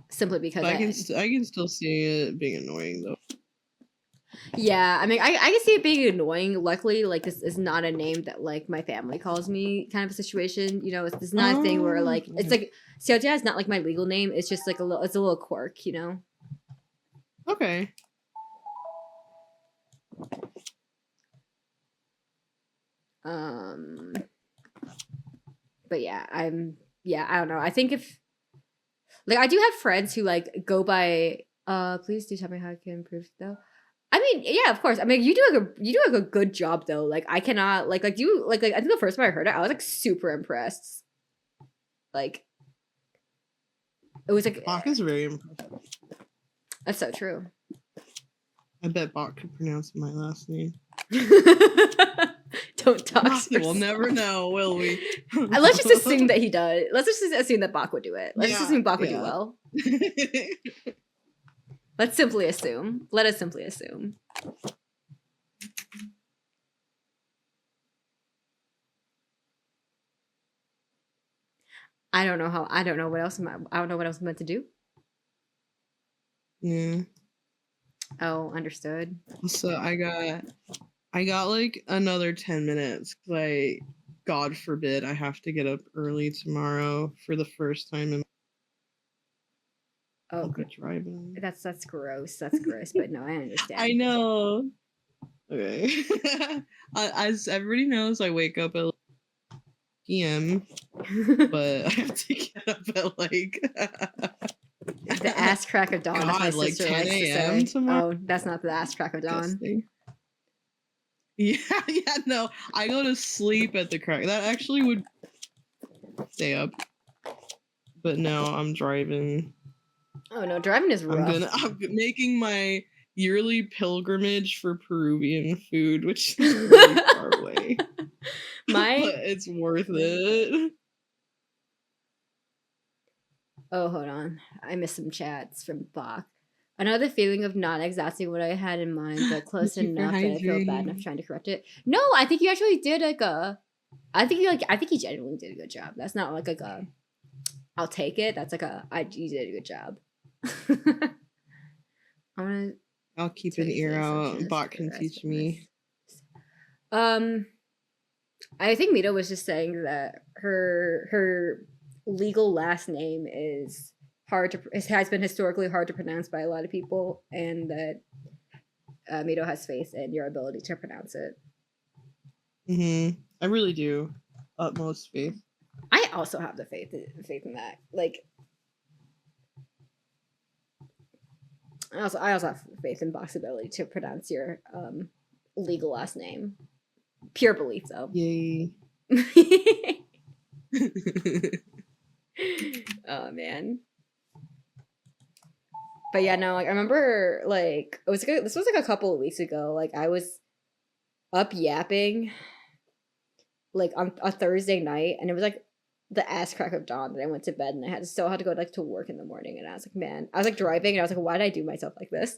Simply because I can still see it being annoying though. Yeah, I mean, I can see it being annoying. Luckily, like this is not a name that like my family calls me, kind of a situation. You know, it's not a thing where like it's like Xiaojia is not like my legal name. It's just like it's a little quirk, you know. Okay. But yeah, I don't know. I think if like I do have friends who like go by please do tell me how I can improve though. I mean, yeah, of course. I mean, you do a good job though. Like I cannot like you like I think the first time I heard it, I was like super impressed. Like it was like Bach is very impressive. That's so true. I bet Bach could pronounce my last name. Don't talk. We'll never know, will we? Let's just assume that he does. Let's just assume that Bach would do it. Let's just assume Bach would do well. Let's simply assume. Let us simply assume. I don't know what else I'm meant to do. Yeah. Oh, understood. So I got like another 10 minutes because God forbid, I have to get up early tomorrow for the first time in. Oh, driving. That's gross. That's gross. But no, I understand. I know. Okay. As everybody knows, I wake up at p.m. but I have to get up at like the ass crack of dawn. God, as my like sister 10 likes to a.m. say. tomorrow. Oh, that's not the ass crack of dawn. Yeah, no. I go to sleep at the crack. That actually would stay up. But no, I'm driving. Oh no, driving is rough. I'm making my yearly pilgrimage for Peruvian food, which is really far away. But it's worth it. Oh, hold on. I missed some chats from Bach. Another feeling of not exactly what I had in mind, but close enough that I feel bad enough trying to correct it. No, I think you actually did I think you genuinely did a good job. That's not like a I'll take it. That's like you did a good job. I'm gonna I'll keep So an you ear say out. assumption is Bot can correct, teach but me. I think Mito was just saying that her legal last name is has been historically hard to pronounce by a lot of people, and that Mito has faith in your ability to pronounce it. I really do. Utmost faith. I also have the faith in that. Like, I also have faith in Bach's ability to pronounce your legal last name. Pure belief, though. Yay. Oh man. But yeah, no, like I remember like this was like a couple of weeks ago. Like I was up yapping like on a Thursday night, and it was like the ass crack of dawn that I went to bed, and I had to go like to work in the morning, and I was like, man, I was like driving, and I was like, why did I do myself like this?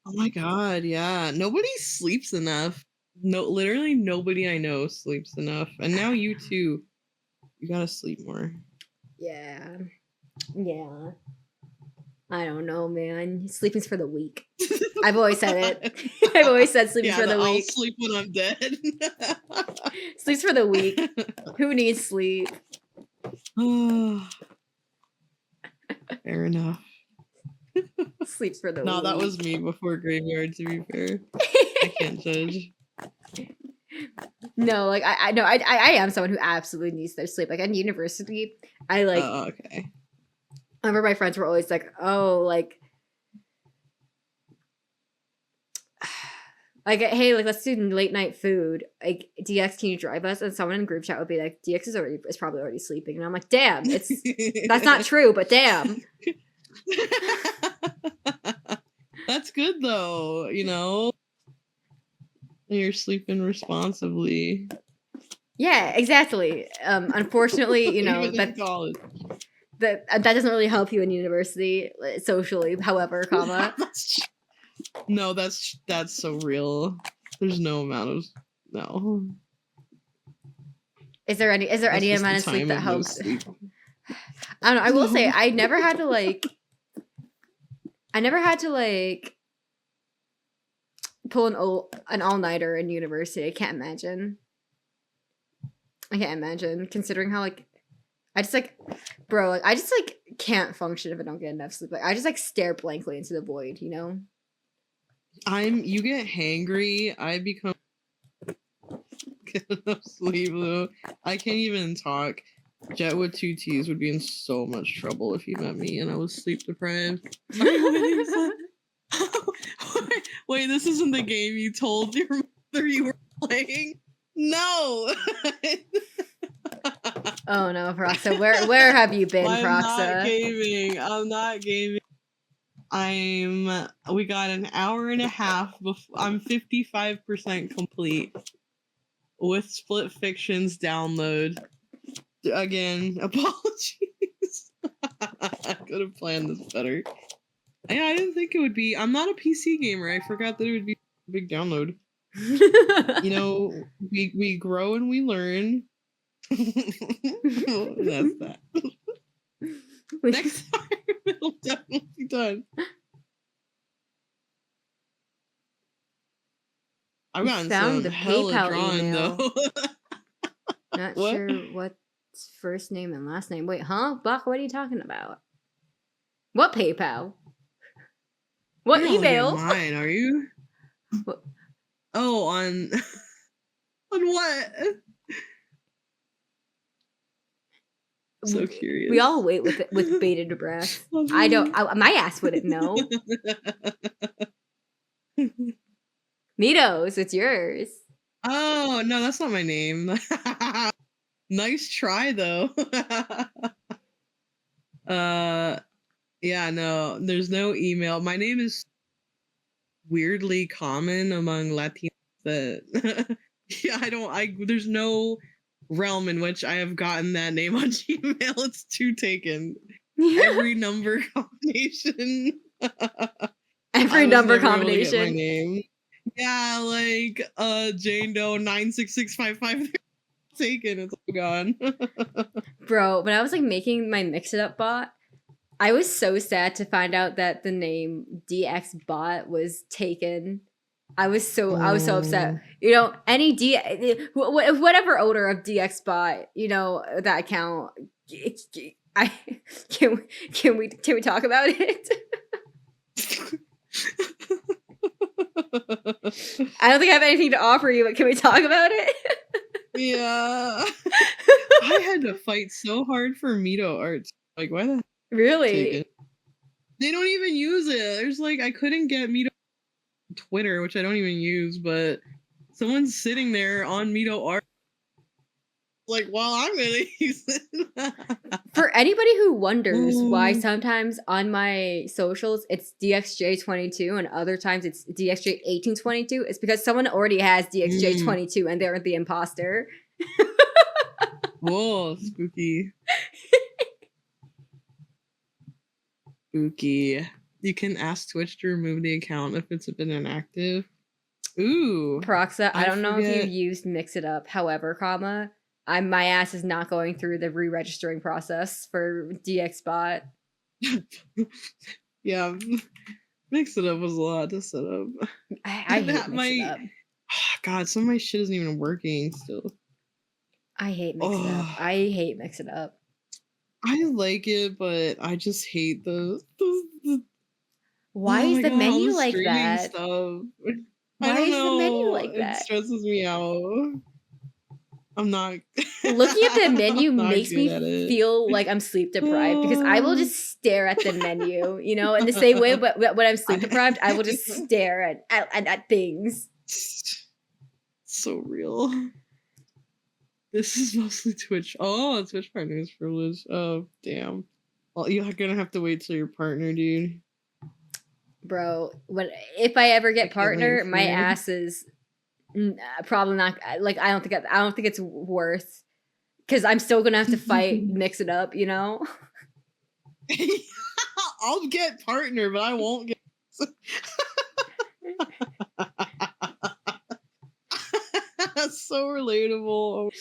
Oh my god, yeah. Nobody sleeps enough. No, literally nobody I know sleeps enough. And now you too. You gotta sleep more. Yeah. I don't know, man. Sleeping's for the weak. I've always said it. I've always said sleeping's for the I'll weak. sleep when I'm dead. Sleep's for the weak. Who needs sleep? Fair enough. Sleep's for the No, weak. that was me before graveyard, to be fair. I can't judge. No, like I know I am someone who absolutely needs their sleep. Like in university, I like okay. I remember my friends were always like, oh, like hey, like let's do late night food. Like DX, can you drive us? And someone in the group chat would be like, DX is probably already sleeping. And I'm like, damn, that's not true, but damn. That's good though, you know. You're sleeping responsibly. Yeah, exactly. Unfortunately, you know, Even in college. that doesn't really help you in university socially. However, comma. No, that's so real. There's no amount of no. Is there any amount of sleep that helps? Sleep. I don't know. I will say I never had to pull an all-nighter in university. I can't imagine considering how like I just like bro, like I just like can't function if I don't get enough sleep. Like I just like stare blankly into the void, you know? You get hangry, I become get enough sleep though. I can't even talk. Jet with 2 T's would be in so much trouble if he met me and I was sleep deprived. Wait, this isn't the game you told your mother you were playing? No. Oh no, Proxa. Where have you been, Proxa? I'm not gaming. We got an hour and a half before I'm 55% complete with Split Fiction's download. Again, apologies. I could have planned this better. Yeah, I didn't think it would be. I'm not a PC gamer. I forgot that it would be a big download. You know, we grow and we learn. That's that. Next time it'll definitely be done. I've gotten found some the hella PayPal drawn email. though. Not What? sure what's first name and last name. Wait, huh? Buck, what are you talking about? What PayPal? What You're not looking at email? mine, are you? What? Oh, on on what? So curious. We all wait with bated breath. My ass wouldn't know. Midos, it's yours. Oh no, that's not my name. Nice try though. Yeah, no, there's no email. My name is weirdly common among Latinos that yeah, there's no realm in which I have gotten that name on Gmail. It's too taken. Every number combination. Every number combination. My name. Yeah, like Jane Doe 96655 taken. It's all gone. Bro, when I was like making my Mix It Up bot, I was so sad to find out that the name DXBot was taken. I was so upset. You know, any whatever owner of DXBot, you know, that account, I can we talk about it? I don't think I have anything to offer you, but can we talk about it? Yeah. I had to fight so hard for mido art. Like, why the heck Really? take it? They don't even use it. There's like, I couldn't get mido on Twitter, which I don't even use, but someone's sitting there on mido art. Like, well, I'm gonna use it. For anybody who wonders why sometimes on my socials it's DXJ22 and other times it's DXJ1822, it's because someone already has DXJ22 and they're the imposter. Whoa, spooky. Spooky. You can ask Twitch to remove the account if it's been inactive. Ooh. Proxa, I don't know if you used Mix It Up. However, my ass is not going through the re-registering process for DXBot. Yeah, Mix It Up was a lot to set up. I hate Mix It Up. God, some of my shit isn't even working still. I hate Mix It Up. I hate Mix It Up. I like it, but I just hate the Why is the menu like that? Stuff. Why is the menu like that? It stresses me out. I'm not looking at the menu makes me feel like I'm sleep deprived because I will just stare at the menu, you know, in the same way. But when I'm sleep deprived, I will just stare at things. So real. This is mostly Twitch. Oh, Twitch partners privilege. Oh, damn. Well, you're gonna have to wait till your partner, dude. Bro, if I ever get partner, my ass is probably not. Like, I don't think it's worth, because I'm still gonna have to fight, Mix It Up, you know. I'll get partner, but I won't get. That's so relatable.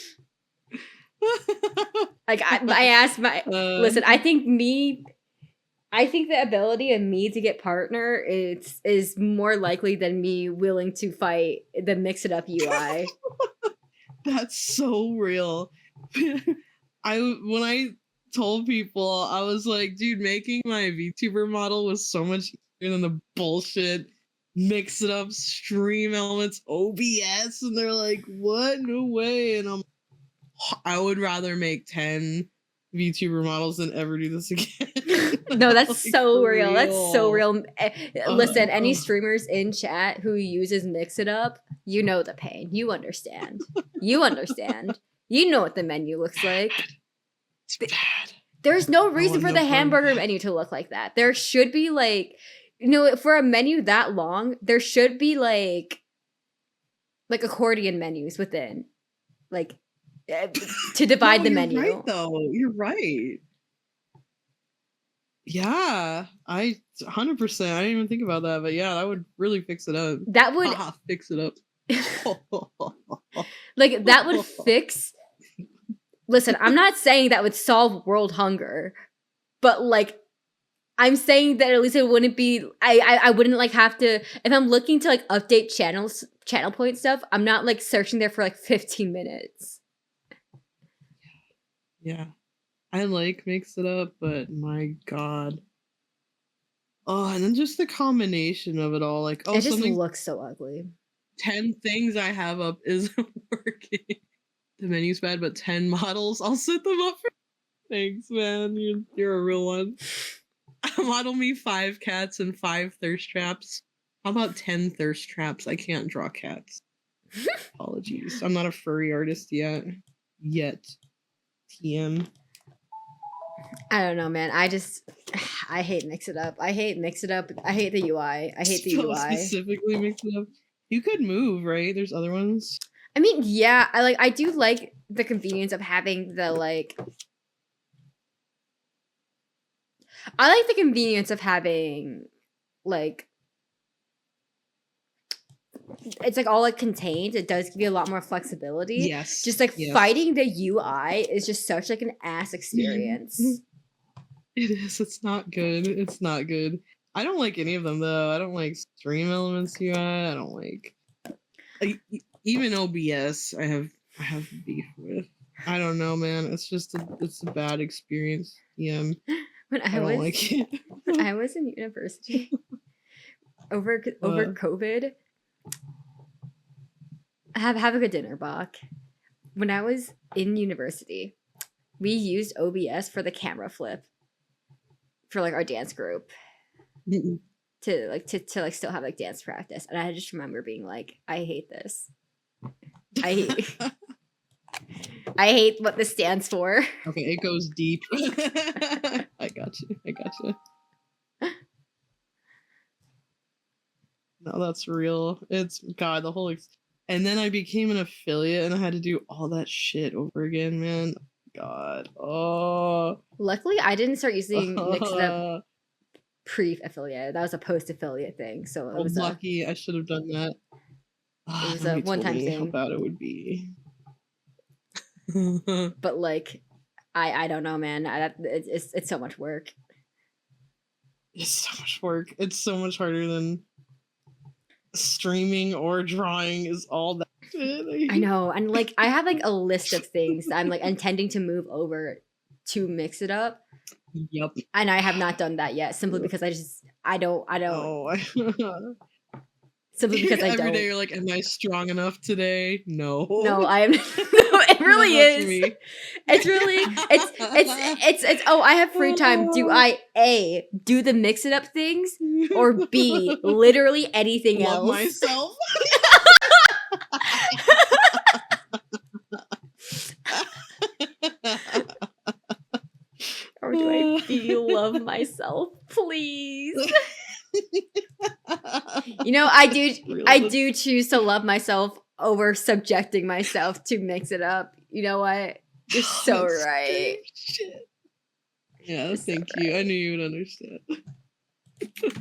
Like, I asked listen, I think the ability of me to get partner is more likely than me willing to fight the Mix It Up UI. That's so real. When I told people, I was like, dude, making my VTuber model was so much easier than the bullshit Mix It Up stream elements OBS, and they're like, what? No way. And I would rather make 10 VTuber models than ever do this again. No, that's like, so real. That's so real. Listen, any streamers in chat who uses Mix It Up, you know the pain. You understand. You understand. You know what the menu looks like. It's bad. There's no reason for the hamburger menu to look like that. There should be like, you know, for a menu that long, there should be like accordion menus within, like, to divide the menu. You're right, though. You're right. Yeah, 100%. I didn't even think about that, but yeah, that would really fix it up. That would fix it up. Like, that would fix. Listen, I'm not saying that would solve world hunger, but like, I'm saying that at least it wouldn't be. I wouldn't like have to, if I'm looking to like update channel point stuff. I'm not like searching there for like 15 minutes. Yeah, I like Mix It Up, but my god. Oh, and then just the combination of it all, like, oh, it just looks so ugly. 10 things I have up isn't working. The menu's bad, but 10 models, I'll set them up for. Thanks, man. You're a real one. Model me 5 cats and 5 thirst traps. How about 10 thirst traps? I can't draw cats. Apologies. I'm not a furry artist yet. TM. I don't know, man. I hate Mix It Up. I hate Mix It Up. I hate the UI. I hate the UI. Specifically Mix It Up. You could move, right? There's other ones. I mean, yeah. I do like the convenience of having the like. I like the convenience of having like. It's like all like contained. It does give you a lot more flexibility. Yes. Just like fighting the UI is just such like an ass experience. It is. It's not good. It's not good. I don't like any of them though. I don't like Stream Elements UI. I don't like even OBS. I have beef with. I don't know, man. It's just it's a bad experience. Yeah, When I don't like it. when I was in university over COVID, have a good dinner, Bach. When I was in university, we used OBS for the camera flip for like our dance group to still have like dance practice, and I just remember being like, I hate this. I hate what this stands for. Okay, it goes deep. I got you. No, that's real. It's God, the whole and then I became an affiliate and I had to do all that shit over again, man. God. Oh. Luckily, I didn't start using Mix It Up pre-affiliate. That was a post-affiliate thing. So it was lucky. I should have done that. It was a one-time thing. How bad it would be. But like, I don't know, man. It's so much work. It's so much work. It's so much harder than streaming or drawing. Is all that shit. I know, and like I have like a list of things that I'm like intending to move over to Mix It Up. Yep. And I have not done that yet, simply because I don't. Oh. Simply because I don't. Every day you're like, am I strong enough today? No. No, I am. No, it really is. Me. It's really. It's. Oh, I have free time. Do I A, do the Mix It Up things, or B, literally anything Love else? Myself. Or do I B, love myself, please? You know, I do choose to love myself over subjecting myself to Mix It Up. You know what? You're so right. Shit. Yeah, thank you. Right. I knew you would understand.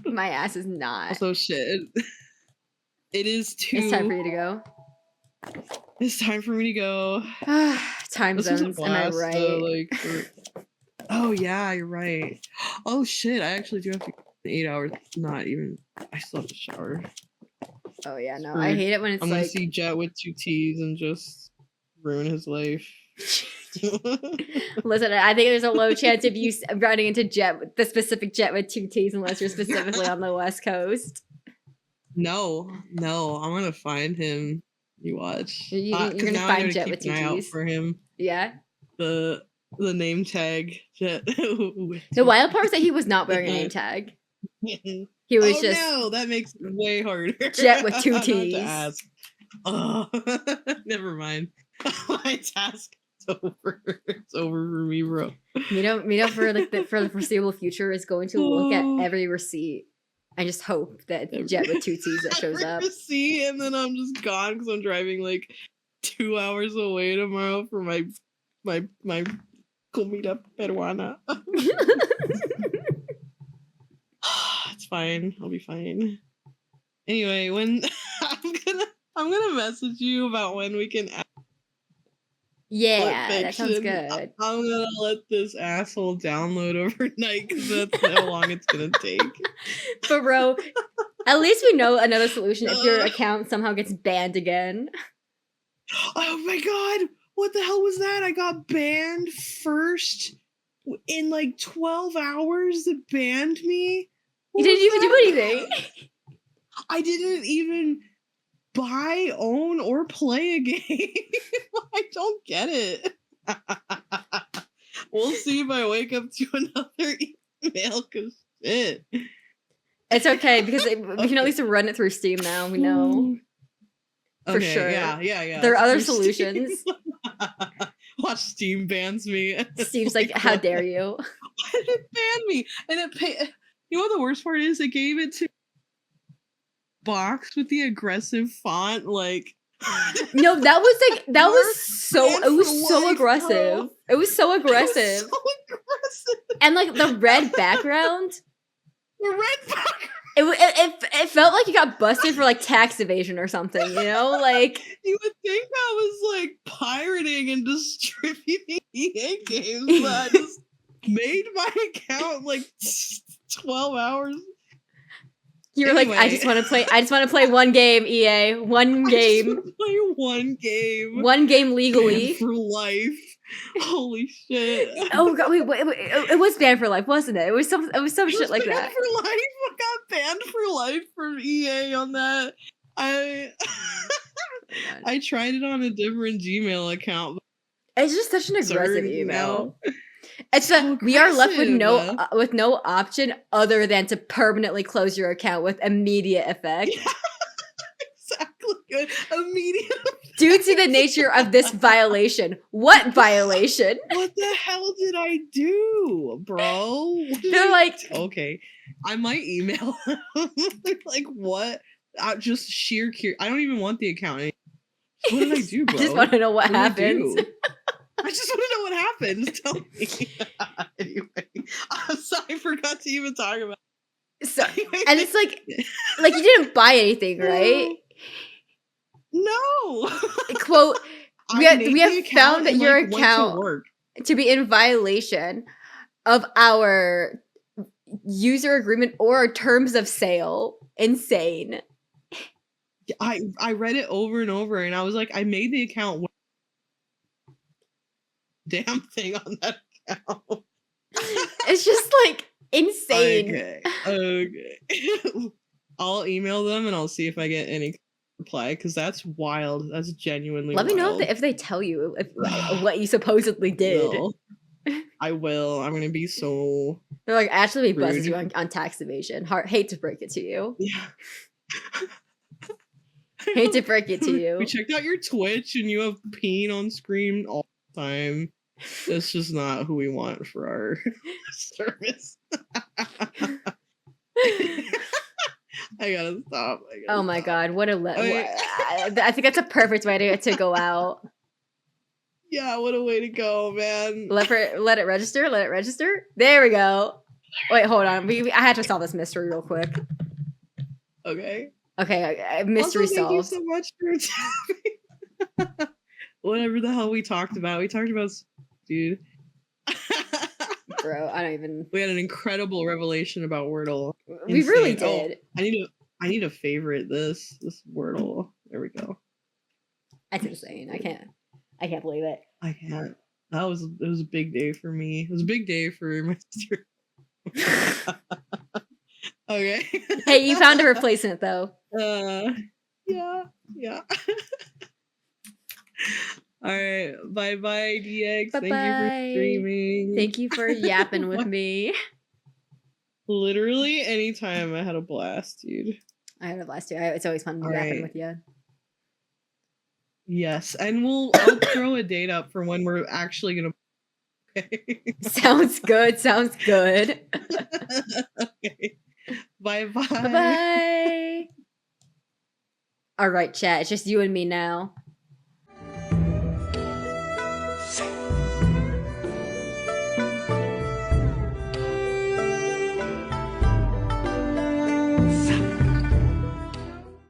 My ass is not. Also, shit. It is too. It's time for you to go. It's time for me to go. Time zones. Am I right? Oh yeah, you're right. Oh shit, I actually do have to 8 hours. Not even. I still have to shower. Oh yeah, no, I hate it when it's I'm like. gonna see Jet with 2 T's and just ruin his life. Listen, I think there's a low chance of you running into the specific Jet with 2 T's, unless you're specifically on the West Coast. No, I'm gonna find him. You watch. You're gonna find Jet with 2 T's. Out for him. Yeah. The name tag Jet. The wild part was that he was not wearing a name tag. He was just. No, that makes it way harder. Jet with 2 T's. To ask. Oh, never mind. My task is over. It's over for me, bro. Mido for the foreseeable future is going to look at every receipt. I just hope that Jet with 2 T's that shows up. Receipt, and then I'm just gone because I'm driving like 2 hours away tomorrow for my comida peruana. It's fine. I'll be fine. Anyway, when I'm gonna message you about when we can. Yeah, that sounds good. I'm gonna let this asshole download overnight because that's how long it's gonna take. But bro, at least we know another solution if your account somehow gets banned again. Oh my god! What the hell was that? I got banned first in like 12 hours. It banned me. You didn't even do anything. I didn't even buy, own, or play a game. I don't get it. We'll see if I wake up to another email, because shit. It's okay, because we can at least run it through Steam now. We know. For sure. Yeah. There are other solutions. Watch Steam bans me. Steam's like, how dare you? Why did it ban me? And you know what the worst part is? It gave it to box with the aggressive font, like. No, that was so aggressive. It was so aggressive. And like the red background. The red background. It felt like you got busted for like tax evasion or something, you know? Like, you would think that was like pirating and distributing EA games, but made my account like 12 hours. You were like, I just want to play. I just want to play one game, EA. One I just game. wanna play one game. One game legally. Banned for life. Holy shit. Oh god, wait, it was banned for life, wasn't it? It was some shit like banned that. for life. I got banned for life from EA on that. I tried it on a different Gmail account. It's just such an aggressive Certain email. now. It's So we are left with aggressive. no option other than to permanently close your account with immediate effect. Exactly. Good. Immediate. Due to the nature of this violation. What violation? What the hell did I do, bro? They're like, okay, I might email them. Like, what? Just sheer curiosity. I don't even want the account anymore. What did I do, bro? I just want to know what happens. I just want to know what happens. Tell me. Anyway, I'm sorry, I forgot to even talk about it. So, and it's like you didn't buy anything, right? No. Quote, we have found that your went to account work. to be in violation of our user agreement or terms of sale. Insane. I read it over and over, and I was like, I made the account. Damn thing on that account. It's just like insane. Okay. I'll email them and I'll see if I get any reply, because that's wild. That's genuinely Let me know wild. if they tell you what you supposedly did. No. I will. I'm gonna be so. They're like, actually, we busted rude. you on tax evasion. Hate to break it to you. Yeah. Hate to break it to you. We checked out your Twitch and you have peen on screen all the time. That's just not who we want for our service. I gotta stop. Oh my god, what a I think that's a perfect way to go out. Yeah, what a way to go, man. Let it register. Let it register. There we go. Wait, hold on. I had to solve this mystery real quick. Okay. Okay, mystery also, solved. Thank you so much for whatever the hell we talked about. We talked about, dude. Bro, I don't even. We had an incredible revelation about Wordle. We really Insane. did. I need to favorite this Wordle. There we go. That's insane. I can't believe it. I can't. It was a big day for me. It was a big day for my sister. Okay. Hey, you found a replacement though. Yeah. All right. Bye, DX. Bye-bye. Thank you for streaming. Thank you for yapping with me. Literally anytime. I had a blast, dude. I had a blast too. It's always fun yapping with you. Yes, and I'll throw a date up for when we're actually gonna. Okay. Sounds good. Sounds good. Okay. Bye. Bye. All right, chat. It's just you and me now.